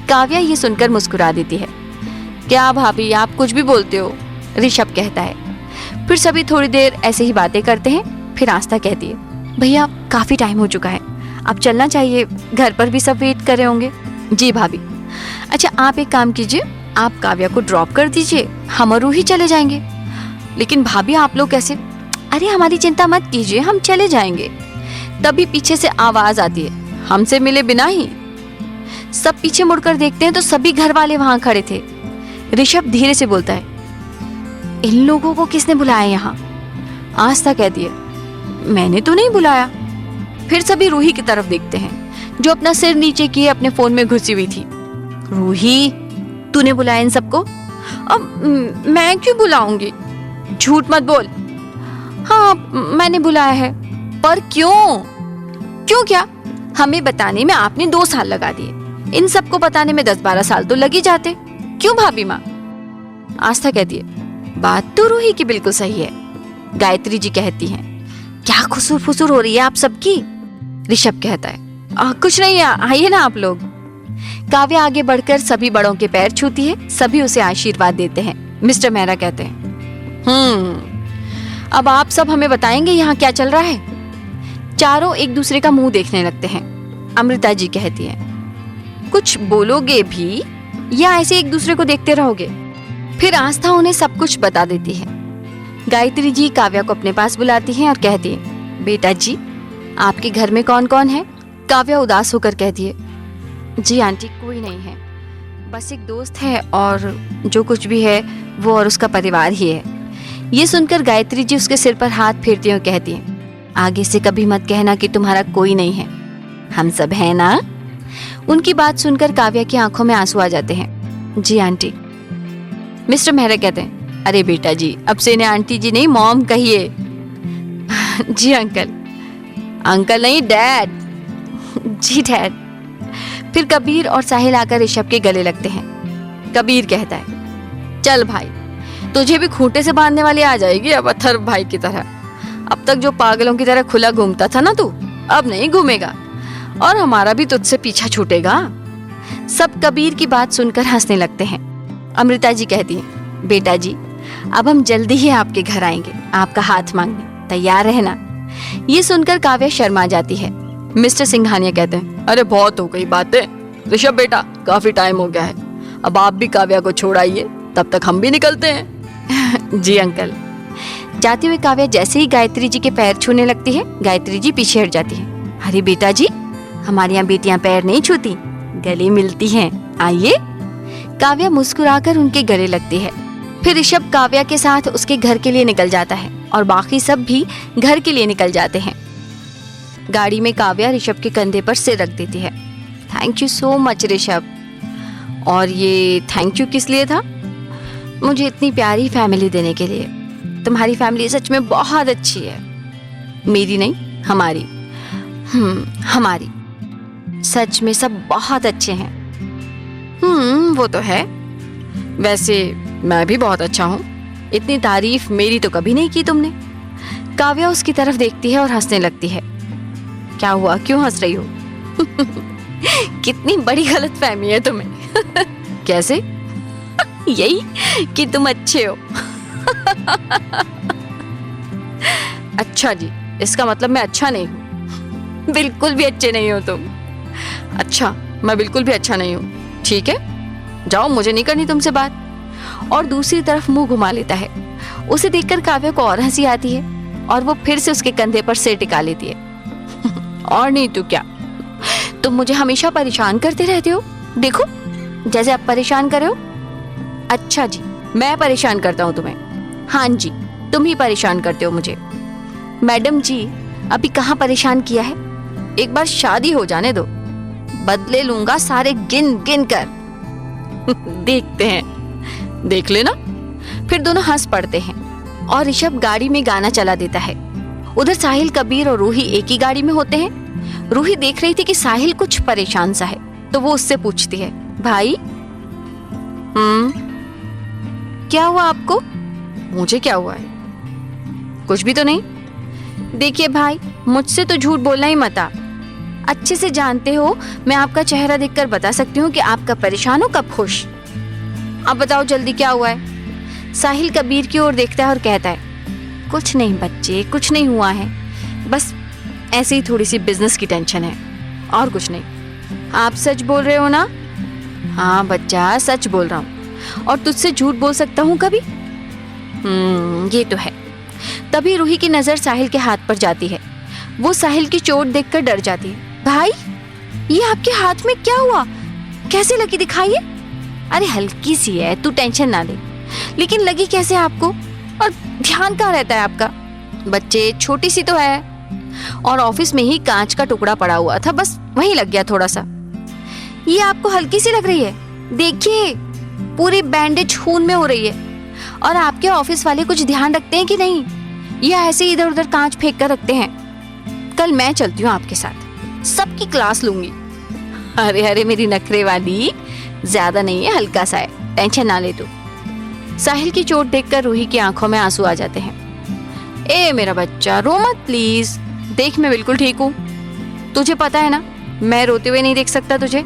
Kavya ये सुनकर मुस्कुरा देती है। क्या भाभी आप कुछ भी बोलते हो, ऋषभ कहता है। फिर सभी थोड़ी देर ऐसे ही बातें करते हैं। फिर आस्था कहती है, भैया काफी टाइम हो चुका है, अब चलना चाहिए, घर पर भी सब वेट कर रहे होंगे। जी भाभी। अच्छा आप एक काम कीजिए, आप काव्या को ड्रॉप कर दीजिए, हम और रूही चले जाएंगे। लेकिन भाभी आप लोग कैसे? अरे हमारी चिंता मत कीजिए, हम चले जाएंगे। तभी पीछे से आवाज आती है, हमसे मिले बिना ही। सब पीछे मुड़कर देखते हैं तो सभी घर वाले वहां खड़े थे। ऋषभ धीरे से बोलता है, इन लोगों को किसने बुलाया यहाँ? आस्था कहती है, मैंने तो नहीं बुलाया। फिर सभी रूही की तरफ देखते हैं जो अपना सिर नीचे किए अपने फोन में घुसी हुई थी। रूही तूने बुलाया इन सबको? अब मैं क्यों बुलाऊंगी? झूठ मत बोल। हाँ मैंने बुलाया है। पर क्यों? क्यों क्या? हमें बताने में आपने 2 साल लगा दिए, इन सबको बताने में 10-12 साल तो लग ही जाते। क्यों भाभी माँ? आस्था कहती है, बात तो रूही की बिल्कुल सही है। गायत्री जी कहती हैं, क्या खुसुर फुसुर हो रही है आप सबकी? ऋषभ कहता है, कुछ नहीं, आइए ना आप लोग। काव्या आगे बढ़कर सभी बड़ों के पैर छूती है। सभी उसे आशीर्वाद देते हैं। मिस्टर मेहरा कहते हैं, अब आप सब हमें बताएंगे यहाँ क्या चल रहा है। चारों एक दूसरे का मुंह देखने लगते हैं। अमृता जी कहती है, कुछ बोलोगे भी या ऐसे एक दूसरे को देखते रहोगे? फिर आस्था उन्हें सब कुछ बता देती है। गायत्री जी काव्या को अपने पास बुलाती हैं और कहती है, बेटा जी आपके घर में कौन कौन है? काव्या उदास होकर कहती है, जी आंटी कोई नहीं है, बस एक दोस्त है और जो कुछ भी है वो और उसका परिवार ही है। ये सुनकर गायत्री जी उसके सिर पर हाथ फेरती हुई कहती हैं, आगे से कभी मत कहना कि तुम्हारा कोई नहीं है, हम सब हैं ना। उनकी बात सुनकर काव्या की आंखों में आंसू आ जाते हैं। जी आंटी। मिस्टर मेहरा कहते हैं, अरे बेटा जी अब से इन्हें आंटी जी नहीं मॉम कहिए। जी अंकल। अंकल नहीं डैड। जी डैड। फिर कबीर और साहिल आकर ऋषभ के गले लगते हैं। कबीर कहता है, चल भाई तुझे भी खूंटे से बांधने वाली आ जाएगी अब अथर्व भाई की तरह। अब तक जो पागलों की तरह खुला घूमता था ना तू, अब नहीं घूमेगा और हमारा भी तुझसे पीछा छूटेगा। सब कबीर की बात सुनकर हंसने लगते हैं। अमृता जी कहती हैं, बेटा जी अब हम जल्दी ही आपके घर आएंगे आपका हाथ मांगने, तैयार रहना। ये सुनकर काव्या शर्मा जाती है। मिस्टर सिंघानिया कहते हैं, अरे बहुत हो गई बातें, ऋषभ बेटा काफी टाइम हो गया है, अब आप भी काव्या को छोड़ आइए, तब तक हम भी निकलते हैं। जी अंकल। जाते हुए काव्या जैसे ही गायत्री जी के पैर छूने लगती है, गायत्री जी पीछे हट जाती है। अरे बेटा जी हमारे यहाँ बेटियां पैर नहीं छूती, गले मिलती हैं, आइए। काव्या मुस्कुराकर उनके गले लगती है। फिर ऋषभ काव्या के साथ उसके घर के लिए निकल जाता है और बाकी सब भी घर के लिए निकल जाते हैं। गाड़ी में काव्या ऋषभ के कंधे पर सिर रख देती है। Thank you so much Rishabh. और ये थैंक यू किस लिए था? मुझे इतनी प्यारी फैमिली देने के लिए। तुम्हारी फैमिली सच में बहुत अच्छी है। मेरी नहीं हमारी। हमारी। सच में सब बहुत अच्छे हैं। वो तो है। वैसे मैं भी बहुत अच्छा हूँ, इतनी तारीफ मेरी तो कभी नहीं की तुमने। काव्या उसकी तरफ देखती है और हंसने लगती है। क्या हुआ, क्यों हंस रही हो? कितनी बड़ी गलतफहमी है तुम्हें। कैसे? यही कि तुम अच्छे हो। अच्छा जी, इसका मतलब मैं अच्छा नहीं हूँ? बिल्कुल भी अच्छे नहीं हो तुम। अच्छा, मैं बिल्कुल भी अच्छा नहीं हूँ। ठीक है, जाओ, मुझे नहीं करनी तुमसे बात। और दूसरी तरफ मुंह घुमा लेता है। उसे देखकर काव्या को और हंसी आती है और वो फिर से उसके कंधे पर सिर टिका लेती है। और नहीं तो क्या, तुम मुझे हमेशा परेशान करते रहते हो, देखो जैसे आप परेशान कर रहे हो। अच्छा जी, मैं परेशान करता हूँ तुम्हें? हाँ जी, तुम ही परेशान करते हो मुझे। मैडम जी, अभी कहाँ परेशान किया है, एक बार शादी हो जाने दो, बदले लूंगा सारे गिन गिन कर। देखते हैं, देख लेना। फिर दोनों हंस पड़ते हैं और ऋषभ गाड़ी में गाना चला देता है। उधर साहिल, कबीर और रूही एक ही गाड़ी में होते हैं। रूही देख रही थी कि साहिल कुछ परेशान सा है, तो वो उससे पूछती है, भाई क्या हुआ आपको? मुझे क्या हुआ है? कुछ भी तो नहीं। देखिए भाई, मुझसे तो झूठ बोलना ही मत आप। अच्छे से जानते हो, मैं आपका चेहरा देखकर बता सकती हूँ कि आप कब परेशान हो कब खुश। अब बताओ जल्दी क्या हुआ है। साहिल कबीर की ओर देखता है और कहता है, कुछ नहीं बच्चे, कुछ नहीं हुआ है, बस ऐसे ही थोड़ी सी बिजनेस की टेंशन है, और कुछ नहीं। आप सच बोल रहे हो ना? हाँ बच्चा, सच बोल रहा हूँ। और तुझसे झूठ बोल सकता हूँ कभी? ये तो है। तभी रूही की नजर साहिल के हाथ पर जाती है। वो साहिल की चोट देखकर डर जाती है। भाई, ये आपके हाथ में क्या हुआ? कैसे लगी, दिखाइए। अरे हल्की सी है, तू टेंशन ना ले। लेकिन लगी कैसे आपको? और ध्यान कहाँ रहता है आपका? बच्चे, छोटी सी तो है, और ऑफिस में ही कांच का टुकड़ा पड़ा हुआ था, बस वहीं लग गया थोड़ा सा। ये आपको हल्की सी लग रही है? देखिए, पूरी बैंडेज खून में हो रही है। और आपके ऑफिस वाले कुछ ध्यान रखते हैं कि नहीं, या ऐसे ही इधर उधर कांच फेंक कर रखते हैं? कल मैं चलती हूँ आपके साथ, सबकी क्लास लूंगी। अरे अरे मेरी नखरे वाली, ज्यादा नहीं है, हल्का सा है, टेंशन ना ले तू। साहिल की चोट देखकर रूही की आंखों में आंसू आ जाते हैं। ए मेरा बच्चा, रो मत प्लीज। देख, मैं बिल्कुल ठीक हूँ, तुझे पता है ना, मैं रोते हुए नहीं देख सकता तुझे।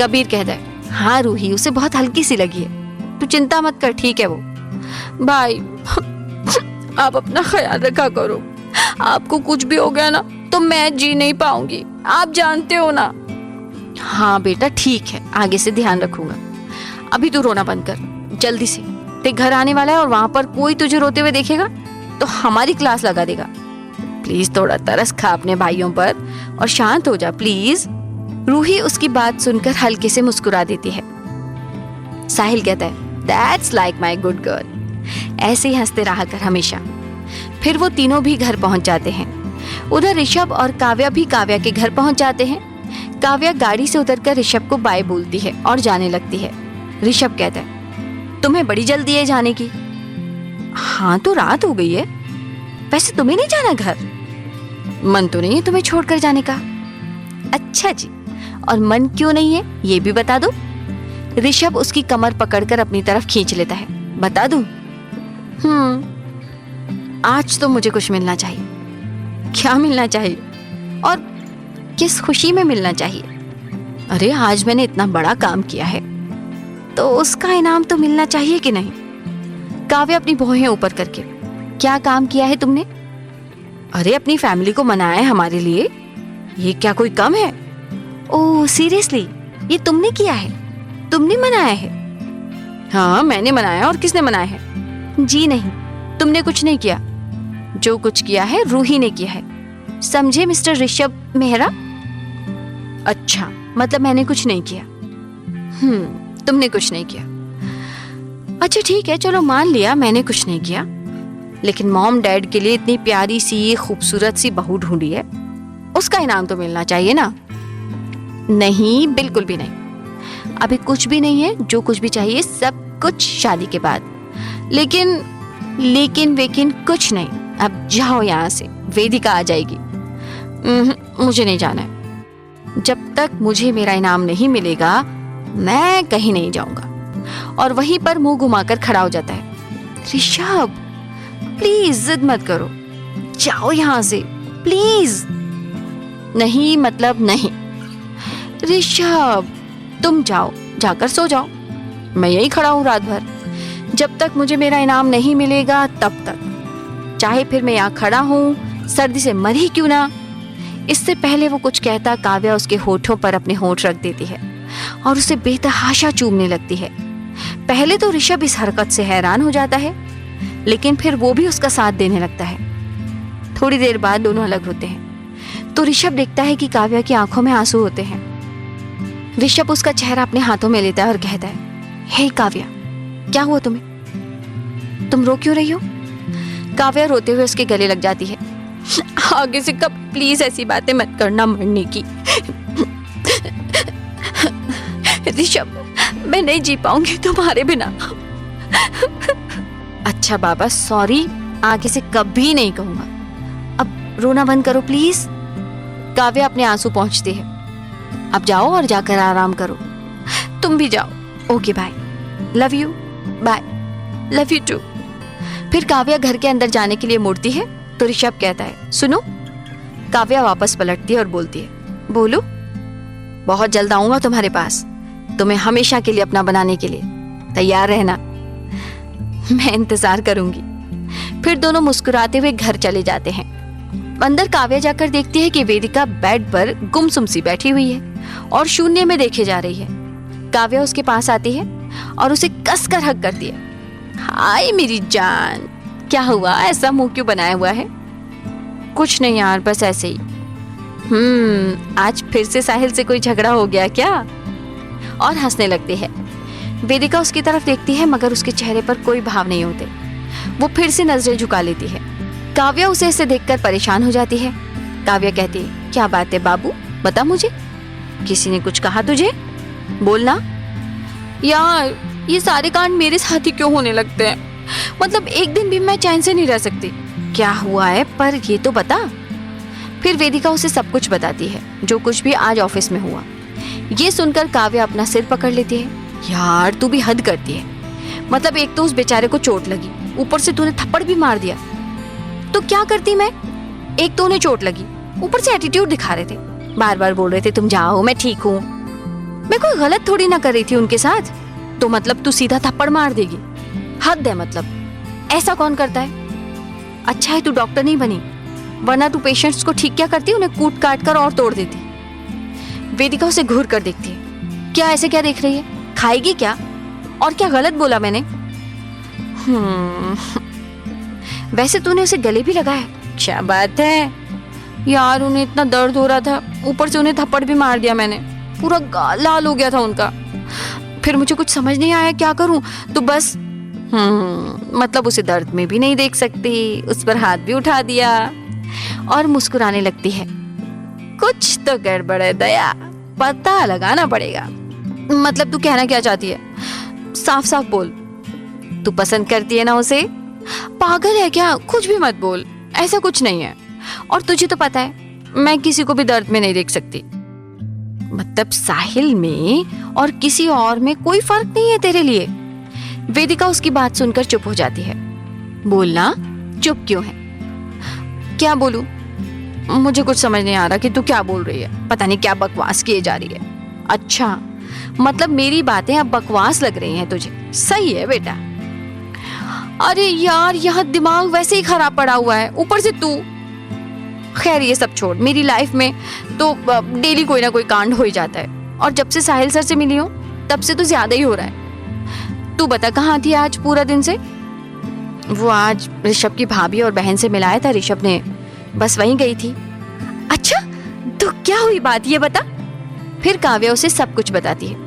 कबीर कहता है, हाँ रूही, उसे बहुत हल्की सी लगी है, तू चिंता मत कर, ठीक है वो। भाई आप अपना ख्याल रखा करो, आपको कुछ भी हो गया ना तो मैं जी नहीं पाऊंगी, आप जानते हो ना। हाँ बेटा ठीक है, आगे से ध्यान रखूंगा। अभी तू रोना बंद कर, जल्दी से। ते घर आने वाला है और वहां पर कोई तुझे रोते हुए देखेगा तो हमारी क्लास लगा देगा। प्लीज थोड़ा तरस खा अपने भाइयों पर और शांत हो जा प्लीज। रूही उसकी बात सुनकर हल्के से मुस्कुरा देती है। साहिल कहता है, that's like my good girl. ऐसे ही हंसते रहा कर हमेशा। फिर वो तीनों भी घर पहुंच जाते हैं। उधर ऋषभ और काव्या भी काव्या के घर पहुंच जाते हैं। काव्या गाड़ी से उतरकर ऋषभ को बाय बोलती है और जाने लगती है। ऋषभ कहता है, तुम्हें बड़ी जल्दी है जाने की? हाँ तो रात हो गई है, वैसे तुम्हें नहीं जाना घर? मन तो नहीं है तुम्हें छोड़कर जाने का? अच्छा जी, और मन क्यों नहीं है ये भी बता दो। ऋषभ उसकी कमर पकड़कर अपनी तरफ खींच लेता है। बता दूं? आज तो मुझे कुछ मिलना चाहिए। क्या मिलना चाहिए? और किस खुशी में मिलना चाहिए? अरे आज मैंने इतना बड़ा काम किया है तो उसका इनाम तो मिलना चाहिए कि नहीं? काव्या अपनी भौहें ऊपर करके, क्या काम किया है तुमने? अरे अपनी फैमिली को मनाया है हमारे लिए, ये क्या कोई कम है? ओह सीरियसली, ये तुमने किया है? तुमने मनाया है? हाँ मैंने मनाया। और किसने मनाया है? जी नहीं, तुमने कुछ नहीं किया। जो कुछ किया है रूही ने किया है, समझे मिस्टर ऋषभ मेहरा? अच्छा, मतलब मैंने कुछ नहीं किया। तुमने कुछ नहीं किया। अच्छा ठीक है, चलो मान लिया मैंने कुछ नहीं किया, लेकिन मॉम डैड के लिए इतनी प्यारी सी खूबसूरत सी बहू ढूंढी है, उसका इनाम तो मिलना चाहिए ना? नहीं, बिल्कुल भी नहीं। अभी कुछ भी नहीं है, जो कुछ भी चाहिए सब कुछ शादी के बाद। लेकिन कुछ नहीं। अब जाओ यहाँ से, वेदिका आ जाएगी। मुझे नहीं जाना है। जब तक मुझे मेरा इनाम नहीं मिलेगा मैं कहीं नहीं जाऊंगा। और वहीं पर मुंह घुमाकर खड़ा हो जाता है। ऋषभ प्लीज जिद मत करो, जाओ यहाँ से प्लीज। नहीं मतलब नहीं। ऋषभ तुम जाओ, जाकर सो जाओ, मैं यही खड़ा हूँ रात भर। जब तक मुझे मेरा इनाम नहीं मिलेगा तब तक, चाहे फिर मैं यहाँ खड़ा हूँ सर्दी से मर ही क्यों ना। इससे पहले वो कुछ कहता, काव्या उसके होठों पर अपने होठ रख देती है और उसे बेतहाशा चूमने लगती है। पहले तो ऋषभ इस हरकत से हैरान हो जाता है, लेकिन फिर वो भी उसका साथ देने लगता है। थोड़ी देर बाद दोनों अलग होते हैं तो ऋषभ देखता है कि काव्या की आंखों में आंसू होते हैं। ऋषभ उसका चेहरा अपने हाथों में लेता है और कहता है, हे काव्या, क्या हुआ तुम्हें? तुम रो क्यों रही हो? काव्या रोते हुए उसके गले लग जाती है। आगे से कब प्लीज ऐसी बातें मत करना मरने की। ऋषभ मैं नहीं जी पाऊंगी तुम्हारे बिना। अच्छा बाबा सॉरी, आगे से कभी नहीं कहूंगा। अब रोना बंद करो प्लीज। काव्या अपने आंसू पोंछती है। अब जाओ और जाकर आराम करो। तुम भी जाओ। Okay bye, love you, bye, love you too. फिर काव्या घर के अंदर जाने के लिए मुड़ती है तो ऋषभ कहता है, सुनो। काव्या वापस पलटती है और बोलती है, बोलो। बहुत जल्द आऊंगा तुम्हारे पास, तुम्हें हमेशा के लिए अपना बनाने के लिए। तैयार रहना, मैं इंतजार करूंगी। फिर दोनों मुस्कुराते हुए घर चले जाते हैं। अंदर काव्या जाकर देखती है कि वेदिका बेड पर गुमसुम सी बैठी हुई है और शून्य में देखे जा रही है। काव्या उसके पास आती है और उसे कसकर हग करती है। हाय मेरी जान, क्या हुआ, ऐसा मुंह क्यों बनाया हुआ है? कुछ नहीं यार, बस ऐसे ही। आज फिर से साहिल से कोई झगड़ा हो गया क्या? और हंसने लगती है। वेदिका उसकी तरफ देखती है मगर उसके चेहरे पर कोई भाव नहीं होते। वो फिर से नजरें झुका लेती है। काव्या उसे ऐसे देखकर परेशान हो जाती है। काव्या कहती है, क्या बात है बाबू, बता मुझे, किसी ने कुछ कहा तुझे? बोलना। यार ये सारे कांड मेरे साथ ही क्यों होने लगते हैं? मतलब एक दिन भी मैं चैन से नहीं रह सकती। क्या हुआ है पर ये तो बता। फिर वेदिका उसे सब कुछ बताती है, जो कुछ भी आज ऑफिस में हुआ। ये सुनकर काव्या अपना सिर पकड़ लेती है। यार तू भी हद करती है। मतलब एक तो उस बेचारे को चोट लगी, ऊपर से तूने थप्पड़ भी मार दिया। तो क्या करती मैं? एक तो उन्हें चोट लगी, ऊपर से एटीट्यूड दिखा रहे थे, बार बार बोल रहे थे तुम जाओ, मैं ठीक हूँ। मैं कोई गलत थोड़ी ना कर रही थी उनके साथ। तो मतलब तू सीधा थप्पड़ मार देगी? हद है, मतलब ऐसा कौन करता है? अच्छा है तू डॉक्टर नहीं बनी, वरना तू पेशेंट्स को ठीक क्या करती, उन्हें कूट काट कर और तोड़ देती। वेदिका उसे घूर कर देखती है। क्या ऐसे क्या देख रही है? खाएगी क्या? और क्या गलत बोला मैंने? वैसे तूने उसे गले भी लगाया, क्या बात है यार। उन्हें इतना दर्द हो रहा था, ऊपर से उन्हें थप्पड़ भी मार दिया मैंने, पूरा गाल लाल हो गया था उनका। फिर मुझे कुछ समझ नहीं आया क्या करूं, तो बस मतलब उसे दर्द में भी नहीं देख सकती, उस पर हाथ भी उठा दिया और मुस्कुराने लगती है। कुछ तो गड़बड़ है दया, पता लगाना पड़ेगा। मतलब तू कहना क्या चाहती है? साफ साफ बोल। तू पसंद करती है ना उसे? पागल है क्या? कुछ भी मत बोल, ऐसा कुछ नहीं है। और तुझे तो पता है मैं किसी को भी दर्द में नहीं देख सकती। मतलब साहिल में और किसी और में कोई फर्क नहीं है तेरे लिए? वेदिका उसकी बात सुनकर चुप हो जाती है। बोलना, चुप क्यों है? क्या बोलूं? मुझे कुछ समझ नहीं आ रहा कि तू क्या बोल रही है। पता नहीं क्या बकवास किए जा रही है। अच्छा, मतलब मेरी बातें अब बकवास लग रही हैं तुझे? सही है बेटा। अरे यार यहाँ दिमाग वैसे ही खराब पड़ा हुआ है, ऊपर से तू। खैर ये सब छोड़, मेरी लाइफ में तो डेली कोई ना कोई कांड हो ही जाता है, और जब से साहिल सर से मिली हूँ तब से तो ज्यादा ही हो रहा है। तू बता कहाँ थी आज पूरा दिन से? वो आज ऋषभ की भाभी और बहन से मिलाया था ऋषभ ने, बस वहीं गई थी। अच्छा, तो क्या हुई बात ये बता। फिर काव्या उसे सब कुछ बताती है।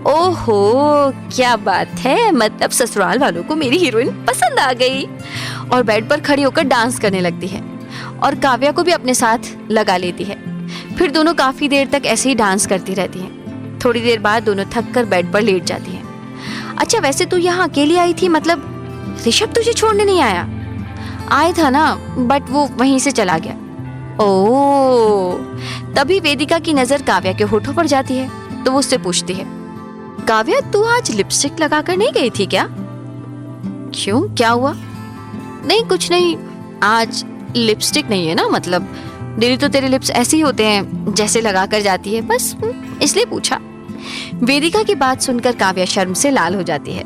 ओहो क्या बात है, मतलब ससुराल वालों को मेरी हीरोइन पसंद आ गई और बेड पर खड़ी होकर डांस करने लगती है और काव्या को भी अपने साथ लगा लेती है। फिर दोनों काफी देर तक ऐसे ही डांस करती रहती हैं। थोड़ी देर बाद दोनों थक कर बेड पर लेट जाती हैं। अच्छा वैसे तू यहाँ अकेली आई थी, मतलब ऋषभ तुझे छोड़ने नहीं आया? आया था ना, बट वो वहीं से चला गया। ओह, तभी वेदिका की नजर काव्या के होठों पर जाती है तो वो उससे पूछती है, काव्या तू आज लिपस्टिक लगाकर नहीं गई थी क्या? क्यों, क्या हुआ? नहीं कुछ नहीं, आज लिपस्टिक नहीं है ना, मतलब डेली तो तेरे लिप्स ऐसे ही होते हैं जैसे लगा कर जाती है, बस इसलिए पूछा। वेदिका की बात सुनकर काव्या शर्म से लाल हो जाती है।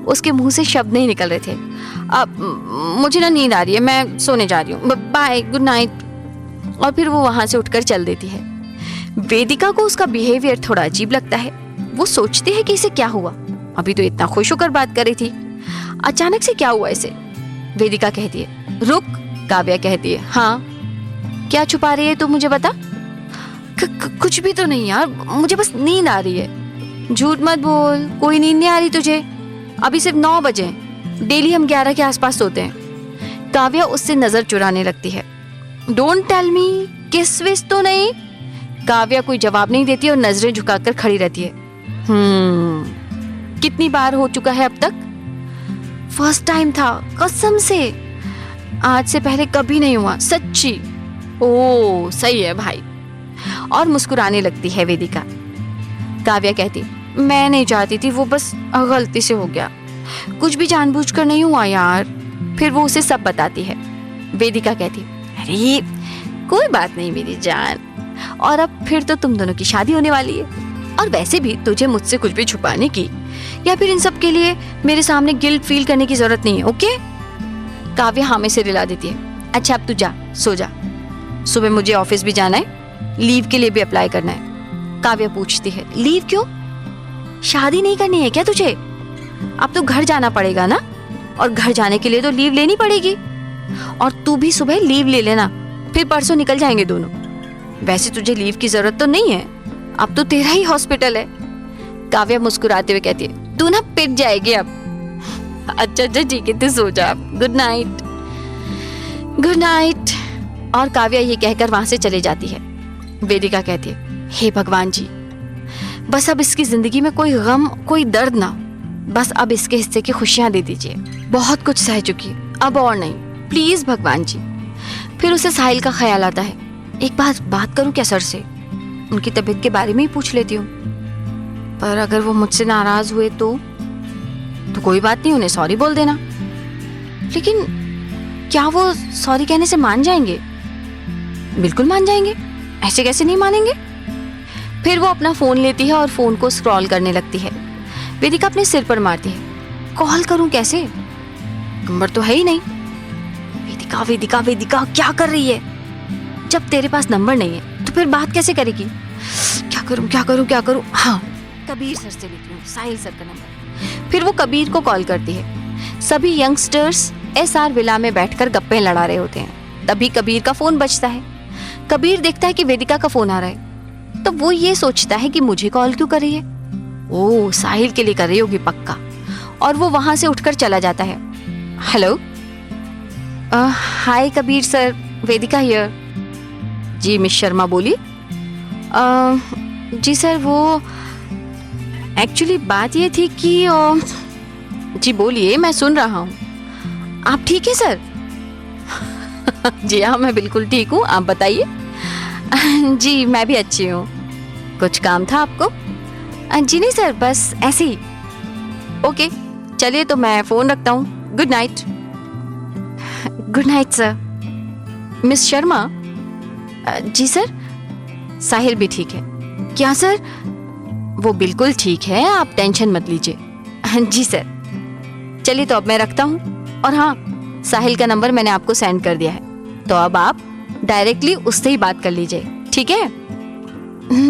उसके मुंह से शब्द नहीं निकल रहे थे। अब मुझे ना नींद आ रही है, मैं सोने जा रही हूँ, बाय, गुड नाइट। और फिर वो वहां से उठकर चल देती है। वेदिका को उसका बिहेवियर थोड़ा अजीब लगता है। वो सोचती है कि इसे क्या हुआ, अभी तो इतना खुश होकर बात कर रही थी, अचानक से क्या हुआ इसे? वेदिका कहती है, रुक। काव्या कहती है, हाँ क्या छुपा रही है तू, मुझे बता। कुछ भी तो नहीं यार, मुझे बस नींद आ रही है। झूठ मत बोल, कोई नींद नहीं आ रही तुझे? अभी सिर्फ 9 बजे, डेली हम 11 के आसपास सोते हैं। काव्या उससे नजर चुराने लगती है। डोंट टेल मी, किस विस तो नहीं? काव्या कोई जवाब नहीं देती और नजरें झुकाकर खड़ी रहती है। कितनी बार हो चुका है अब तक? फर्स्ट टाइम था, कसम से आज से पहले कभी नहीं हुआ, सच्ची। ओ सही है भाई। और मुस्कुराने लगती है वेदिका। काव्या कहती, मैं नहीं चाहती थी, वो बस गलती से हो गया, कुछ भी जानबूझकर नहीं हुआ यार। फिर वो उसे सब बताती है। वेदिका कहती अरे कोई बात नहीं मेरी जान, और अब फिर तो तुम दोनों की शादी होने वाली है, और वैसे भी तुझे मुझसे कुछ भी छुपाने की या फिर इन सब के लिए मेरे सामने गिल्ट फील करने की जरूरत नहीं है, ओके? काव्या हाँ में से रिला देती है। अच्छा अब तू जा, सो जा, सुबह मुझे ऑफिस भी जाना है, लीव के लिए भी अप्लाई करना है। काव्या पूछती है लीव क्यों? शादी नहीं करनी है क्या तुझे? अब तो घर जाना पड़ेगा ना, और घर जाने के लिए तो लीव लेनी पड़ेगी, और तू भी सुबह लीव ले लेना, फिर परसों निकल जाएंगे दोनों। वैसे तुझे लीव की जरूरत तो नहीं है, अब तो तेरा ही हॉस्पिटल है। काव्या मुस्कुराते हुए कहती है तू ना पिट जाएगी अब। अच्छा ठीक है, तू सो जा, गुड नाइट। Good night. और काव्या ये कहकर वहां से चली जाती है। वेदिका कहती है हे भगवान जी, बस अब इसकी जिंदगी में कोई गम कोई दर्द ना, बस अब इसके हिस्से की खुशियां दे दीजिए। बहुत कुछ सह चुकी है, अब और नहीं, प्लीज भगवान जी। फिर उसे साहिल का ख्याल आता है, एक बात करूं क्या सर से? उनकी तबीयत के बारे में ही पूछ लेती हूँ, पर अगर वो मुझसे नाराज हुए तो कोई बात नहीं, उन्हें सॉरी बोल देना। लेकिन क्या वो सॉरी कहने से मान जाएंगे? बिल्कुल मान जाएंगे, ऐसे कैसे नहीं मानेंगे। फिर वो अपना फोन लेती है और फोन को स्क्रॉल करने लगती है। वेदिका अपने सिर पर मारती है, कॉल करूं कैसे? नंबर तो है ही नहीं। वेदिका वेदिका वेदिका क्या कर रही है? जब तेरे पास नंबर नहीं है तो फिर बात कैसे करेगी? क्या करूं क्या करूं क्या करूं? हाँ, कबीर सर से लिख लूं, साहिल सर का नंबर। फिर वो कबीर को कॉल करती है। सभी यंगस्टर्स एसआर विला में बैठकर गप्पे लड़ा रहे होते हैं। तभी कबीर का फोन बजता है। कबीर देखता है कि वेदिका का फोन आ रहा है, तो वो ये सोचता है कि मुझे कॉल क्यों कर रही है? ओह, साहिल के लिए कर रही होगी पक्का। और वो वहां से उठकर चला जाता है। Hello, hi Kabir sir, Vedika here. जी मिस शर्मा बोली। जी सर, वो एक्चुअली बात ये थी कि जी बोलिए, मैं सुन रहा हूँ। आप ठीक है सर? जी हाँ, मैं बिल्कुल ठीक हूँ, आप बताइए। जी मैं भी अच्छी हूँ। कुछ काम था आपको? जी नहीं सर, बस ऐसे ही। ओके चलिए, तो मैं फोन रखता हूँ। Good night. Good night sir. Miss Sharma. जी सर। साहिल भी ठीक है क्या सर? वो बिल्कुल ठीक है, आप टेंशन मत लीजिए। जी सर। चलिए तो अब मैं रखता हूँ। और हाँ, साहिल का नंबर मैंने आपको सेंड कर दिया है, तो अब आप डायरेक्टली उससे ही बात कर लीजिए, ठीक है?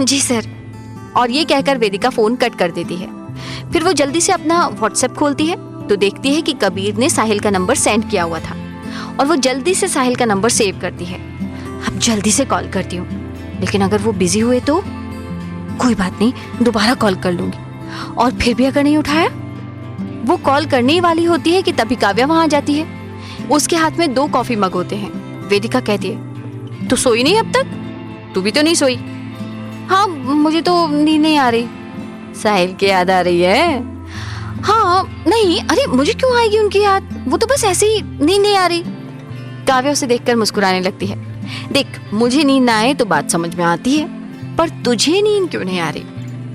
जी सर। और ये कहकर वेदिका फोन कट कर देती है। फिर वो जल्दी से अपना व्हाट्सएप खोलती है तो देखती है कि कबीर ने साहिल का नंबर सेंड किया हुआ था, और वो जल्दी से साहिल का नंबर सेव करती है। अब जल्दी से कॉल करती हूँ, लेकिन अगर वो बिजी हुए तो कोई बात नहीं, दोबारा कॉल कर लूंगी। और फिर भी अगर नहीं उठाया, वो कॉल करने ही वाली होती है कि तभी काव्या वहां आ जाती है। उसके हाथ में 2 कॉफी मग होते हैं। वेदिका कहती है तू सोई नहीं अब तक? तू भी तो नहीं सोई? हाँ, मुझे तो नींद नहीं आ रही। साहिल की याद आ रही है? हाँ नहीं, अरे मुझे क्यों आएगी उनकी याद, वो तो बस ऐसे ही नींद नहीं आ रही। काव्या उसे देखकर मुस्कुराने लगती है। देख, मुझे नींद ना आए तो बात समझ में आती है, पर तुझे नींद क्यों नहीं आ रही?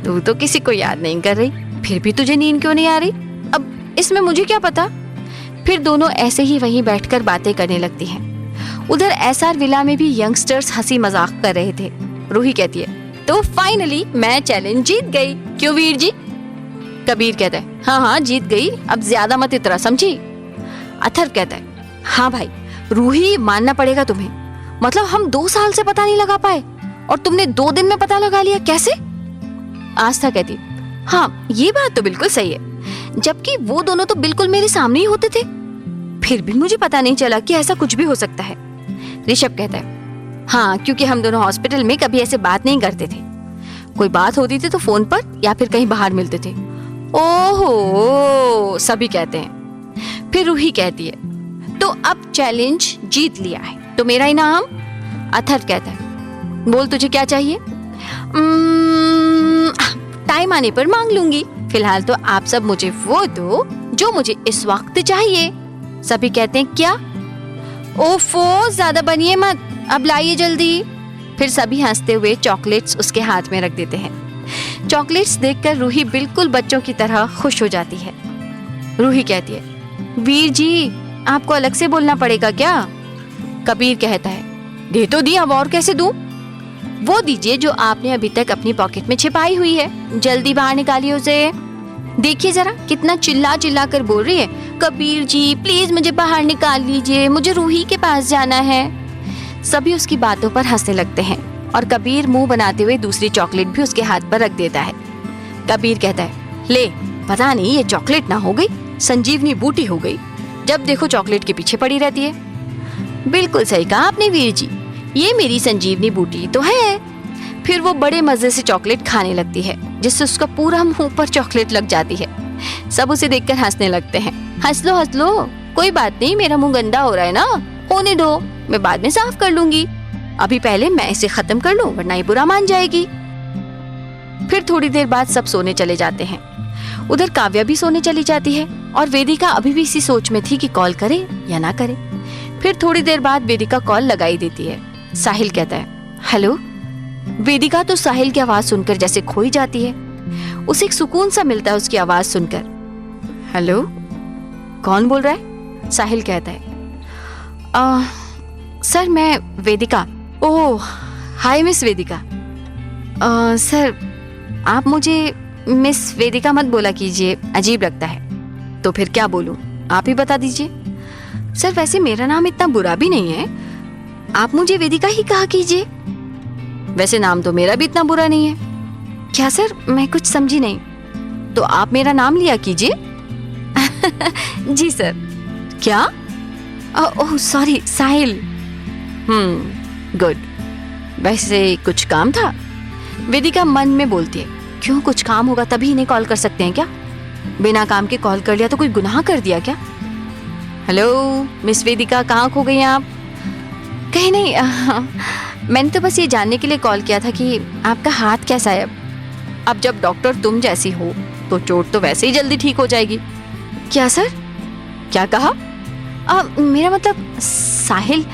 तू तो किसी को याद नहीं कर रही, फिर भी तुझे नींद क्यों नहीं आ रही? अब इसमें मुझे क्या पता। फिर दोनों ऐसे ही वहीं बैठकर बातें करने लगती हैं। उधर एसआर विला में भी यंगस्टर्स हंसी मजाक कर रहे थे। रूही कहती है तो फाइनली मैं चैलेंज जीत गई, क्यों वीर जी? कबीर कहता है हाँ हाँ जीत गई, अब ज्यादा मत इतरा, समझी? अथर्व कहता है हाँ भाई रूही, मानना पड़ेगा तुम्हें, मतलब हम 2 साल से पता नहीं लगा पाए और तुमने 2 दिन में पता लगा लिया, कैसे? आस्था कहती हाँ ये बात तो बिल्कुल सही है, जबकि वो दोनों तो बिल्कुल मेरे सामने ही होते थे, फिर भी मुझे पता नहीं चला कि ऐसा कुछ भी हो सकता है। ऋषभ कहता है हाँ, क्योंकि हम दोनों हॉस्पिटल में कभी ऐसे बात नहीं करते थे, कोई बात होती थी तो फोन पर या फिर कहीं बाहर मिलते थे। ओहो, सभी कहते हैं। फिर रूही कहती है तो अब चैलेंज जीत लिया है तो मेरा इनाम? अथर्व कहता है बोल तुझे क्या चाहिए? टाइम आने पर मांग लूंगी, फिलहाल तो आप सब मुझे वो दो जो मुझे इस वक्त चाहिए। सभी कहते हैं क्या? ओफो, ज्यादा बनिए मत, अब लाइए जल्दी। फिर सभी हंसते हुए चॉकलेट्स उसके हाथ में रख देते हैं। चॉकलेट्स देखकर रूही बिल्कुल बच्चों की तरह खुश हो जाती है। रूही कहती है वीर जी, आपको अलग से बोलना पड़ेगा क्या? कबीर कहता है, दे तो दी, अब और कैसे दूं? वो दीजिए जो आपने अभी तक अपनी पॉकेट में छिपाई हुई है, जल्दी बाहर निकालिए उसे। देखिए जरा कितना चिल्ला चिल्ला कर बोल रही है, कबीर जी प्लीज मुझे बाहर निकाल लीजिए, मुझे रूही के पास जाना है। सभी उसकी बातों पर हंसने लगते हैं और कबीर मुंह बनाते हुए दूसरी चॉकलेट भी उसके हाथ पर रख देता है। कबीर कहता है, ले, पता नहीं ये चॉकलेट ना हो गई संजीवनी बूटी हो गई, जब देखो चॉकलेट के पीछे पड़ी रहती है। बिल्कुल सही कहा आपने वीर जी, ये मेरी संजीवनी बूटी तो है। फिर वो बड़े मजे से चॉकलेट खाने लगती है, जिससे उसका पूरा मुंह पर चॉकलेट लग जाती है। सब उसे देखकर हंसने लगते हैं। हंस लो, कोई बात नहीं, मेरा मुंह गंदा हो रहा है ना, होने दो, मैं बाद में साफ कर लूंगी। अभी पहले मैं इसे खत्म कर लूं, वरना ये बुरा मान जाएगी। फिर थोड़ी देर बाद सब सोने चले जाते हैं। उधर काव्या भी सोने चली जाती है और वेदिका अभी भी इसी सोच में थी कि कॉल करे या ना करे। फिर थोड़ी देर बाद वेदिका कॉल लगाई देती है। साहिल कहता है, हेलो। वेदिका तो साहिल की आवाज सुनकर जैसे खोई जाती है। उसे एक सुकून सा मिलता है उसकी आवाज सुनकर। हेलो, कौन बोल रहा है? साहिल कहता है, सर मैं वेदिका। ओह हाय मिस वेदिका। सर आप मुझे मिस वेदिका मत बोला कीजिए, अजीब लगता है। तो फिर क्या बोलूं, आप ही बता दीजिए। सर वैसे मेरा नाम इतना बुरा भी नहीं है, आप मुझे वेदिका ही कहा कीजिए। वैसे नाम तो मेरा भी इतना बुरा नहीं है। क्या सर, मैं कुछ समझी नहीं। तो आप मेरा नाम लिया कीजिए। जी सर। क्या? ओह सॉरी, साहिल। गुड। वैसे कुछ काम था? वेदिका मन में बोलती है, क्यों, कुछ काम होगा तभी इन्हें कॉल कर सकते हैं क्या? बिना काम के कॉल कर लिया तो कोई गुनाह कर दिया क्या? हेलो मिस वेदिका, कहाँ खो गई आप? कहीं नहीं, मैंने तो बस ये जानने के लिए कॉल किया था कि आपका हाथ कैसा है अब जब डॉक्टर तुम जैसी हो तो चोट तो वैसे ही जल्दी ठीक हो जाएगी। क्या सर? क्या कहा? मेरा मतलब साहिल,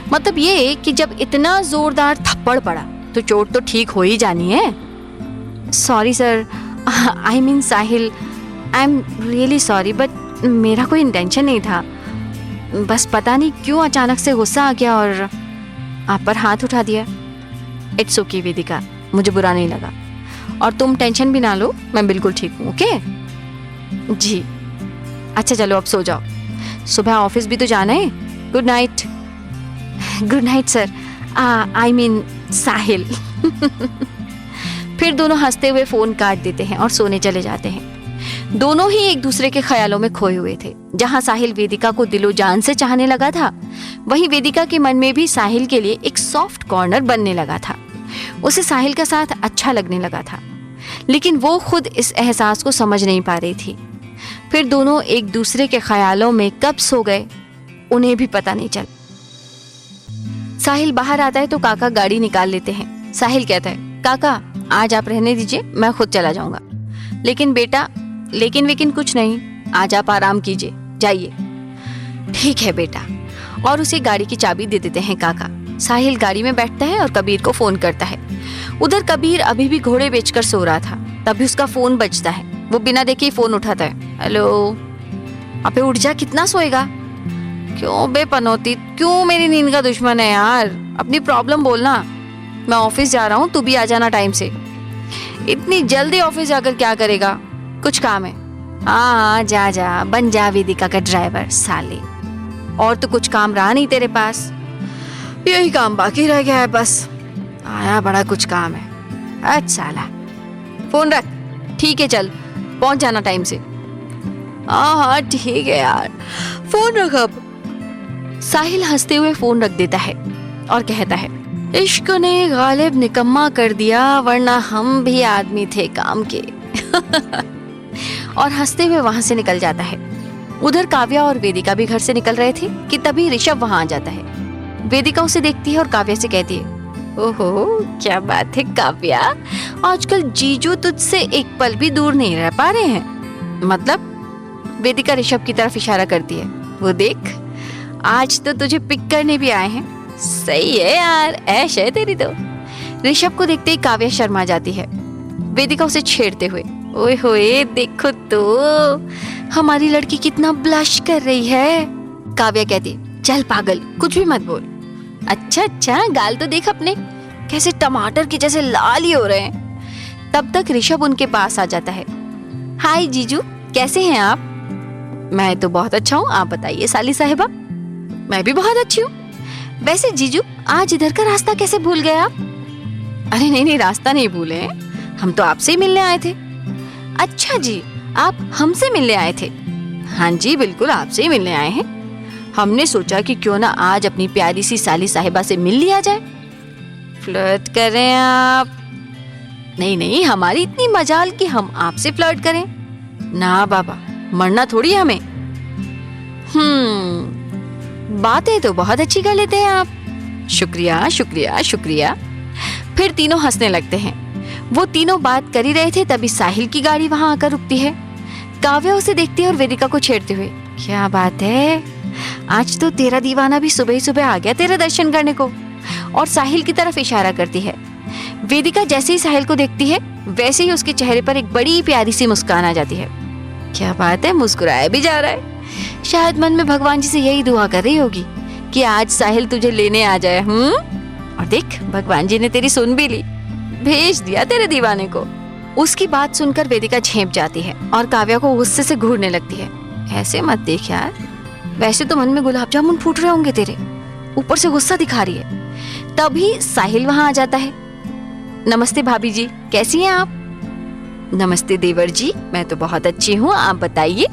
मतलब ये कि जब इतना जोरदार थप्पड़ पड़ा तो चोट तो ठीक हो ही जानी है। Sorry sir, I mean Sahil, I am really sorry, but मेरा कोई इंटेंशन नहीं था। बस पता नहीं क्यों अचानक से गुस्सा आ गया और आप पर हाथ उठा दिया। इट्स ओके वेदिका, मुझे बुरा नहीं लगा और तुम टेंशन भी ना लो, मैं बिल्कुल ठीक हूँ। ओके जी, अच्छा चलो अब सो जाओ, सुबह ऑफिस भी तो जाना है। Good night. Good night sir, I mean Sahil. फिर दोनों हंसते हुए फोन काट देते हैं और सोने चले जाते हैं। दोनों ही एक दूसरे के ख्यालों में खोए हुए थे। जहां साहिल वेदिका को दिलो जान से चाहने लगा था, वहीं वेदिका के मन में भी साहिल के लिए एक सॉफ्ट कॉर्नर बनने लगा था। उसे साहिल का साथ अच्छा लगने लगा था, लेकिन वो खुद इस एहसास को समझ नहीं पा रही थी। फिर दोनों एक दूसरे के ख्यालों में कब सो गए उन्हें भी पता नहीं चला। साहिल बाहर आता है तो काका गाड़ी निकाल लेते हैं। साहिल कहता है, काका आज आप रहने दीजिए, मैं खुद चला जाऊंगा। लेकिन बेटा, लेकिन कुछ नहीं, आज आप आराम कीजिए, जाइए। ठीक है बेटा। और उसे गाड़ी की चाबी दे देते हैं काका। साहिल गाड़ी में बैठता है और कबीर को फोन करता है। उधर कबीर अभी भी घोड़े बेचकर सो रहा था, तभी उसका फोन बजता है। वो बिना देखे ही फोन उठाता है। हेलो। अबे उठ जा, कितना सोएगा? क्यों बे पनौती, क्यों मेरी नींद का दुश्मन है यार? अपनी प्रॉब्लम बोलना। मैं ऑफिस जा रहा हूँ, तू भी आ जाना टाइम से। इतनी जल्दी ऑफिस जाकर क्या करेगा? कुछ काम है? हाँ जा जा, बन जा वेदिका का ड्राइवर साले। और तो कुछ काम रहा नहीं तेरे पास, यही काम बाकी रह गया है बस। आया बड़ा कुछ काम है। अच्छा साला, फोन रख। ठीक है चल, पहुंच जाना टाइम से। हाँ ठीक है यार, फोन रख अब। साहिल हंसते हुए फोन रख देता है और कहता है, इश्क ने गालिब निकम्मा कर दिया, वरना हम भी आदमी थे काम के। और हंसते हुए वहां से निकल जाता है। उधर काव्या और वेदिका भी घर से निकल रहे थे कि तभी ऋषभ वहां आ जाता है। वेदिका उसे देखती है और काव्या से कहती है, ओहो क्या बात है काव्या, आजकल जीजू तुझसे एक पल भी दूर नहीं रह पा रहे हैं। मतलब? वेदिका ऋषभ की तरफ इशारा करती है। वो देख, आज तो तुझे पिक करने भी आए हैं। सही है यार, ऐश है तेरी तो। ऋषभ को देखते ही काव्या शर्मा जाती है। वेदिका उसे छेड़ते हुए, ओए होए देखो तो हमारी लड़की कितना ब्लश कर रही है। काव्या कहती, चल पागल, कुछ भी मत बोल। अच्छा, गाल तो देख अपने, कैसे टमाटर के जैसे लाल ही हो रहे हैं। तब तक ऋषभ उनके पास आ जाता है। हाय जीजू, कैसे हैं आप? मैं तो बहुत अच्छा हूँ, आप बताइए साली साहिबा। मैं भी बहुत अच्छी हूँ। वैसे जीजू, आज इधर का रास्ता कैसे भूल गए आप? अरे नहीं, रास्ता नहीं भूले हैं, हम तो आपसे ही मिलने आए थे। अच्छा जी, आप हमसे मिलने आए थे? हाँ जी, बिल्कुल आपसे ही मिलने आए हैं। हमने सोचा कि क्यों ना आज अपनी प्यारी सी साली साहिबा से मिल लिया जाए। फ्लर्ट करें आप? नहीं, हमारी इतनी मजाल कि हम आपसे फ्लर्ट करें। ना बाबा, मरना थोड़ी है हमें। बातें तो बहुत अच्छी कर लेते हैं आप। शुक्रिया। फिर तीनों हंसने लगते हैं। वो तीनों बात कर ही रहे थे, तभी साहिल की गाड़ी वहां आकर रुकती है। काव्या उसे देखती है और वेदिका को छेड़ते हुए, क्या बात है, आज तो तेरा दीवाना भी सुबह ही सुबह आ गया तेरे दर्शन करने को। और साहिल की तरफ इशारा करती है। वेदिका जैसे ही साहिल को देखती है, वैसे ही उसके चेहरे पर एक बड़ी प्यारी सी मुस्कान आ जाती है। क्या बात है, मुस्कुराया भी जा रहा है। शायद मन में भगवान जी से यही दुआ कर रही होगी कि आज साहिल तुझे लेने आ जाए। और देख, भगवान जी ने तेरी सुन भी ली, भेज दिया तेरे दीवाने को। उसकी बात सुनकर वेदिका झेंप जाती है और काव्या को गुस्से से घूरने लगती है। ऐसे मत देख यार, वैसे तो मन में गुलाब जामुन फूट रहे होंगे तेरे, ऊपर से गुस्सा दिखा रही है। तभी साहिल वहां आ जाता है। नमस्ते भाभी जी, कैसी हैं आप? नमस्ते देवर जी, मैं तो बहुत अच्छी हूँ, आप बताइए।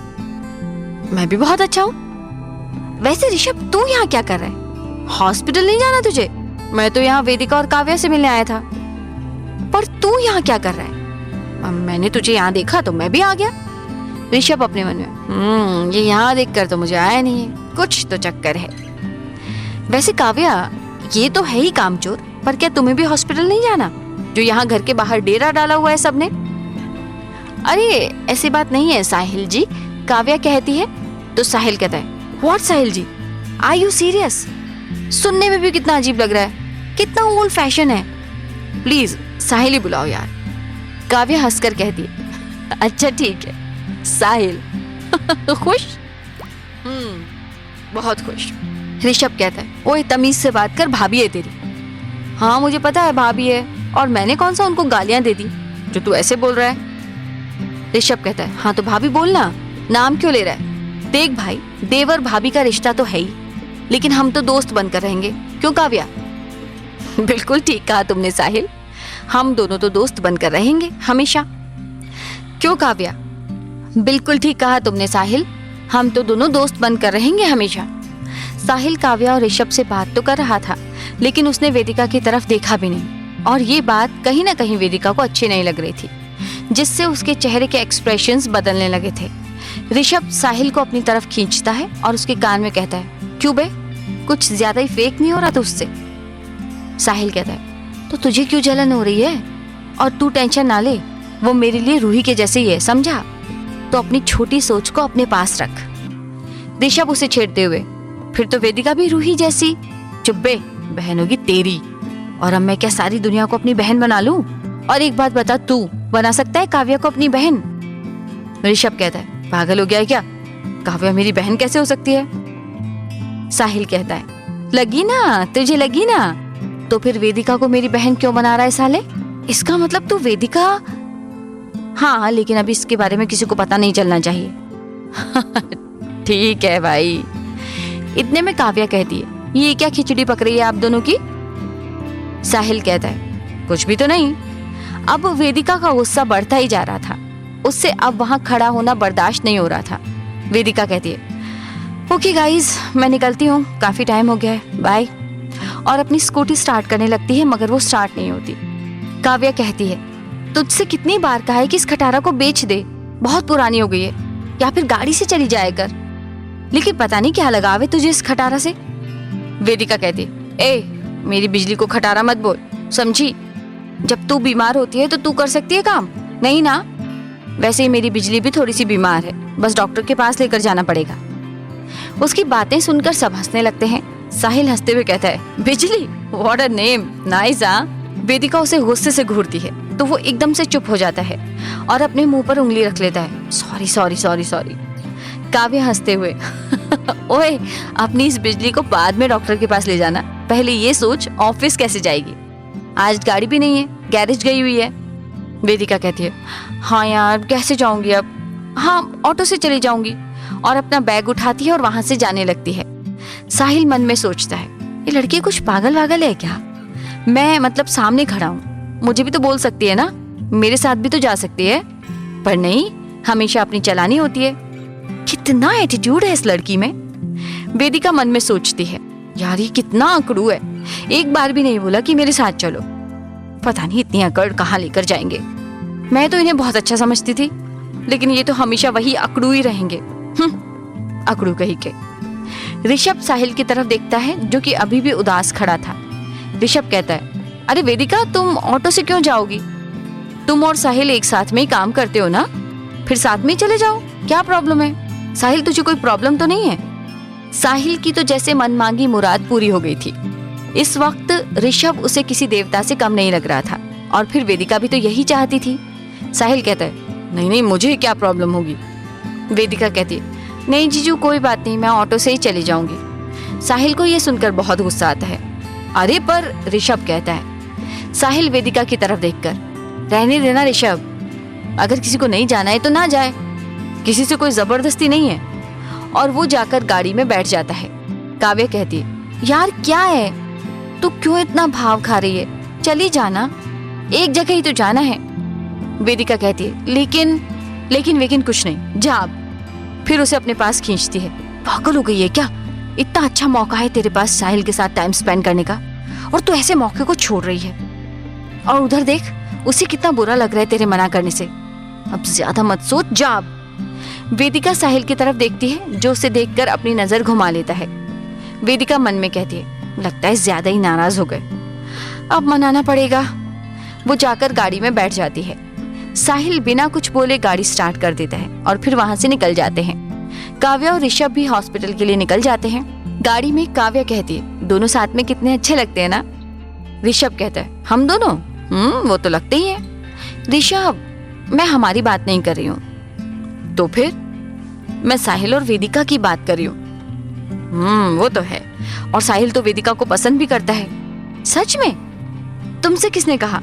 मैं भी बहुत अच्छा हूँ। वैसे ऋषभ, तू यहाँ क्या कर रहा है? हॉस्पिटल नहीं जाना तुझे? मैं तो यहाँ वेदिका और काव्या से मिलने आया था। पर तू यहाँ क्या कर रहा है? मैंने तुझे यहाँ देखा तो मैं भी आ गया। ऋषभ अपने मन में, ये यहाँ देखकर तो मुझे आया नहीं है, कुछ तो चक्कर है। वैसे काव्या, ये तो है ही कामचोर, पर क्या तुम्हें भी हॉस्पिटल नहीं जाना, जो यहाँ घर के बाहर डेरा डाला हुआ है सबने? अरे ऐसी बात नहीं है साहिल जी, काव्या कहती है। तो साहिल कहता है, what Sahil ji, are you serious? सुनने में भी कितना अजीब लग रहा है, कितना ओल्ड फैशन है। प्लीज साहिल ही बुलाओ यार। काव्या हंसकर कहती है, अच्छा ठीक है साहिल। खुश? बहुत खुश। ऋषभ कहता है, ओए तमीज से बात कर, भाभी है तेरी। हाँ मुझे पता है भाभी है, और मैंने कौन सा उनको गालियां दे दी जो तू ऐसे बोल रहा है? ऋषभ कहता है, हाँ तो भाभी बोलना, नाम क्यों ले रहा है? देख भाई, देवर भाभी का रिश्ता तो है ही, लेकिन हम तो दोस्त बनकर रहेंगे, क्यों काव्या? बिल्कुल ठीक कहा तुमने साहिल, हम दोनों तो दोस्त बनकर रहेंगे हमेशा। क्यों काव्या? बिल्कुल ठीक कहा तुमने साहिल, हम तो दोनों दोस्त बनकर रहेंगे हमेशा। साहिल काव्या और ऋषभ से बात तो कर रहा था, लेकिन उसने वेदिका की तरफ देखा भी नहीं, और ये बात कहीं ना कहीं वेदिका को अच्छी नहीं लग रही थी, जिससे उसके चेहरे के एक्सप्रेशंस बदलने लगे थे। ऋषभ साहिल को अपनी तरफ खींचता है और उसके कान में कहता है, क्यों बे, कुछ ज्यादा ही फेक नहीं हो रहा तुझसे? साहिल कहता है, तो तुझे क्यों जलन हो रही है? और तू टेंशन ना ले, वो मेरे लिए रूही के जैसे ही है, समझा? तो अपनी छोटी सोच को अपने पास रख। ऋषभ उसे छेड़ते हुए, फिर तो वेदिका भी रूही जैसी? चुप बे, बहन होगी तेरी, और अब मैं क्या सारी दुनिया को अपनी बहन बना लूं? और एक बात बता, तू बना सकता है काव्या को अपनी बहन? ऋषभ कहता है, पागल हो गया है क्या? काव्या मेरी बहन कैसे हो सकती है? साहिल कहता है, लगी ना तुझे, लगी ना, तो फिर वेदिका को मेरी बहन क्यों बना रहा है साले? इसका मतलब तू वेदिका? हाँ, लेकिन अभी इसके बारे में किसी को पता नहीं चलना चाहिए। ठीक है भाई। इतने में काव्या कहती है, ये क्या खिचड़ी पक रही है आप दोनों की? साहिल कहता है, कुछ भी तो नहीं। अब वेदिका का गुस्सा बढ़ता ही जा रहा था, उससे अब वहां खड़ा होना बर्दाश्त नहीं हो रहा था। वेदिका कहती है, ओके गाइज, मैं निकलती हूँ, काफी टाइम हो गया है, बाय। और अपनी स्कूटी स्टार्ट करने लगती है, मगर वो स्टार्ट नहीं होती। काव्या कहती है, तुझसे कितनी बार कहा है कि इस खटारा को बेच दे, बहुत पुरानी हो गई है, या फिर गाड़ी से चली जाए कर, लेकिन पता नहीं क्या लगावे तुझे इस खटारा से। वेदिका कहती है, ए मेरी बिजली को खटारा मत बोल, समझी? जब तू बीमार होती है तो तू कर सकती है काम, नहीं ना? वैसे ही मेरी बिजली भी थोड़ी सी बीमार है, बस डॉक्टर के पास लेकर जाना पड़ेगा। उसकी बातें सुनकर सब हंसने लगते हैं। साहिल हंसते हुए कहता है, बिजली, व्हाट अ नेम, नाइस। वेदिका उसे गुस्से से घूरती है तो वो एकदम से चुप हो जाता है और अपने मुंह पर उंगली रख लेता है। Sorry sorry sorry sorry. Kavya हंसते हुए, ओए, अपनी इस बिजली को बाद में डॉक्टर के पास ले जाना, पहले ये सोच ऑफिस कैसे जाएगी। आज गाड़ी भी नहीं है, गैरेज गई हुई है। वेदिका कहती है, हाँ यार कैसे जाऊंगी अब। हाँ, ऑटो से चली जाऊंगी। और अपना बैग उठाती है और वहां से जाने लगती है। साहिल मन में सोचता है, ये लड़की कुछ पागल वागल है क्या। मैं मतलब सामने खड़ा हूँ, मुझे भी तो बोल सकती है ना, मेरे साथ भी तो जा सकती है। पर नहीं, हमेशा अपनी चलानी होती है। कितना एटीट्यूड है इस लड़की में। वेदिका मन में सोचती है, यार ये कितना अकड़ू है, एक बार भी नहीं बोला कि मेरे साथ चलो। पता नहीं इतनी अकड़ कहाँ लेकर जाएंगे। मैं तो इन्हें बहुत अच्छा समझती थी, लेकिन ये तो हमेशा वही अकड़ू ही रहेंगे। अकड़ू कहीं के। ऋषभ साहिल की तरफ देखता है, जो कि अभी भी उदास खड़ा था। ऋषभ कहता है, अरे वेदिका, तुम ऑटो से क्यों जाओगी? तुम और साहिल एक साथ में ही काम करते हो ना, फिर साथ में ही चले जाओ, क्या प्रॉब्लम है? साहिल, तुझे कोई प्रॉब्लम तो नहीं है? साहिल की तो जैसे मनमांगी मुराद पूरी हो गई थी। इस वक्त ऋषभ उसे किसी देवता से कम नहीं लग रहा था, और फिर वेदिका भी तो यही चाहती थी। साहिल कहता है, नहीं नहीं, मुझे क्या प्रॉब्लम होगी। वेदिका कहती है, नहीं जीजू कोई बात नहीं, मैं ऑटो से ही चली जाऊंगी। साहिल को यह सुनकर बहुत गुस्सा आता है। अरे पर, ऋषभ कहता है। साहिल वेदिका की तरफ देखकर, रहने देना ऋषभ, अगर किसी को नहीं जाना है तो ना जाए, किसी से कोई जबरदस्ती नहीं है। और वो जाकर गाड़ी में बैठ जाता है। काव्या कहती है, यार क्या है, तू क्यों इतना भाव खा रही है, चली जाना, एक जगह ही तो जाना है। वेदिका कहती है, लेकिन कुछ नहीं, जा अब। फिर उसे अपने पास खींचती है। पागल हो गई है क्या? इतना अच्छा मौका है तेरे पास साहिल के साथ टाइम स्पेंड करने का, और तू ऐसे मौके को छोड़ रही है। और उधर देख, उसे कितना बुरा लग रहा है तेरे मना करने से। अब ज्यादा मत सोच, जा अब। वेदिका साहिल की तरफ देखती है, जो उसे देखकर अपनी नजर घुमा लेता है। वेदिका मन में कहती है, लगता है ज्यादा ही नाराज हो गए, अब मनाना पड़ेगा। वो जाकर गाड़ी में बैठ जाती है। साहिल बिना कुछ बोले गाड़ी स्टार्ट कर देता है और फिर वहां से निकल जाते हैं। काव्या और ऋषभ भी हॉस्पिटल के लिए निकल जाते हैं। गाड़ी में काव्या कहती है, दोनों साथ में कितने अच्छे लगते हैं ना। ऋषभ कहता है, हम दोनों? वो तो लगते ही है। ऋषभ, मैं हमारी बात नहीं कर रही हूँ। तो फिर? मैं साहिल और वेदिका की बात कर रही हूँ। वो तो है, और साहिल तो वेदिका को पसंद भी करता है। सच में? तुमसे किसने कहा?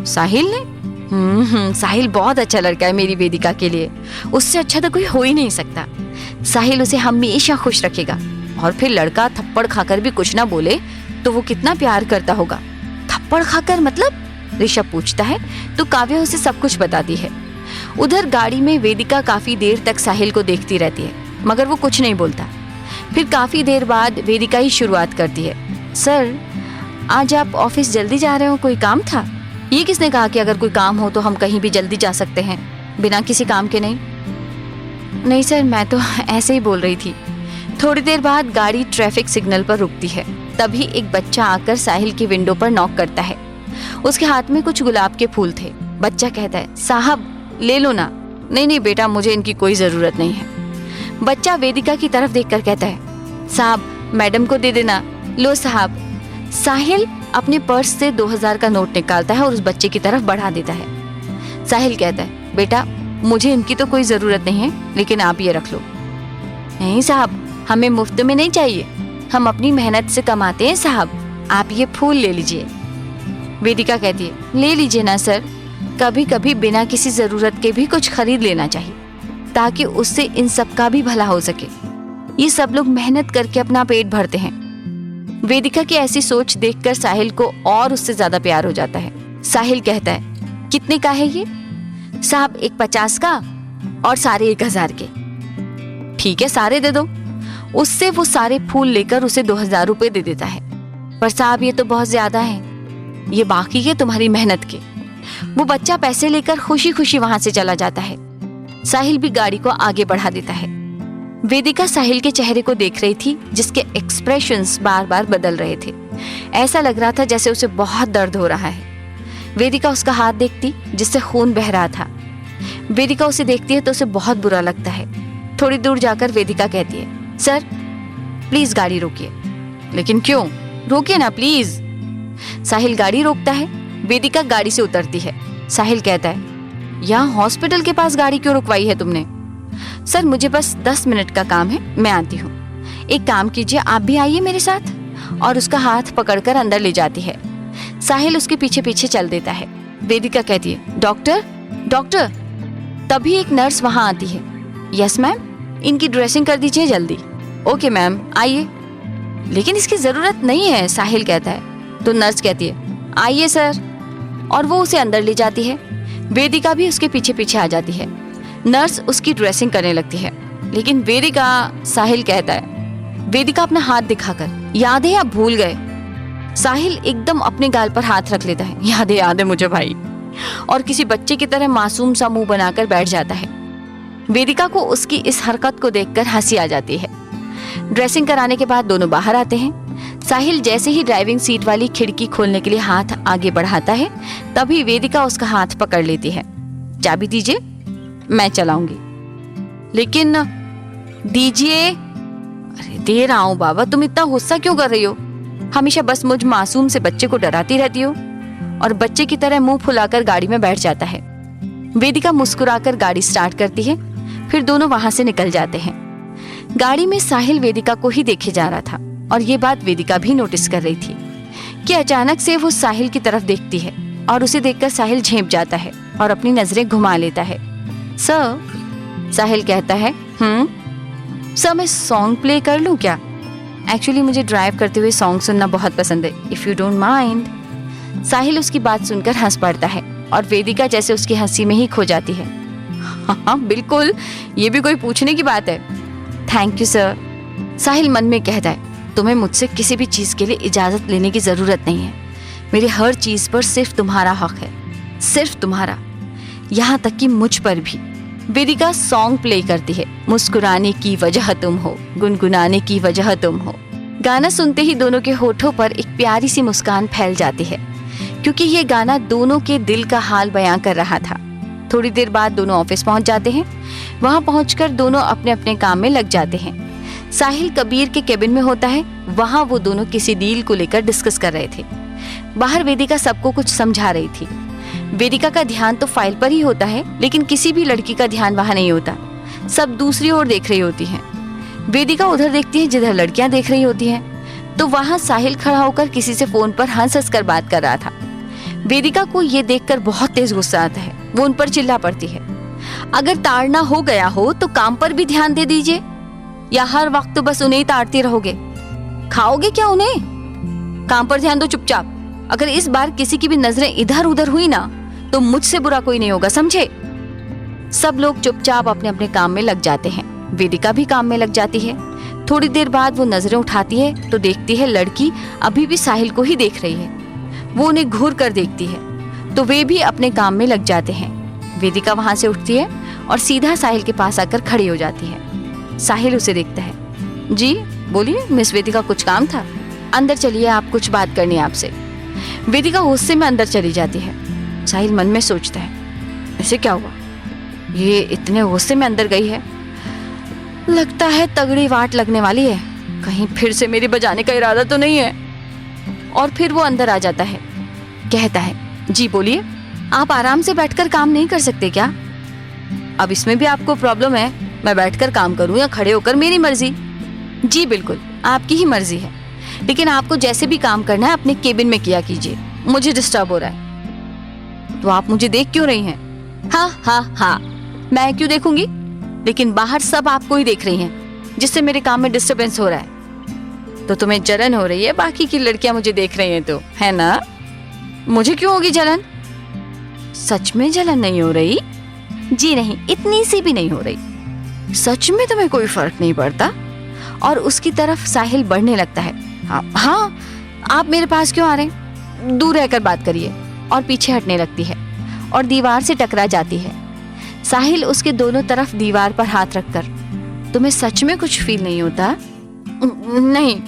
साहिल ने। साहिल बहुत अच्छा लड़का है मेरी वेदिका के लिए, उससे अच्छा तो कोई हो ही नहीं सकता। साहिल उसे हमेशा खुश रखेगा, और फिर लड़का थप्पड़ खाकर भी कुछ ना बोले तो वो कितना प्यार करता होगा। थप्पड़ खाकर मतलब? ऋषभ पूछता है, तो काव्या उसे सब कुछ बताती है। उधर गाड़ी में वेदिका काफी देर तक साहिल को देखती रहती है, मगर वो कुछ नहीं बोलता। फिर काफी देर बाद वेदिका ही शुरुआत करती है, सर आज आप ऑफिस जल्दी जा रहे हो, कोई काम था? ये किसने कहा कि अगर कोई काम हो तो हम कहीं भी जल्दी जा सकते हैं, बिना किसी काम के नहीं? नहीं सर, मैं तो ऐसे ही बोल रही थी। थोड़ी देर बाद गाड़ी ट्रैफिक सिग्नल पर रुकती है। तभी एक बच्चा आकर साहिल की विंडो पर नॉक करता है। उसके हाथ में कुछ गुलाब के फूल थे। बच्चा कहता है, साहब ले लो ना। नहीं बेटा, मुझे इनकी कोई जरूरत नहीं है। बच्चा वेदिका की तरफ देखकर कहता है, साहब मैडम को दे देना। लो साहब। साहिल अपने पर्स से 2000 का नोट निकालता है और उस बच्चे की तरफ बढ़ा देता है। साहिल कहता है, बेटा मुझे इनकी तो कोई जरूरत नहीं है, लेकिन आप ये रख लो। नहीं साहब, हमें मुफ्त में नहीं चाहिए, हम अपनी मेहनत से कमाते हैं साहब, आप ये फूल ले लीजिए। वेदिका कहती है, ले लीजिए ना सर, कभी कभी बिना किसी जरूरत के भी कुछ खरीद लेना चाहिए, ताकि उससे इन सब का भी भला हो सके। ये सब लोग मेहनत करके अपना पेट भरते हैं। वेदिका की ऐसी सोच देखकर साहिल को और उससे ज्यादा प्यार हो जाता है। साहिल कहता है, कितने का है ये? साहब एक 50 का और सारे 1000 के। ठीक है, सारे दे दो। उससे वो सारे फूल लेकर उसे 2000 रुपए दे देता है। पर साहब ये तो बहुत ज्यादा है, ये बाकी है तुम्हारी मेहनत के। वो बच्चा पैसे लेकर खुशी खुशी वहां से चला जाता है। साहिल भी गाड़ी को आगे बढ़ा देता है। वेदिका साहिल के चेहरे को देख रही थी, जिसके एक्सप्रेशंस बार बार बदल रहे थे। ऐसा लग रहा था जैसे उसे बहुत दर्द हो रहा है। वेदिका उसका हाथ देखती, जिससे खून बह रहा था। वेदिका उसे देखती है तो उसे बहुत बुरा लगता है। थोड़ी दूर जाकर वेदिका कहती है, सर प्लीज गाड़ी रोकिए। लेकिन क्यों? रोकिए ना प्लीज। साहिल गाड़ी रोकता है। वेदिका गाड़ी से उतरती है। साहिल कहता है, यहाँ हॉस्पिटल के पास गाड़ी क्यों रुकवाई है तुमने? सर मुझे बस 10 मिनट का काम है, मैं आती हूँ। एक काम कीजिए, आप भी आइए मेरे साथ। और उसका हाथ पकड़कर अंदर ले जाती है। साहिल उसके पीछे पीछे चल देता है। वेदिका कहती है, डॉक्टर डॉक्टर। तभी एक नर्स वहां आती है। यस मैम, इनकी ड्रेसिंग कर दीजिए जल्दी। ओके मैम, आइए। लेकिन इसकी जरूरत नहीं है, साहिल कहता है। तो नर्स कहती है, आइए सर। और वो उसे अंदर ले जाती है। वेदिका भी उसके पीछे पीछे आ जाती है। नर्स उसकी ड्रेसिंग करने लगती है। लेकिन वेदिका, साहिल कहता है। वेदिका अपना हाथ दिखाकर, याद है आप भूल गए। साहिल एकदम अपने गाल पर हाथ रख लेता है। याद है मुझे भाई। और किसी बच्चे की तरह मासूम सा मुंह बनाकर बैठ जाता है। वेदिका को उसकी इस हरकत को देखकर हंसी आ जाती है। ड्रेसिंग कराने के बाद दोनों बाहर आते हैं। साहिल जैसे ही ड्राइविंग सीट वाली खिड़की खोलने के लिए हाथ आगे बढ़ाता है, तभी वेदिका उसका हाथ पकड़ लेती है। चाबी दीजिए, मैं चलाऊंगी। लेकिन दीजिए। अरे दे रहा हूं बाबा, तुम इतना गुस्सा क्यों कर रही हो? हमेशा बस मुझ मासूम से बच्चे को डराती रहती हो। और बच्चे की तरह मुंह फुलाकर गाड़ी में बैठ जाता है। वेदिका मुस्कुराकर गाड़ी स्टार्ट करती है। फिर दोनों वहां से निकल जाते हैं। गाड़ी में साहिल वेदिका को ही देखे जा रहा था और ये बात वेदिका भी नोटिस कर रही थी कि अचानक से वो साहिल की तरफ देखती है और उसे देखकर साहिल झेंप जाता है और अपनी नजरें घुमा लेता है। सर, साहिल कहता है, सर मैं सॉन्ग प्ले कर लूं क्या? एक्चुअली मुझे ड्राइव करते हुए सॉन्ग सुनना बहुत पसंद है, इफ यू डोंट माइंड। साहिल उसकी बात सुनकर हंस पड़ता है और वेदिका जैसे उसकी हंसी में ही खो जाती है। हाँ बिल्कुल, ये भी कोई पूछने की बात है। Thank you sir. साहिल मन में कहता है, तुम्हें मुझसे किसी भी चीज के लिए इजाजत लेने की जरूरत नहीं है। मेरी हर चीज पर सिर्फ तुम्हारा हक है, सिर्फ तुम्हारा, यहाँ तक कि मुझ पर भी। वेदिका सॉन्ग प्ले करती है। मुस्कुराने की वजह तुम हो, गुनगुनाने की वजह तुम हो। गाना सुनते ही दोनों के होठों पर एक प्यारी सी मुस्कान फैल जाती है, क्योंकि ये गाना दोनों के दिल का हाल बयां कर रहा था। थोड़ी देर बाद दोनों ऑफिस पहुंच जाते हैं। वहां पहुंचकर दोनों अपने अपने काम में लग जाते हैं। साहिल कबीर के केबिन में होता है। वहां वो दोनों किसी डील को लेकर डिस्कस कर रहे थे। बाहर वेदिका सबको कुछ समझा रही थी। वेदिका का ध्यान तो फाइल पर ही होता है, लेकिन किसी भी लड़की का ध्यान वहां नहीं होता। सब दूसरी ओर देख रही होती हैं। वेदिका उधर देखती है जिधर लड़कियां देख रही होती हैं। तो वहां साहिल खड़ा होकर किसी से फोन पर हंस कर बात कर रहा था। वेदिका को ये देखकर बहुत तेज गुस्सा आता है। वो उन पर चिल्ला पड़ती है, अगर ताड़ना हो गया हो तो काम पर भी ध्यान दे दीजिए, या हर वक्त तो बस उन्हें ही ताड़ते रहोगे? खाओगे क्या उन्हें? काम पर ध्यान दो चुपचाप। अगर इस बार किसी की भी नजरें इधर उधर हुई ना, तो मुझसे बुरा कोई नहीं होगा, समझे? सब लोग चुपचाप अपने अपने काम में लग जाते हैं। वेदिका भी काम में लग जाती है। थोड़ी देर बाद वो नजरें उठाती है तो देखती है लड़की अभी भी साहिल को ही देख रही है। वो उन्हें घूर कर देखती है तो वे भी अपने काम में लग जाते हैं। वेदिका वहां से उठती है और सीधा साहिल के पास आकर खड़ी हो जाती है। साहिल उसे देखता है। जी बोलिए मिस वेदिका, कुछ काम था? अंदर चलिए, आप कुछ बात करनी है आपसे। वेदिका गुस्से में अंदर चली जाती है। साहिल मन में सोचता है, ऐसे क्या हुआ, ये इतने गुस्से में अंदर गई है? लगता है तगड़ी वाट लगने वाली है, कहीं फिर से मेरी बजाने का इरादा तो नहीं है। और फिर वो अंदर आ जाता है। कहता है, जी बोलिए, आप आराम से बैठकर काम नहीं कर सकते क्या? अब इसमें भी आपको प्रॉब्लम है? मैं बैठकर काम करूं या खड़े होकर, मेरी मर्जी। जी बिल्कुल, आपकी ही मर्जी है, लेकिन आपको जैसे भी काम करना है अपने केबिन में किया कीजिए, मुझे डिस्टर्ब हो रहा है। तो आप मुझे देख क्यों रही हैं? हाँ, मैं क्यों देखूंगी, लेकिन बाहर सब आपको ही देख रही हैं, जिससे मेरे काम में डिस्टरबेंस हो रहा है। तो तुम्हें जलन हो रही है, बाकी की लड़कियां मुझे देख रही हैं तो, है ना? मुझे क्यों होगी जलन? सच में जलन नहीं हो रही? जी नहीं, इतनी सी भी नहीं हो रही। सच में तुम्हें कोई फर्क नहीं पड़ता? और उसकी तरफ साहिल बढ़ने लगता है। हाँ, आप मेरे पास क्यों आ रहे हैं? दूर रहकर बात करिए। और पीछे हटने लगती है और दीवार से टकरा जाती है। साहिल उसके दोनों तरफ दीवार पर हाथ रखकर, तुम्हें सच में कुछ फील नहीं होता? नहीं।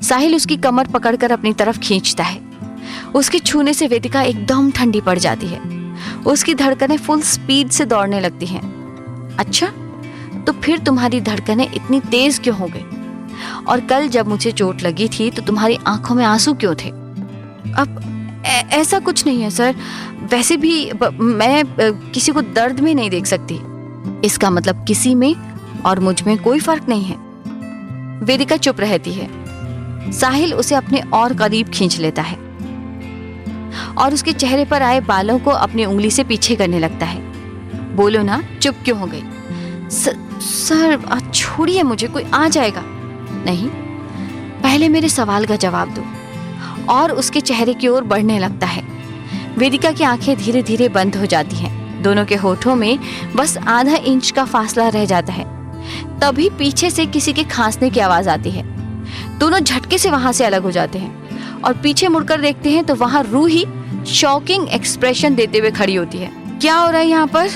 साहिल उसकी कमर पकड़कर अपनी तरफ खींचता है। उसके छूने से वेदिका एकदम ठंडी पड़ जाती है। उसकी धड़कनें फुल स्पीड से दौड़ने लगती हैं। अच्छा, तो फिर तुम्हारी धड़कनें इतनी तेज क्यों हो गई? और कल जब मुझे चोट लगी थी तो तुम्हारी आंखों में आंसू क्यों थे? अब ऐसा कुछ नहीं है सर, वैसे भी मैं किसी को दर्द में नहीं देख सकती। इसका मतलब किसी में और मुझ में कोई फर्क नहीं है। वेदिका चुप रहती है। साहिल उसे अपने और करीब खींच लेता है और उसके चेहरे पर आए बालों को अपनी उंगली से पीछे करने लगता है। बोलो ना, चुप क्यों हो गई? सर आज छोड़िए मुझे, कोई आ जाएगा। नहीं, पहले मेरे सवाल का जवाब दो। और उसके चेहरे की ओर बढ़ने लगता है। वेदिका की आंखें धीरे धीरे बंद हो जाती हैं। दोनों के होठों में बस आधा इंच का फासला रह जाता है। तभी पीछे से किसी के खांसने की आवाज आती है। दोनों झटके से वहां से अलग हो जाते हैं और पीछे मुड़कर देखते हैं तो वहां रूही शॉकिंग एक्सप्रेशन देते हुए खड़ी होती है। क्या हो रहा है यहाँ पर?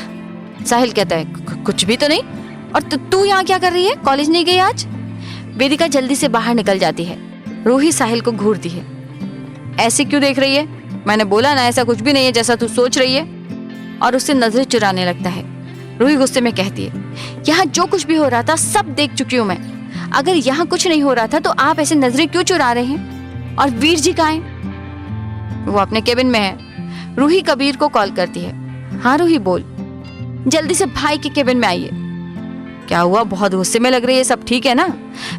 साहिल कहता है, कुछ भी तो नहीं। और तू यहाँ क्या कर रही है? कॉलेज नहीं गई आज? वेदिका जल्दी से बाहर निकल जाती है। रूही साहिल को घूरती है। ऐसे क्यों देख रही है? मैंने बोला ना, ऐसा कुछ भी नहीं है जैसा तू सोच रही है। और उससे नजरें चुराने लगता है। रूही गुस्से में कहती है, यहाँ जो कुछ भी हो रहा था सब देख चुकी हूँ मैं। अगर यहाँ कुछ नहीं हो रहा था तो आप ऐसे नजरें क्यों चुरा रहे हैं? और वीर जी कहाँ हैं? वो अपने केबिन में है। रूही कबीर को कॉल करती है। हाँ रूही बोल, जल्दी से भाई के केबिन में आइए। क्या हुआ? बहुत गुस्से में लग रही है। सब ठीक है ना?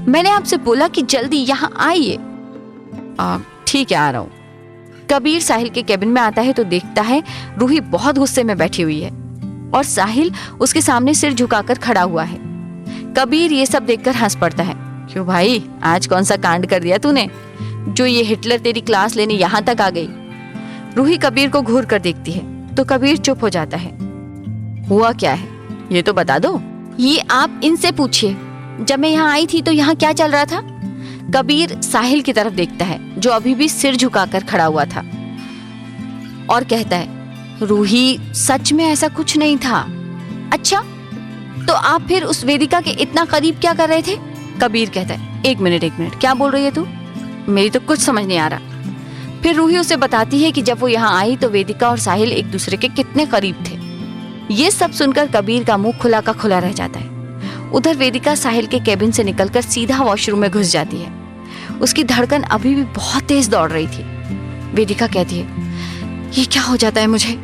मैंने आपसे बोला कि जल्दी यहाँ आइए। ठीक है, आ रहा हूँ। कबीर साहिल के केबिन में आता है तो देखता है रूही बहुत गुस्से में बैठी हुई है और साहिल उसके सामने सिर झुकाकर खड़ा हुआ है। कबीर ये सब देखकर हंस पड़ता है। क्यों भाई, आज कौन सा कांड कर दिया तूने जो ये हिटलर तेरी क्लास लेने यहाँ तक आ गई? रूही कबीर को घूर कर देखती है तो कबीर चुप हो जाता है। हुआ क्या है ये तो बता दो। ये आप इनसे पूछिए। जब मैं यहाँ आई थी तो यहाँ क्या चल रहा था? कबीर साहिल की तरफ देखता है जो अभी भी सिर झुकाकर खड़ा हुआ था और कहता है, रूही सच में ऐसा कुछ नहीं था। अच्छा, तो आप फिर उस वेदिका के इतना करीब क्या कर रहे थे? कबीर कहता है, एक मिनट, क्या बोल रही है तू? मेरी तो कुछ समझ नहीं आ रहा। फिर रूही उसे बताती है कि जब वो यहाँ आई तो वेदिका और साहिल एक दूसरे के कितने करीब थे। ये सब सुनकर कबीर का मुंह खुला का खुला रह जाता है। उधर वेदिका साहिल के केबिन से निकलकर सीधा वॉशरूम में घुस जाती है। उसकी धड़कन अभी भी बहुत तेज दौड़ रही थी। वेदिका कहती है, ये क्या हो जाता है मुझे?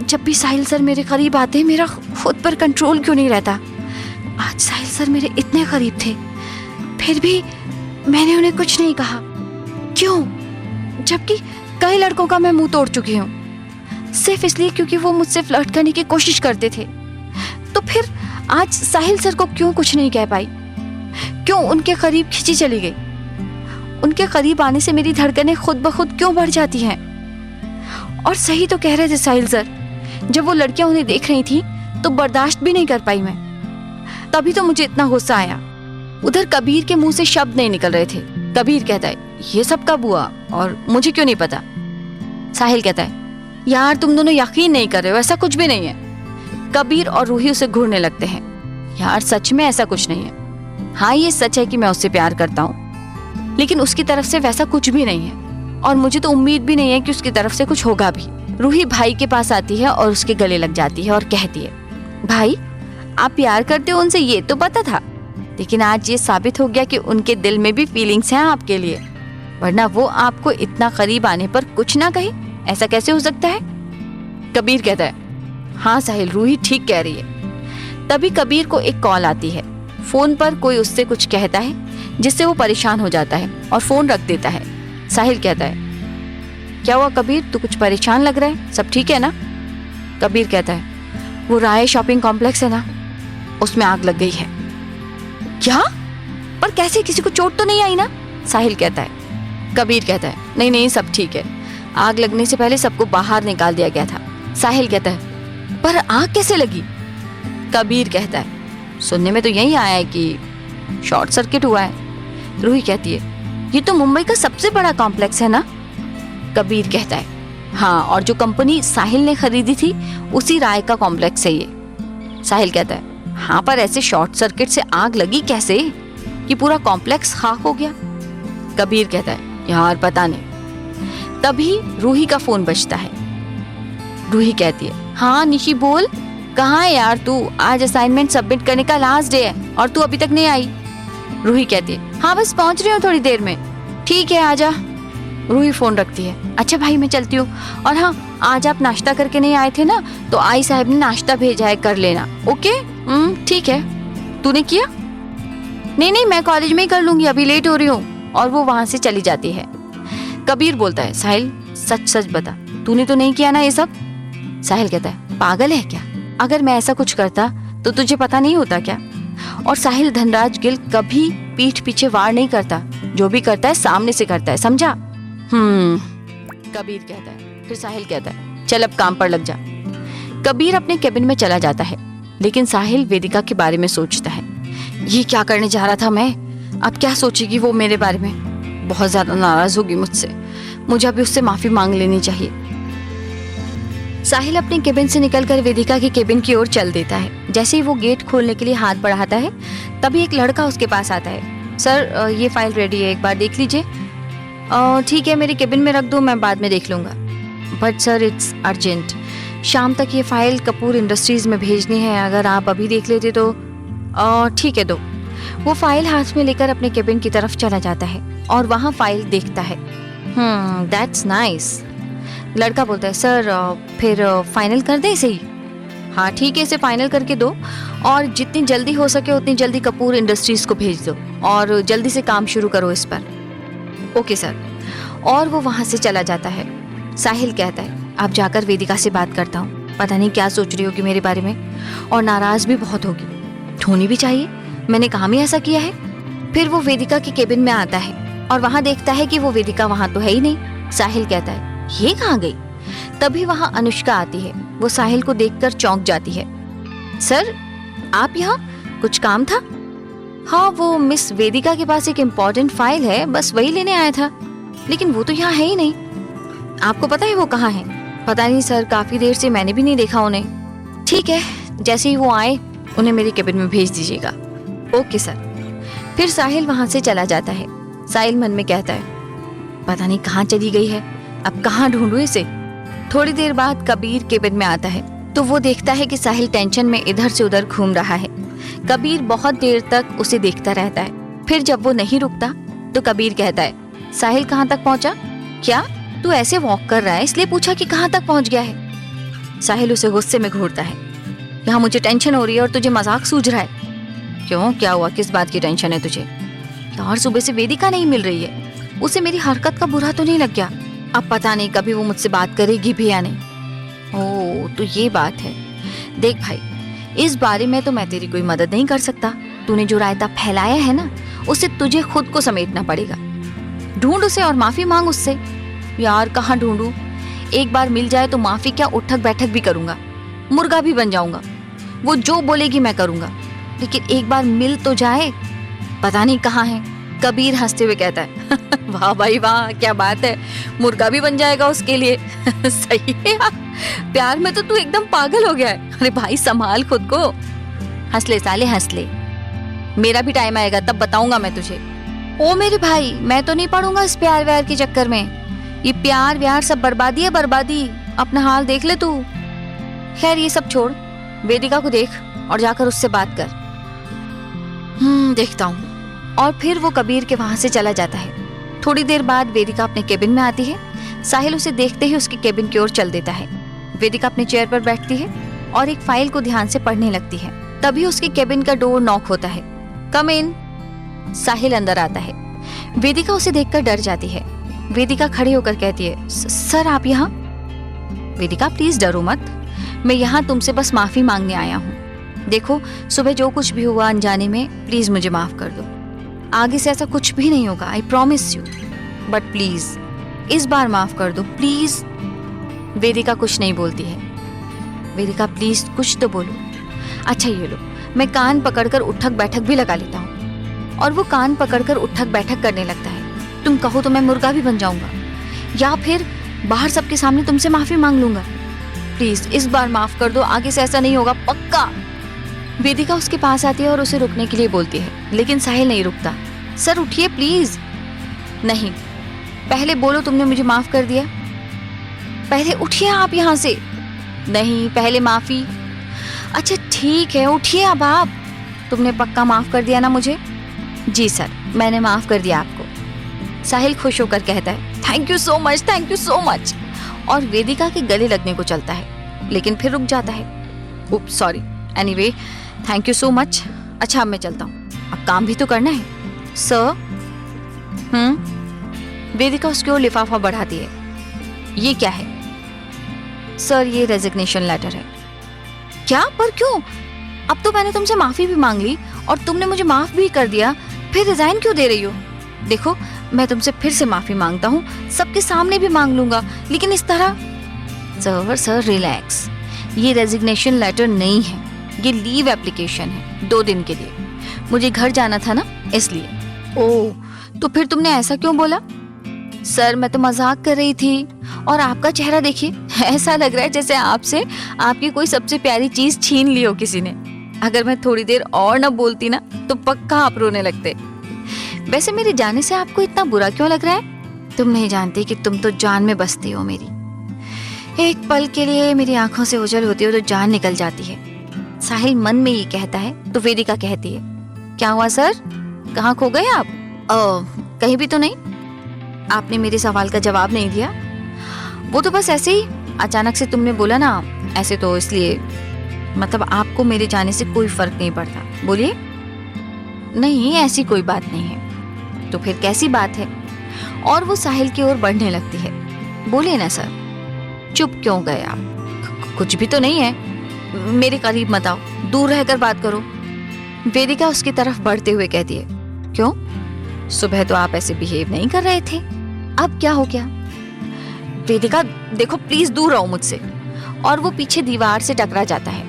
जब भी साहिल सर मेरे करीब आते मेरा खुद पर कंट्रोल क्यों नहीं रहता? आज साहिल सर मेरे इतने करीब थे फिर भी मैंने उन्हें कुछ नहीं कहा। क्यों? जबकि कई लड़कों का मैं मुंह तोड़ चुकी हूँ सिर्फ इसलिए क्योंकि वो मुझसे फ्लर्ट करने की कोशिश करते थे। तो फिर आज साहिल सर को क्यों कुछ नहीं कह पाई? क्यों उनके करीब खिंची चली गई? उनके करीब आने से मेरी धड़कनें खुद ब खुद क्यों बढ़ जाती हैं? और सही तो कह रहे थे साहिल सर, जब वो लड़कियां उन्हें देख रही थी तो बर्दाश्त भी नहीं कर पाई मैं, तभी तो मुझे इतना गुस्सा आया। उधर कबीर के मुंह से शब्द नहीं निकल रहे थे। कबीर कहता है, ये सब कब हुआ और मुझे क्यों नहीं पता? साहिल कहता है, यार तुम दोनों यकीन नहीं कर रहे हो, ऐसा कुछ भी नहीं है। कबीर और रूही उसे घूरने लगते हैं। यार सच में ऐसा कुछ नहीं है। हाँ ये सच है कि मैं उससे प्यार करता हूँ, लेकिन उसकी तरफ से वैसा कुछ भी नहीं है और मुझे तो उम्मीद भी नहीं है कि उसकी तरफ से कुछ होगा भी। रूही भाई के पास आती है और उसके गले लग जाती है और कहती है, भाई आप प्यार करते हो उनसे ये तो पता था, लेकिन आज ये साबित हो गया कि उनके दिल में भी फीलिंग्स हैं आपके लिए, वरना वो आपको इतना करीब आने पर कुछ ना कहे। ऐसा कैसे हो सकता है? कबीर कहता है, हाँ साहिल रूही ठीक कह रही है। तभी कबीर को एक कॉल आती है। फोन पर कोई उससे कुछ कहता है जिससे वो परेशान हो जाता है और फोन रख देता है। साहिल कहता है, क्या हुआ कबीर, तू कुछ परेशान लग रहा है, सब ठीक है ना? कबीर कहता है, वो राय शॉपिंग कॉम्प्लेक्स है ना, उसमें आग लग गई है। क्या? पर कैसे, किसी को चोट तो नहीं आई ना? साहिल कहता है। कबीर कहता है, नहीं नहीं सब ठीक है, आग लगने से पहले सबको बाहर निकाल दिया गया था। साहिल कहता है, पर आग कैसे लगी? कबीर कहता है, सुनने में तो यही आया है कि शॉर्ट सर्किट हुआ है। रूही कहती है, ये तो मुंबई का सबसे बड़ा कॉम्प्लेक्स है ना? कबीर कहता है, हाँ, और जो कंपनी साहिल ने खरीदी थी उसी राय का कॉम्प्लेक्स है ये। साहिल कहता है, हाँ पर ऐसे शॉर्ट सर्किट से आग लगी कैसे कि पूरा कॉम्प्लेक्स खाक हो गया? कबीर कहता है, यार पता नहीं। तभी रूही का फोन बजता है। रूही कहती है, हाँ निशी बोल, कहाँ है यार तू? आज असाइनमेंट सबमिट करने का लास्ट डे है और तू अभी तक नहीं आई। रूही कहती है, हाँ बस पहुंच रही हूँ थोड़ी देर में। ठीक है आजा। रूही फोन रखती है। अच्छा भाई मैं चलती हूँ, और हाँ आज आप नाश्ता करके नहीं आए थे ना, तो आई साहब ने नाश्ता भेजा है, कर लेना। ओके ठीक है, तूने किया? नहीं नहीं, मैं कॉलेज में ही कर लूंगी, अभी लेट हो रही हूँ। और वो वहां से चली जाती है। कबीर बोलता है, साहिल सच सच बता, तूने तो नहीं किया ना ये सब? साहिल कहता है, पागल है क्या? अगर मैं ऐसा कुछ करता तो तुझे पता नहीं होता क्या? और साहिल धनराज गिल कभी पीठ पीछे वार नहीं करता, जो भी करता है सामने से करता है, समझा? कबीर कहता है। फिर साहिल कहता है, चल अब काम पर लग जा। कबीर अपने केबिन में चला जाता है, लेकिन साहिल वेदिका के बारे में सोचता है। ये क्या करने जा रहा था मैं? अब क्या सोचेगी वो मेरे बारे में? बहुत ज्यादा नाराज होगी मुझसे। मुझे अभी उससे माफी मांग लेनी चाहिए। साहिल अपने केबिन से निकलकर वेदिका के केबिन की ओर चल देता है। जैसे ही वो गेट खोलने के लिए हाथ बढ़ाता है, तभी एक लड़का उसके पास आता है। सर, ये फाइल रेडी है, एक बार देख लीजिए। ठीक है, मेरे केबिन में रख दो, मैं बाद में देख लूंगा। But sir, it's urgent. शाम तक ये फाइल कपूर इंडस्ट्रीज में भेजनी है, अगर आप अभी देख लेते तो। ठीक है, दो। वो फाइल हाथ में लेकर अपने केबिन की तरफ चला जाता है और वहाँ फाइल देखता है। That's nice. लड़का बोलता है, सर फिर फाइनल कर दे इसे ही? हाँ ठीक है, इसे फाइनल करके दो और जितनी जल्दी हो सके उतनी जल्दी कपूर इंडस्ट्रीज को भेज दो और जल्दी से काम शुरू करो इस पर। Okay sir. और वो वहाँ से चला जाता है। साहिल कहता है, अब जाकर वेदिका से बात करता हूँ, पता नहीं क्या सोच रही होगी मेरे बारे में और नाराज भी बहुत होगी। होनी भी चाहिए, मैंने काम ही ऐसा किया है। फिर वो वेदिका के केबिन में आता है और वहाँ देखता है कि वो वेदिका वहाँ तो है ही नहीं। साहिल कहता है, ये कहाँ गई? तभी वहाँ अनुष्का आती है। वो साहिल को देखकर चौंक जाती है। सर, आप यहाँ? कुछ काम था? हाँ, वो मिस वेदिका के पास एक इम्पोर्टेंट फाइल है, बस वही लेने आया था। लेकिन वो तो यहाँ है ही नहीं। आपको पता है वो कहाँ है? पता नहीं सर, काफी देर से मैंने भी नहीं देखा उन्हें। ठीक है, जैसे ही वो आए उन्हें मेरे केबिन में भेज दीजिएगा। Okay sir. फिर साहिल वहां से चला जाता है। साहिल मन में कहता है, पता नहीं कहाँ चली गई है, अब कहाँ ढूंढूं इसे। थोड़ी देर बाद कबीर केबिन में आता है तो वो देखता है कि साहिल टेंशन में इधर से उधर घूम रहा है। कबीर बहुत देर तक उसे देखता रहता है। फिर जब वो नहीं रुकता तो कबीर कहता है, साहिल कहाँ तक पहुंचा? क्या तू ऐसे वॉक कर रहा है इसलिए पूछा कि कहाँ तक पहुंच गया है? साहिल उसे गुस्से में घूरता है, यहाँ मुझे टेंशन हो रही है और तुझे मजाक सूझ रहा है। क्यों, क्या हुआ? किस बात की टेंशन है तुझे? यार, सुबह से वेदिका नहीं मिल रही है, उसे मेरी हरकत का बुरा तो नहीं लग गया? अब पता नहीं कभी वो मुझसे बात करेगी भी या नहीं। ओह, तो ये बात है। देख भाई, इस बारे में तो मैं तेरी कोई मदद नहीं कर सकता। तूने जो रायता फैलाया है ना, उसे तुझे खुद को समेटना पड़ेगा। ढूंढ उसे और माफी मांग उससे। यार, कहाँ ढूंढूं? एक बार मिल जाए तो माफी क्या, उठक बैठक भी करूंगा, मुर्गा भी बन जाऊंगा। वो जो बोलेगी मैं करूंगा, लेकिन एक बार मिल तो जाए। पता नहीं कहाँ है। कबीर हंसते हुए कहता है, वाह भाई वाह, क्या बात है, मुर्गा भी बन जाएगा उसके लिए। सही है यार, प्यार में तो तू एकदम पागल हो गया है। अरे भाई, संभाल खुद को। हंस ले साले, हंस ले। मेरा भी टाइम आएगा, तब बताऊंगा मैं तुझे। ओ मेरे भाई, मैं तो नहीं पड़ूंगा इस प्यार व्यार के चक्कर में। ये प्यार व्यार सब बर्बादी है, बर्बादी। अपना हाल देख ले तू। खैर, ये सब छोड़, वेदिका को देख और जाकर उससे बात कर। देखता हूँ। और फिर वो कबीर के वहां से चला जाता है। थोड़ी देर बाद वेदिका अपने केबिन में आती है। साहिल उसे देखते ही उसके केबिन की ओर चल देता है। वेदिका अपने चेयर पर बैठती है और एक फाइल को ध्यान से पढ़ने लगती है। तभी उसके केबिन का डोर नॉक होता है। कम इन। साहिल अंदर आता है। वेदिका उसे देखकर डर जाती है। वेदिका खड़ी होकर कहती है, सर आप यहाँ? वेदिका, प्लीज डरो मत, मैं यहाँ तुमसे बस माफी मांगने आया हूँ। देखो, सुबह जो कुछ भी हुआ अनजाने में, प्लीज मुझे माफ कर दो। आगे से ऐसा कुछ भी नहीं होगा, I promise you. But please इस बार माफ कर दो, प्लीज। वेदिका कुछ नहीं बोलती है। वेदिका, प्लीज कुछ तो बोलो। अच्छा ये लो, मैं कान पकड़कर उठक बैठक भी लगा लेता हूँ। और वो कान पकड़कर उठक बैठक करने लगता है। तुम कहो तो मैं मुर्गा भी बन जाऊंगा, या फिर बाहर सबके सामने तुमसे माफी मांग लूंगा। प्लीज इस बार माफ कर दो, आगे से ऐसा नहीं होगा, पक्का। वेदिका उसके पास आती है और उसे रुकने के लिए बोलती है, लेकिन साहिल नहीं रुकता। सर उठिए प्लीज। नहीं, पहले बोलो तुमने मुझे माफ कर दिया। पहले उठिए आप यहाँ से। नहीं, पहले माफी। अच्छा ठीक है, उठिए अब आप। तुमने पक्का माफ कर दिया ना मुझे? जी सर, मैंने माफ कर दिया आपको। साहिल खुश होकर कहता है, thank you so much, thank you so much. और वेदिका के गले लगने को चलता है, लेकिन फिर रुक जाता है। उप sorry. Anyway, thank you so much. अच्छा अब मैं चलता हूँ, अब काम भी तो करना है। सर। वेदिका उसकी ओर लिफाफा बढ़ाती है। ये क्या है? सर ये रेजिग्नेशन लेटर है। क्या? पर क्यों? अब तो मैंने तुमसे माफी भी मांग ली और तुमने मुझे माफ भी कर दिया, फिर रिजाइन क्यों दे रही हो? देखो मैं तुमसे फिर से माफी मांगता हूँ, सबके सामने भी मांग लूंगा, लेकिन इस तरह। सर रिलैक्स, ये रेजिग्नेशन लेटर नहीं है, ये लीव एप्लीकेशन है 2 दिन के लिए। मुझे घर जाना था ना इसलिए। ओह तो फिर तुमने ऐसा क्यों बोला? सर मैं तो मजाक कर रही थी, और आपका चेहरा देखिए, ऐसा लग रहा है जैसे आपसे आपकी कोई सबसे प्यारी चीज छीन ली हो किसी ने। अगर मैं थोड़ी देर और न बोलती ना तो पक्का आप रोने लगते। वैसे मेरे जाने से आपको इतना बुरा क्यों लग रहा है? तुम नहीं जानती कि तुम तो जान में बसती हो मेरी। एक पल के लिए मेरी आंखों से ओझल होती हो तो जान निकल जाती है। साहिल मन में ये कहता है तो वेदिका कहती है, क्या हुआ सर, कहाँ खो गए आप? कहीं भी तो नहीं। आपने मेरे सवाल का जवाब नहीं दिया। वो तो बस ऐसे ही अचानक से तुमने बोला ना, ऐसे तो इसलिए, मतलब आपको मेरे जाने से कोई फर्क नहीं पड़ता। बोलिए। नहीं ऐसी कोई बात नहीं है। तो फिर कैसी बात है? और वो साहिल की ओर बढ़ने लगती है। बोलिए ना सर। चुप क्यों गए आप? कुछ भी तो नहीं है। मेरे करीब मत आओ, दूर रहकर बात करो। वेदिका उसकी तरफ बढ़ते हुए कहती है, क्यों? सुबह तो आप ऐसे बिहेव नहीं कर रहे थे, अब क्या हो गया? वेदिका देखो प्लीज दूर रहो मुझसे। और वो पीछे दीवार से टकरा जाता है।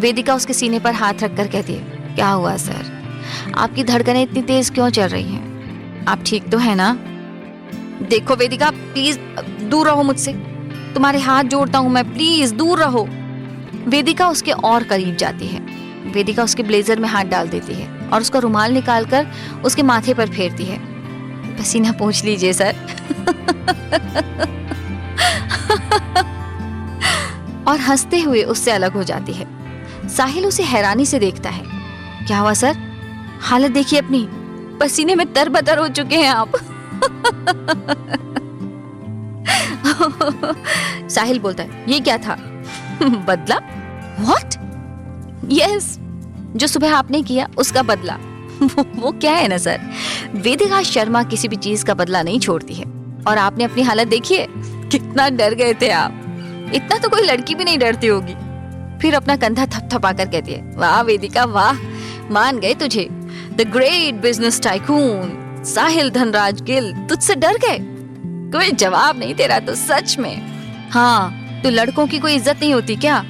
वेदिका उसके सीने पर हाथ रखकर कहती है, क्या हुआ सर, आपकी धड़कनें इतनी तेज क्यों चल रही हैं? आप ठीक तो है ना? देखो वेदिका प्लीज दूर रहो मुझसे, तुम्हारे हाथ जोड़ता हूं मैं, प्लीज दूर रहो। वेदिका उसके और करीब जाती है। वेदिका उसके ब्लेजर में हाथ डाल देती है और उसका रुमाल निकालकर उसके माथे पर फेरती है। पसीना पोंछ लीजिए सर। और हंसते हुए उससे अलग हो जाती है। साहिल उसे हैरानी से देखता है। क्या हुआ सर, हालत देखिए अपनी, पसीने में तरबतर हो चुके हैं आप। साहिल बोलता है, ये क्या था? बदला? व्हाट? यस, जो सुबह आपने किया उसका बदला। वो क्या है ना सर, वेदिका शर्मा किसी भी चीज का बदला नहीं छोड़ती है। और आपने अपनी हालत देखी है, कितना डर गए थे आप। इतना तो कोई लड़की भी नहीं डरती होगी। फिर अपना कंधा थपथपाकर कहती है, वाह वेदिका वाह, मान गए तुझे। द ग्रेट बिजनेस टाइकून साहिल धनराज गिल तुझसे डर गए? कोई जवाब नहीं तेरा तो सच में। हाँ तो लड़कों की कोई इज्जत नहीं होती क्या?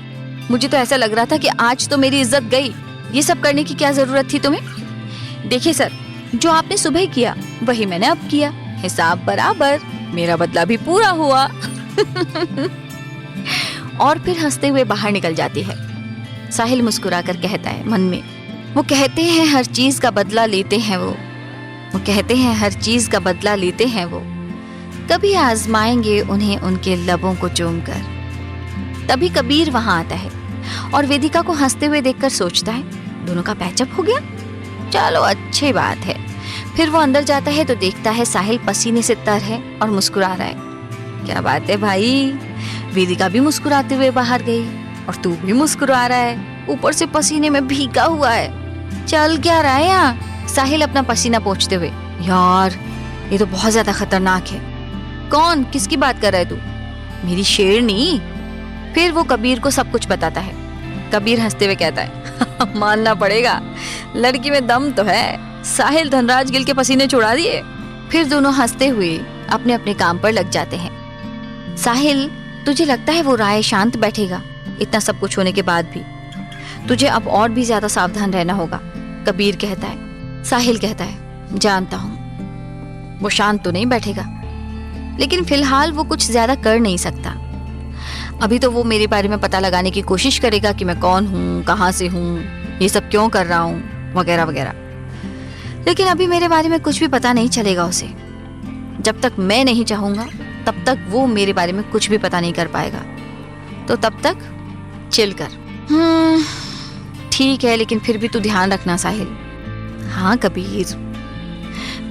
मुझे तो ऐसा लग रहा था कि आज तो मेरी इज्जत गई। ये सब करने की क्या जरूरत थी तुम्हें? देखिए सर, जो आपने सुबह किया वही मैंने अब किया, हिसाब बराबर, मेरा बदला भी पूरा हुआ। और फिर हंसते हुए बाहर निकल जाती है। साहिल मुस्कुराकर कहता है मन में, वो कहते हैं हर चीज का बदला लेते हैं वो कहते हैं हर चीज का बदला लेते हैं वो, कभी आजमाएंगे उन्हें उनके लबों को चूमकर। तभी कबीर वहां आता है और वेदिका को हंसते हुए देखकर सोचता है, दोनों का पैचअप हो गया, चलो अच्छी बात है। फिर वो अंदर जाता है तो देखता है साहिल पसीने से तर है और मुस्कुरा रहा है। क्या बात है भाई, वेदिका भी मुस्कुराते हुए बाहर गई और तू भी मुस्कुरा रहा है, ऊपर से पसीने में भीगा हुआ है। चल क्या रहा है यहाँ? साहिल अपना पसीना पोंछते हुए, यार ये तो बहुत ज्यादा खतरनाक है। कौन, किसकी बात कर रहा है तू? मेरी शेरनी। फिर वो कबीर को सब कुछ बताता है। कबीर हंसते हुए कहता है, मानना पड़ेगा लड़की में दम तो है, साहिल धनराज गिल के पसीने छुड़ा दिए। फिर दोनों हंसते हुए अपने अपने काम पर लग जाते हैं। साहिल, तुझे लगता है वो राय शांत बैठेगा इतना सब कुछ होने के बाद भी? तुझे अब और भी ज्यादा सावधान रहना होगा, कबीर कहता है। साहिल कहता है, जानता हूं वो शांत तो नहीं बैठेगा, लेकिन फिलहाल वो कुछ ज्यादा कर नहीं सकता। अभी तो वो मेरे बारे में पता लगाने की कोशिश करेगा कि मैं कौन हूँ, कहाँ से हूँ, ये सब क्यों कर रहा हूँ, वगैरह वगैरह। लेकिन अभी मेरे बारे में कुछ भी पता नहीं चलेगा उसे। जब तक मैं नहीं चाहूंगा तब तक वो मेरे बारे में कुछ भी पता नहीं कर पाएगा। तो तब तक चिल कर। ठीक है, लेकिन फिर भी तू ध्यान रखना साहिल। हाँ कबीर।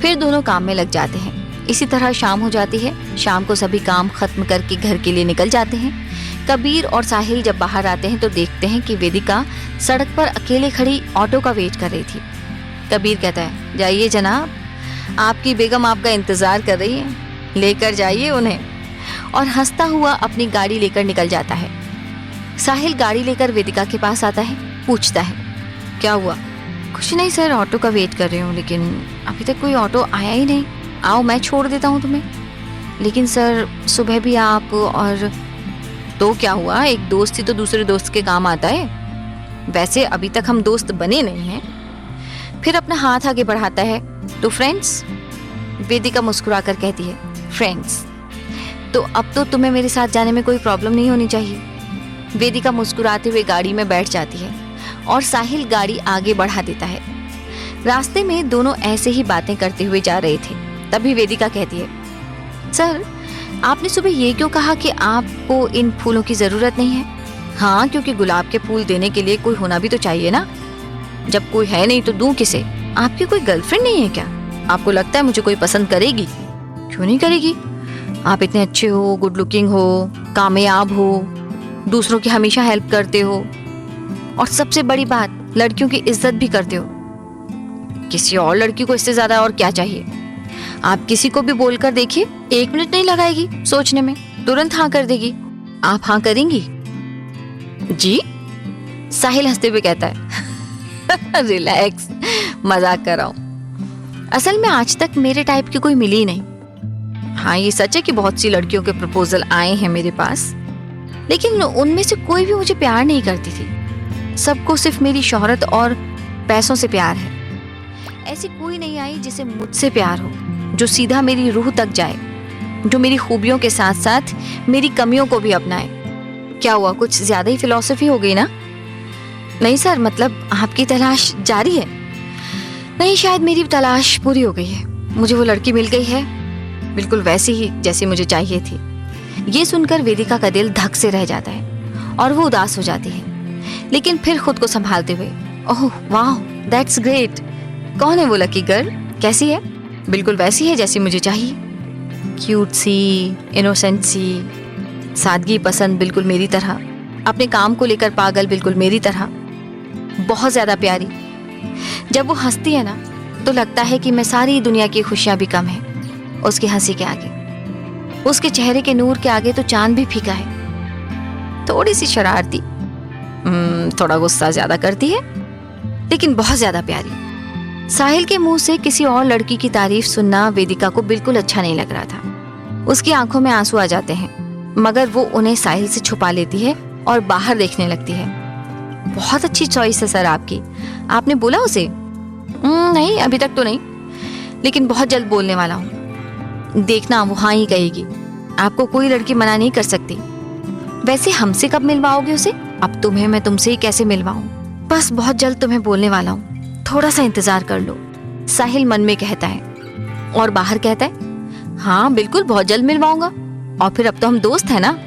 फिर दोनों काम में लग जाते हैं। इसी तरह शाम हो जाती है। शाम को सभी काम खत्म करके घर के लिए निकल जाते हैं। कबीर और साहिल जब बाहर आते हैं तो देखते हैं कि वेदिका सड़क पर अकेले खड़ी ऑटो का वेट कर रही थी। कबीर कहता है, जाइए जनाब, आपकी बेगम आपका इंतजार कर रही है, लेकर जाइए उन्हें। और हंसता हुआ अपनी गाड़ी लेकर निकल जाता है। साहिल गाड़ी लेकर वेदिका के पास आता है, पूछता है, क्या हुआ? कुछ नहीं सर, ऑटो का वेट कर रही हूँ, लेकिन अभी तक कोई ऑटो आया ही नहीं। आओ मैं छोड़ देता हूँ तुम्हें। लेकिन सर सुबह भी आप और तो क्या हुआ, एक दोस्त ही तो दूसरे दोस्त के काम आता है। वैसे अभी तक हम दोस्त बने नहीं हैं। फिर अपना हाथ आगे बढ़ाता है, तो फ्रेंड्स? वेदिका मुस्कुरा कर कहती है, फ्रेंड्स। तो अब तो तुम्हें मेरे साथ जाने में कोई प्रॉब्लम नहीं होनी चाहिए। वेदिका मुस्कुराते हुए गाड़ी में बैठ जाती है और साहिल गाड़ी आगे बढ़ा देता है। रास्ते में दोनों ऐसे ही बातें करते हुए जा रहे थे। तभी वेदिका कहती है, सर आपने सुबह ये क्यों कहा कि आपको इन फूलों की जरूरत नहीं है? हाँ, क्योंकि गुलाब के फूल देने के लिए कोई होना भी तो चाहिए ना। जब कोई है नहीं तो दूं किसे? आपकी कोई गर्लफ्रेंड नहीं है क्या? आपको लगता है मुझे कोई पसंद करेगी? क्यों नहीं करेगी? आप इतने अच्छे हो, गुड लुकिंग हो, कामयाब हो, दूसरों की हमेशा हेल्प करते हो, और सबसे बड़ी बात, लड़कियों की इज्जत भी करते हो। किसी और लड़की को इससे ज्यादा और क्या चाहिए? आप किसी को भी बोलकर देखिए, 1 मिनट नहीं लगाएगी सोचने में, तुरंत हाँ कर देगी। आप हाँ करेंगी? जी? साहिल हंसते हुए कहता है, रिलैक्स, मजाक कर रहा हूं। असल में आज तक मेरे टाइप की कोई मिली नहीं। हाँ ये सच है कि बहुत सी लड़कियों के प्रपोजल आए हैं मेरे पास, लेकिन उनमें से कोई भी मुझे प्यार नहीं करती थी। सबको सिर्फ मेरी शोहरत और पैसों से प्यार है। ऐसी कोई नहीं आई जिसे मुझसे प्यार हो, जो सीधा मेरी रूह तक जाए, जो मेरी खूबियों के साथ साथ मेरी कमियों को भी अपनाए। क्या हुआ, कुछ ज्यादा ही फिलॉसफी हो गई ना? नहीं सर, मतलब आपकी तलाश जारी है? नहीं, शायद मेरी तलाश पूरी हो गई है। मुझे वो लड़की मिल गई है, बिल्कुल वैसी ही जैसी मुझे चाहिए थी। ये सुनकर वेदिका का दिल धक से रह जाता है और वो उदास हो जाती है, लेकिन फिर खुद को संभालते हुए, ओह वाह, दैट्स ग्रेट। कौन है वो लकी गर्ल? कैसी है? बिल्कुल वैसी है जैसी मुझे चाहिए। क्यूट सी, इनोसेंट सी, सादगी पसंद बिल्कुल मेरी तरह, अपने काम को लेकर पागल बिल्कुल मेरी तरह, बहुत ज्यादा प्यारी। जब वो हंसती है ना तो लगता है कि मैं सारी दुनिया की खुशियां भी कम है उसकी हंसी के आगे। उसके चेहरे के नूर के आगे तो चांद भी फीका है। थोड़ी सी शरारती, थोड़ा गुस्सा ज्यादा करती है, लेकिन बहुत ज्यादा प्यारी। साहिल के मुंह से किसी और लड़की की तारीफ सुनना वेदिका को बिल्कुल अच्छा नहीं लग रहा था। उसकी आंखों में आंसू आ जाते हैं, मगर वो उन्हें साहिल से छुपा लेती है और बाहर देखने लगती है। बहुत अच्छी चॉइस है सर आपकी। आपने बोला उसे? नहीं, अभी तक तो नहीं, लेकिन बहुत जल्द बोलने वाला हूँ। देखना वो हाँ ही कहेगी। आपको कोई लड़की मना नहीं कर सकती। वैसे हमसे कब मिलवाओगे उसे? अब तुम्हें मैं तुमसे ही कैसे मिलवाऊं? बस बहुत जल्द तुम्हें बोलने वाला हूँ, थोड़ा सा इंतजार कर लो, साहिल मन में कहता है। और बाहर कहता है, हाँ बिल्कुल, बहुत जल्द मिलवाऊंगा, और फिर अब तो हम दोस्त हैं ना।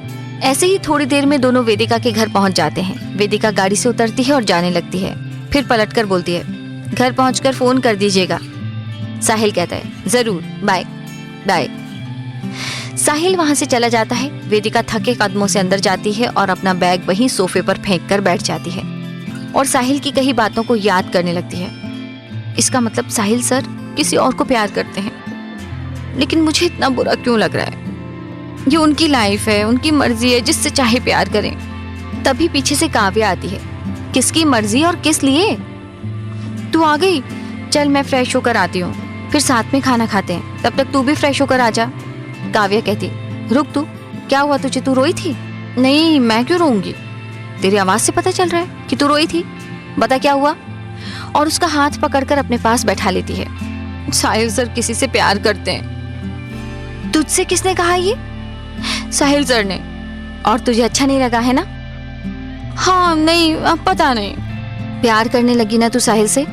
ऐसे ही थोड़ी देर में दोनों वेदिका के घर पहुंच जाते हैं। वेदिका गाड़ी से उतरती है और जाने लगती है, फिर पलटकर बोलती है, घर पहुंचकर फोन कर दीजिएगा। साहिल कहता है, जरूर, बाय बाय। साहिल वहां से चला जाता है। वेदिका थके कदमों से अंदर जाती है और अपना बैग वहीं सोफे पर फेंक कर बैठ जाती है और साहिल की कही बातों को याद करने लगती है। इसका मतलब साहिल सर किसी और को प्यार करते हैं, लेकिन मुझे इतना बुरा क्यों लग रहा है? ये उनकी लाइफ है, उनकी मर्जी है, जिससे चाहे प्यार करें। तभी पीछे से काव्या आती है। किसकी मर्जी और किस लिए? तू आ गई? चल मैं फ्रेश होकर आती हूँ, फिर साथ में खाना खाते हैं। तब तक तू भी फ्रेश होकर आ जा। काव्या कहती, रुक तू, क्या हुआ तुझे? तू रोई थी? नहीं, मैं क्यों रोऊंगी? तेरी आवाज से पता चल रहा है कि तू रोई थी। बता क्या हुआ? और उसका हाथ पकड़कर अपने पास बैठा लेती है। साहिल सर किसी से प्यार करते हैं। तुझसे किसने कहा ये? साहिल सर ने। और तुझे अच्छा नहीं लगा है ना? हाँ नहीं, अब पता नहीं। प्यार करने लगी ना तू साहिल से?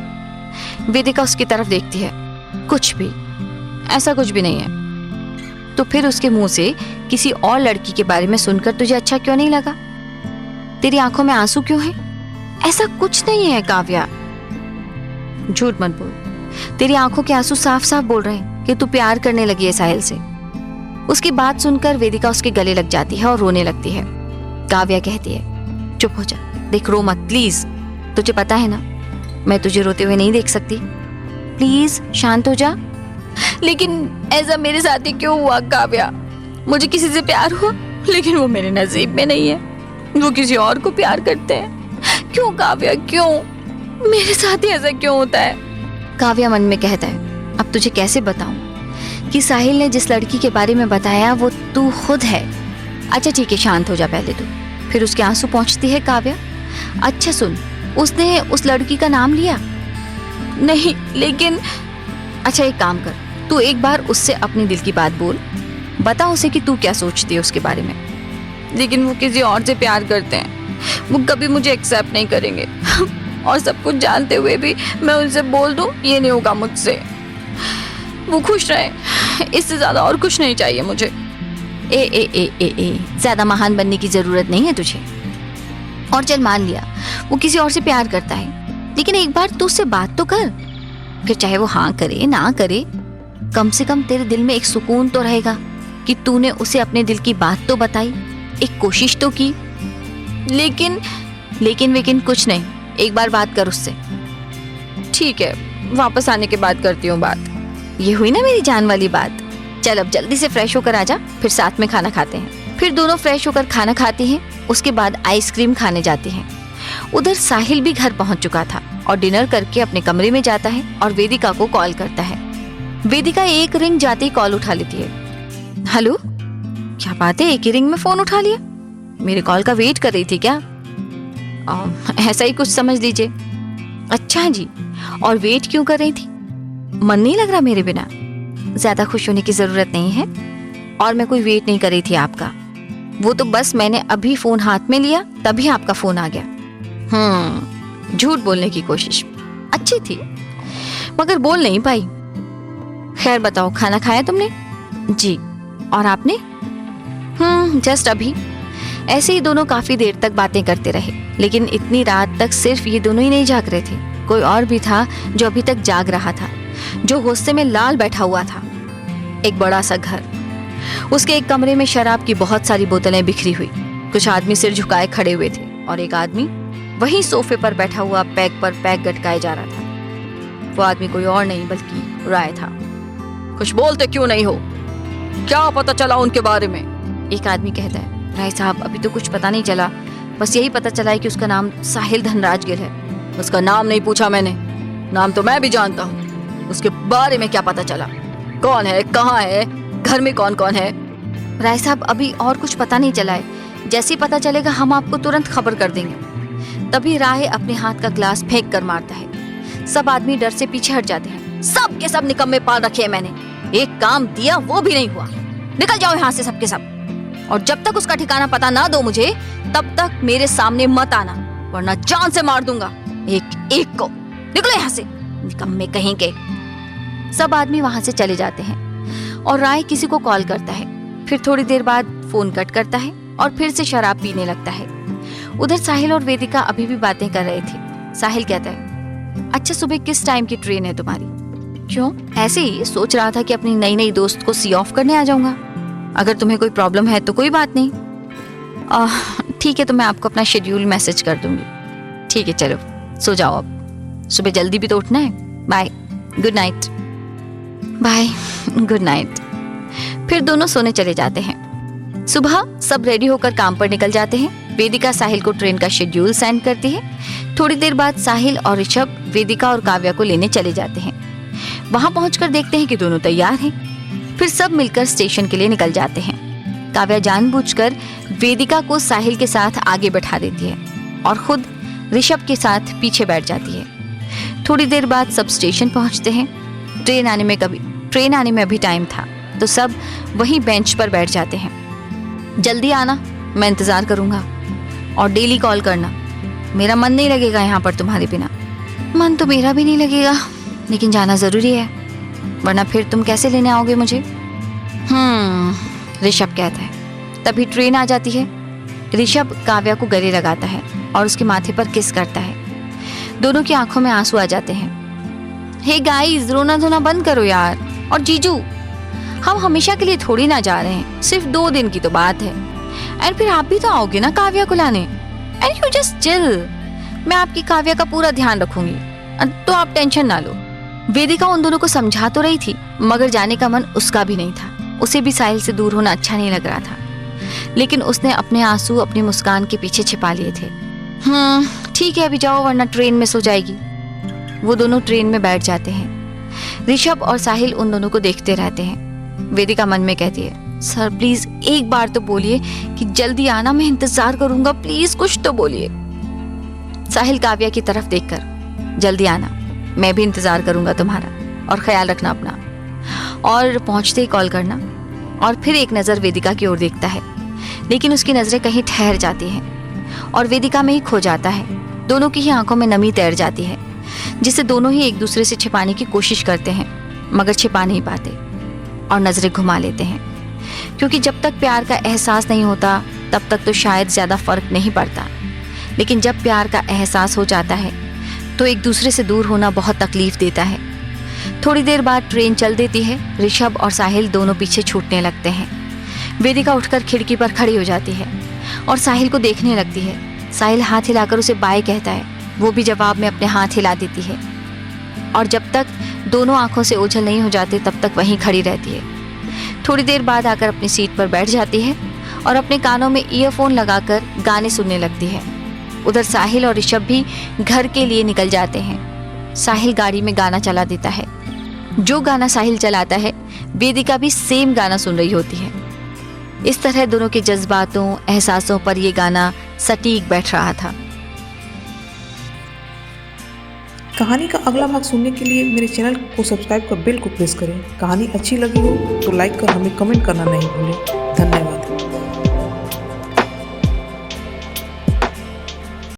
वेदिका उसकी तरफ देखती है। कुछ भी, ऐसा कुछ भी नहीं है। तो फिर उसके मुंह से किसी और लड़की के बारे में सुनकर तुझे अच्छा क्यों नहीं लगा? तेरी आंखों में आंसू क्यों है? ऐसा कुछ नहीं है काव्या, झूठ मत बोल। तेरी आंखों के आंसू साफ साफ बोल रहे हैं कि तू प्यार करने लगी है साहिल से। उसकी बात सुनकर वेदिका उसके गले लग जाती है और रोने लगती है। काव्या कहती है, चुप हो जा, देख रो मत प्लीज, तुझे पता है ना मैं तुझे रोते हुए नहीं देख सकती, प्लीज शांत हो जा। लेकिन ऐसा मेरे साथ ही क्यों हुआ काव्या? मुझे किसी से प्यार हुआ लेकिन वो मेरे नसीब में नहीं है, वो किसी और को प्यार करते हैं। क्यों काव्या, क्यों मेरे साथ ही ऐसा क्यों होता है? काव्या मन में कहता है, अब तुझे कैसे बताऊं कि साहिल ने जिस लड़की के बारे में बताया वो तू खुद है। अच्छा ठीक है, शांत हो जा पहले तू। फिर उसके आंसू पहुंचती है काव्या। अच्छा सुन, उसने उस लड़की का नाम लिया? नहीं, लेकिन अच्छा एक काम कर, तू एक बार उससे अपने दिल की बात बोल, बता उसे कि तू क्या सोचती है उसके बारे में। लेकिन वो किसी और से प्यार करते हैं, वो कभी मुझे एक्सेप्ट नहीं करेंगे और सब कुछ जानते हुए भी मैं उनसे बोल दूं, ये नहीं होगा मुझसे। वो खुश रहे, इससे ज्यादा और कुछ नहीं चाहिए मुझे। ए ए ए ए ए ज्यादा महान बनने की जरूरत नहीं है तुझे। और चल मान लिया वो किसी और से प्यार करता है, लेकिन एक बार तू उससे बात तो कर, फिर चाहे वो हाँ करे ना करे, कम से कम तेरे दिल में एक सुकून तो रहेगा कि तूने उसे अपने दिल की बात तो बताई, एक कोशिश तो की। लेकिन कुछ नहीं, एक बार बात कर उससे। ठीक है, वापस आने के बाद करती हूँ बात। ये हुई ना मेरी जान वाली बात। चल अब जल्दी से फ्रेश होकर आजा, फिर साथ में खाना खाते हैं। फिर दोनों फ्रेश होकर खाना खाते हैं, उसके बाद आइसक्रीम खाने जाते हैं। उधर साहिल भी घर पहुंच चुका था और डिनर करके अपने कमरे में जाता है और वेदिका को कॉल करता है। वेदिका एक रिंग जाते ही कॉल उठा लेती है। हेलो, क्या बात है, एक ही रिंग में फोन उठा लिया? मेरे कॉल का वेट कर रही थी क्या? ऐसा ही कुछ समझ लीजिए। अच्छा जी, और वेट क्यों कर रही थी? मन नहीं लग रहा मेरे बिना? ज्यादा खुश होने की जरूरत नहीं है, और मैं कोई वेट नहीं कर रही थी आपका। वो तो बस मैंने अभी फोन हाथ में लिया तभी आपका फोन आ गया। झूठ बोलने की कोशिश अच्छी थी मगर बोल नहीं पाई। खैर बताओ, खाना खाया तुमने? जी, और आपने? जस्ट अभी। ऐसे ही दोनों काफी देर तक बातें करते रहे, लेकिन इतनी रात तक सिर्फ ये दोनों ही नहीं जाग रहे थे, कोई और भी था जो अभी तक जाग रहा था, जो गुस्से में लाल बैठा हुआ था। एक बड़ा सा घर, उसके एक कमरे में शराब की बहुत सारी बोतलें बिखरी हुई, कुछ आदमी सिर झुकाए खड़े हुए थे और एक आदमी वहीं सोफे पर बैठा हुआ पैक पर पैक गटकाए जा रहा था। वो आदमी कोई और नहीं बल्कि राय था। कुछ बोलते क्यों नहीं हो? क्या पता चला उनके बारे में? एक आदमी कहता है, राय साहब अभी तो कुछ पता नहीं चला, बस यही पता चला है कि उसका नाम साहिल धनराज गिल है। उसका नाम नहीं पूछा मैंने, नाम तो मैं भी जानता हूँ। उसके बारे में क्या पता चला? कौन है, कहाँ है, घर में कौन कौन है? राय साहब अभी और कुछ पता नहीं चला है, जैसे ही पता चलेगा हम आपको तुरंत खबर कर देंगे। तभी राय अपने हाथ का ग्लास फेंक कर मारता है। सब आदमी डर से पीछे हट जाते हैं। सब के सब निकम्मे पाल रखे हैं मैंने, एक काम दिया वो भी नहीं हुआ। निकल जाओ यहाँ से सबके सब, और जब तक उसका ठिकाना पता ना दो मुझे, तब तक मेरे सामने मत आना, वरना जान से मार दूंगा एक एक को। निकलो यहाँ से, निकम्मे कहीं के। सब आदमी वहां से चले जाते हैं और राय किसी को कॉल करता है। फिर थोड़ी देर बाद फोन कट करता है और फिर से शराब पीने लगता है। उधर साहिल और वेदिका अभी भी बातें कर रहे थे। साहिल कहता है, अच्छा सुबह किस टाइम की ट्रेन है तुम्हारी? क्यों? ऐसे ही सोच रहा था कि अपनी नई नई दोस्त को सी ऑफ करने आ जाऊंगा। अगर तुम्हें कोई प्रॉब्लम है तो कोई बात नहीं। ठीक है, तो मैं आपको अपना शेड्यूल मैसेज कर दूंगी। ठीक है, चलो सो जाओ, अब सुबह जल्दी भी तो उठना है। Bye, good night. Bye, good night. फिर दोनों सोने चले जाते हैं। सुबह सब रेडी होकर काम पर निकल जाते हैं। वेदिका साहिल को ट्रेन का शेड्यूल सेंड करती है। थोड़ी देर बाद साहिल और ऋषभ वेदिका और काव्या को लेने चले जाते हैं। वहां पहुंचकर देखते हैं कि दोनों तैयार हैं। फिर सब मिलकर स्टेशन के लिए निकल जाते हैं। काव्या जानबूझकर वेदिका को साहिल के साथ आगे बैठा देती है और खुद ऋषभ के साथ पीछे बैठ जाती है। थोड़ी देर बाद सब स्टेशन पहुंचते हैं। ट्रेन आने में अभी टाइम था, तो सब वहीं बेंच पर बैठ जाते हैं। जल्दी आना, मैं इंतजार करूंगा, और डेली कॉल करना। मेरा मन नहीं लगेगा यहाँ पर तुम्हारे बिना। मन तो मेरा भी नहीं लगेगा, लेकिन जाना जरूरी है, वरना फिर तुम कैसे लेने आओगे मुझे? ऋषभ कहता है। तभी ट्रेन आ जाती है। ऋषभ काव्या को गले लगाता है और उसके माथे पर किस करता है। दोनों की आंखों में आंसू आ जाते हैं। हे गाइस, रोना धोना बंद करो यार। और जीजू, हम हमेशा के लिए थोड़ी ना जा रहे हैं, सिर्फ 2 दिन की तो बात है। एंड फिर आप भी तो आओगे ना काव्या को लाने, एंड यू जस्ट चिल, मैं आपकी काव्या का पूरा ध्यान रखूंगी, तो आप टेंशन ना लो। वेदिका उन दोनों को समझा तो रही थी, मगर जाने का मन उसका भी नहीं था। उसे भी साहिल से दूर होना अच्छा नहीं लग रहा था, लेकिन उसने अपने आंसू अपनी मुस्कान के पीछे छिपा लिए थे। ठीक है, अभी जाओ वरना ट्रेन मिस हो जाएगी। वो दोनों ट्रेन में बैठ जाते हैं। ऋषभ और साहिल उन दोनों को देखते रहते हैं। वेदिका मन में कहती है, सर प्लीज एक बार तो बोलिए कि जल्दी आना, मैं इंतजार करूंगा, प्लीज कुछ तो बोलिए। साहिल काव्या की तरफ देखकर, जल्दी आना, मैं भी इंतजार करूंगा तुम्हारा, और ख्याल रखना अपना, और पहुंचते ही कॉल करना। और फिर एक नजर वेदिका की ओर देखता है, लेकिन उसकी नजरें कहीं ठहर जाती हैं और वेदिका में ही खो जाता है। दोनों की ही आंखों में नमी तैर जाती है, जिसे दोनों ही एक दूसरे से छिपाने की कोशिश करते हैं, मगर छिपा नहीं पाते और नजरें घुमा लेते हैं। क्योंकि जब तक प्यार का एहसास नहीं होता तब तक तो शायद ज्यादा फर्क नहीं पड़ता, लेकिन जब प्यार का एहसास हो जाता है तो एक दूसरे से दूर होना बहुत तकलीफ देता है। थोड़ी देर बाद ट्रेन चल देती है। ऋषभ और साहिल दोनों पीछे छूटने लगते हैं। वेदिका उठकर खिड़की पर खड़ी हो जाती है और साहिल को देखने लगती है। साहिल हाथ हिलाकर उसे बाय कहता है, वो भी जवाब में अपने हाथ हिला देती है, और जब तक दोनों आंखों से ओझल नहीं हो जाते तब तक वहीं खड़ी रहती है। थोड़ी देर बाद आकर अपनी सीट पर बैठ जाती है और अपने कानों में ईयरफोन लगाकर गाने सुनने लगती है। उधर साहिल और ऋषभ भी घर के लिए निकल जाते हैं। साहिल गाड़ी में गाना चला देता है। जो गाना साहिल चलाता है, वेदिका भी सेम गाना सुन रही होती है। इस तरह दोनों के जज्बातों, एहसासों पर ये गाना सटीक बैठ रहा था। कहानी का अगला भाग सुनने के लिए मेरे चैनल को सब्सक्राइब कर बेल को प्रेस करें। कहानी अच्छी लगी हो तो लाइक कर हमें कमेंट करना नहीं भूलें। धन्यवाद।